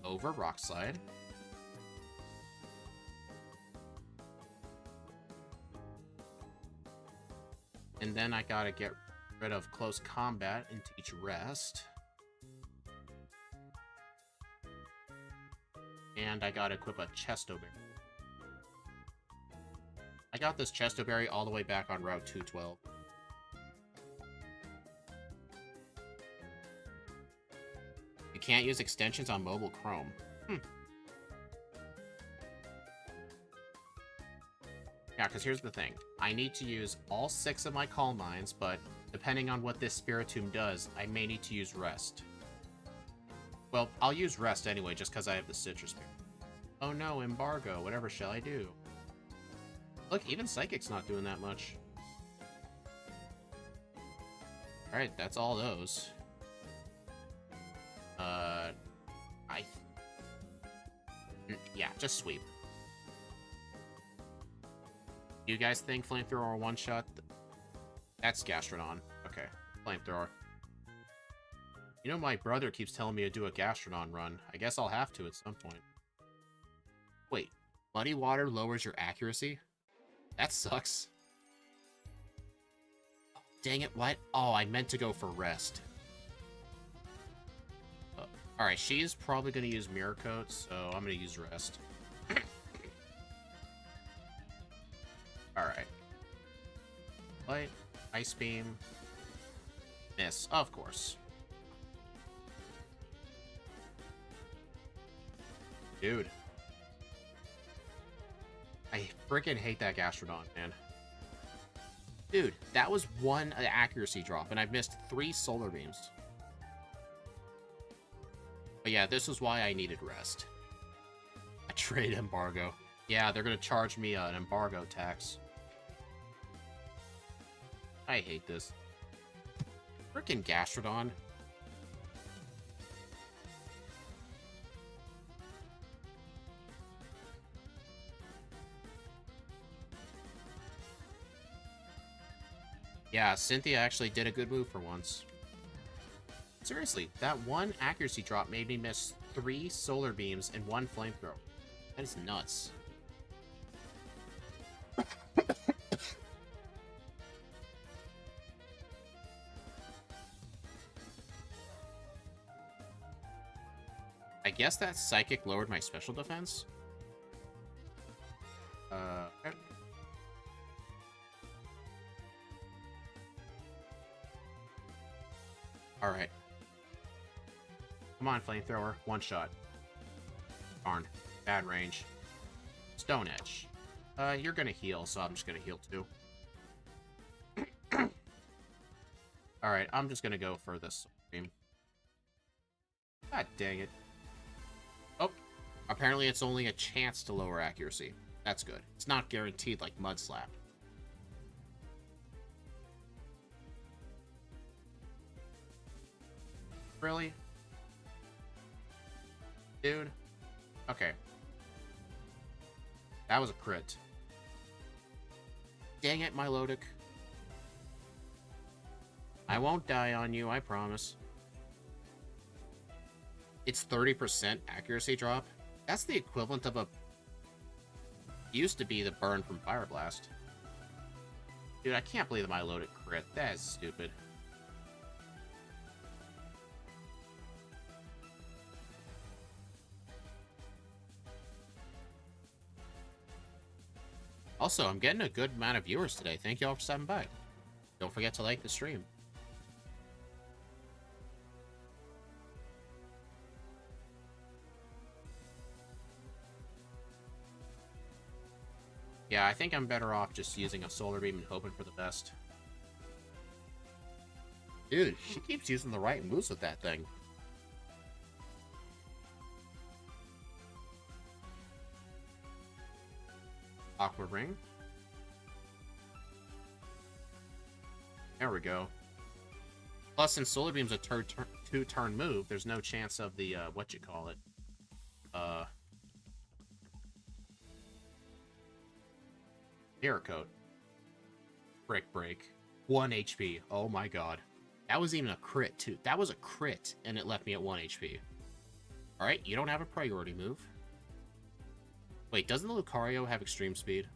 Over Rock Slide. And then I gotta get rid of Close Combat and teach Rest. And I gotta equip a Chesto Berry. I got this Chesto Berry all the way back on Route 212. You can't use extensions on mobile Chrome. Yeah, because here's the thing. I need to use all 6 of my Calm Minds, but depending on what this Spiritomb does, I may need to use Rest. Well, I'll use Rest anyway, just because I have the Citrus Berry. Oh no, Embargo. Whatever shall I do? Look, even Psychic's not doing that much. Alright, that's all those. Yeah, just sweep. You guys think Flamethrower one-shot? That's Gastrodon. Okay, Flamethrower. You know, my brother keeps telling me to do a Gastrodon run. I guess I'll have to at some point. Wait, Muddy Water lowers your accuracy? That sucks. Oh, dang it, what? Oh, I meant to go for Rest. Alright, she's probably going to use Mirror Coat, so I'm going to use Rest. Alright. Light, Ice Beam, miss, of course. Dude. I freaking hate that Gastrodon, man. Dude, that was 1 accuracy drop, and I've missed 3 Solar Beams. But yeah, this is why I needed Rest. A trade embargo. Yeah, they're gonna charge me an embargo tax. I hate this. Frickin' Gastrodon. Yeah, Cynthia actually did a good move for once. Seriously, that one accuracy drop made me miss 3 solar beams and 1 flamethrower. That is nuts. I guess that Psychic lowered my special defense? Okay. Alright. Come on, Flamethrower. One shot. Darn. Bad range. Stone Edge. You're gonna heal, so I'm just gonna heal too. Alright, I'm just gonna go for this stream. God dang it. Oh, apparently it's only a chance to lower accuracy. That's good. It's not guaranteed like Mud Slap. Really? Dude? Okay. That was a crit. Dang it, Milotic. I won't die on you, I promise. It's 30% accuracy drop. That's the equivalent of a... Used to be the burn from Fire Blast. Dude, I can't believe the Milotic crit. That is stupid. Also, I'm getting a good amount of viewers today. Thank you all for stopping by. Don't forget to like the stream. Yeah, I think I'm better off just using a Solar Beam and hoping for the best. Dude, she keeps using the right moves with that thing. Aqua Ring. There we go. Plus, since Solar Beam's a two-turn move, there's no chance of the, Mirror Coat. Brick Break. 1 HP. Oh my god. That was even a crit, too. That was a crit, and it left me at 1 HP. Alright, you don't have a priority move. Wait, doesn't the Lucario have extreme speed?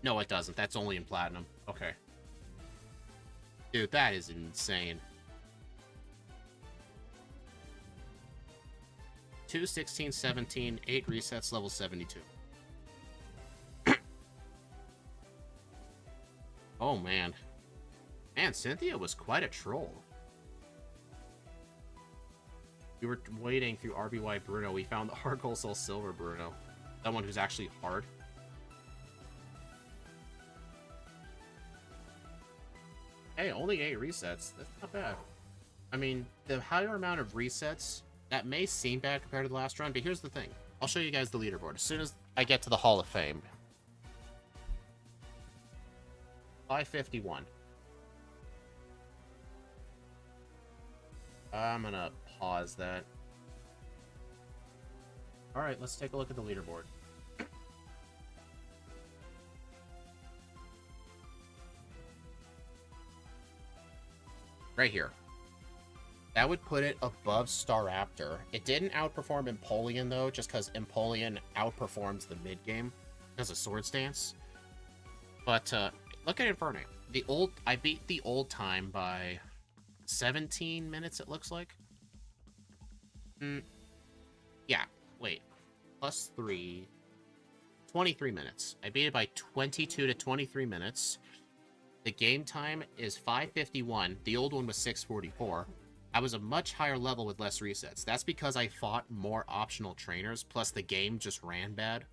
No, it doesn't. That's only in Platinum. Okay. Dude, that is insane. 2, 16, 17, 8 resets, level 72. Oh, man. Man, Cynthia was quite a troll. We were waiting through RBY Bruno. We found the Argol Soul Silver Bruno. Someone who's actually hard. Hey, only 8 resets. That's not bad. I mean, the higher amount of resets, that may seem bad compared to the last run, but here's the thing. I'll show you guys the leaderboard as soon as I get to the Hall of Fame. 551. I'm gonna pause that. Alright, let's take a look at the leaderboard. Right here. That would put it above Staraptor. It didn't outperform Empoleon, though, just because Empoleon outperforms the mid-game because of Swords Dance. But, look at Infernape. I beat the old time by 17 minutes, it looks like. Yeah, wait. Plus 3. 23 minutes. I beat it by 22 to 23 minutes. The game time is 5:51. The old one was 6:44. I was a much higher level with less resets. That's because I fought more optional trainers, plus the game just ran bad.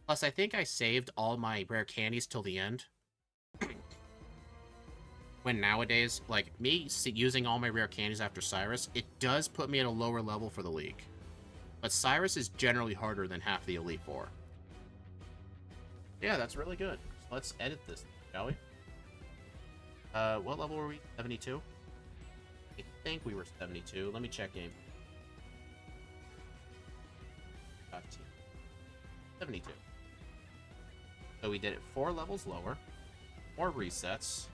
Plus, I think I saved all my rare candies till the end. When nowadays, like, me using all my rare candies after Cyrus, it does put me at a lower level for the league. But Cyrus is generally harder than half the Elite Four. Yeah, that's really good. So let's edit this, shall we? What level were we? 72? I think we were 72. Let me check game. 72. So we did it 4 levels lower. More resets.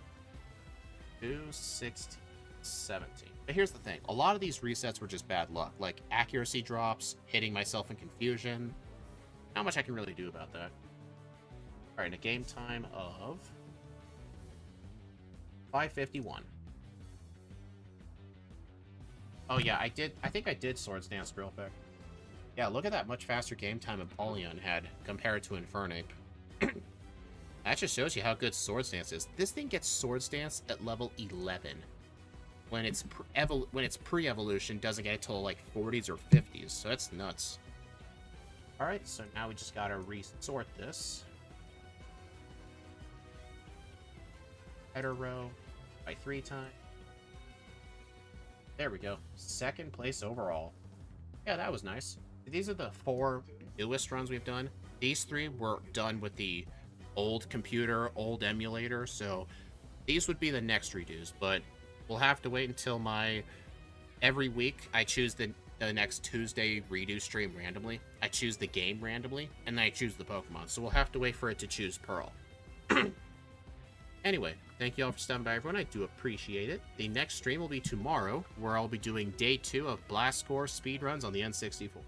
2, 16, 17. But here's the thing. A lot of these resets were just bad luck. Like accuracy drops, hitting myself in confusion. Not much I can really do about that. Alright, a game time of 5:51. Oh yeah, I think I did Swords Dance real quick. Yeah, look at that much faster game time Apollyon had compared to Infernape. That just shows you how good Swords Dance is. This thing gets Swords Dance at level 11. When it's pre-evolution, doesn't get it till like 40s or 50s, so that's nuts. Alright, so now we just gotta resort this. Header row by 3 times. There we go. 2nd place overall. Yeah, that was nice. These are the 4 newest runs we've done. These 3 were done with the old computer, old emulator, so these would be the next redos, but we'll have to wait until every week I choose the next Tuesday redo stream randomly. I choose the game randomly, and then I choose the Pokemon, so we'll have to wait for it to choose Pearl. Anyway, thank you all for stopping by, everyone. I do appreciate it. The next stream will be tomorrow, where I'll be doing day 2 of Blast Score speedruns on the N64.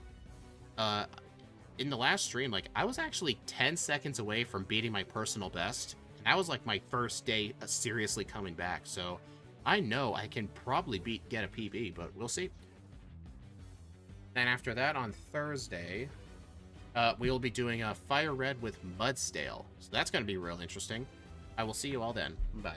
In the last stream, like, I was actually 10 seconds away from beating my personal best. And that was, like, my first day of seriously coming back, so I know I can probably get a PB, but we'll see. And after that, on Thursday, we'll be doing a Fire Red with Mudstale. So that's going to be real interesting. I will see you all then. Bye.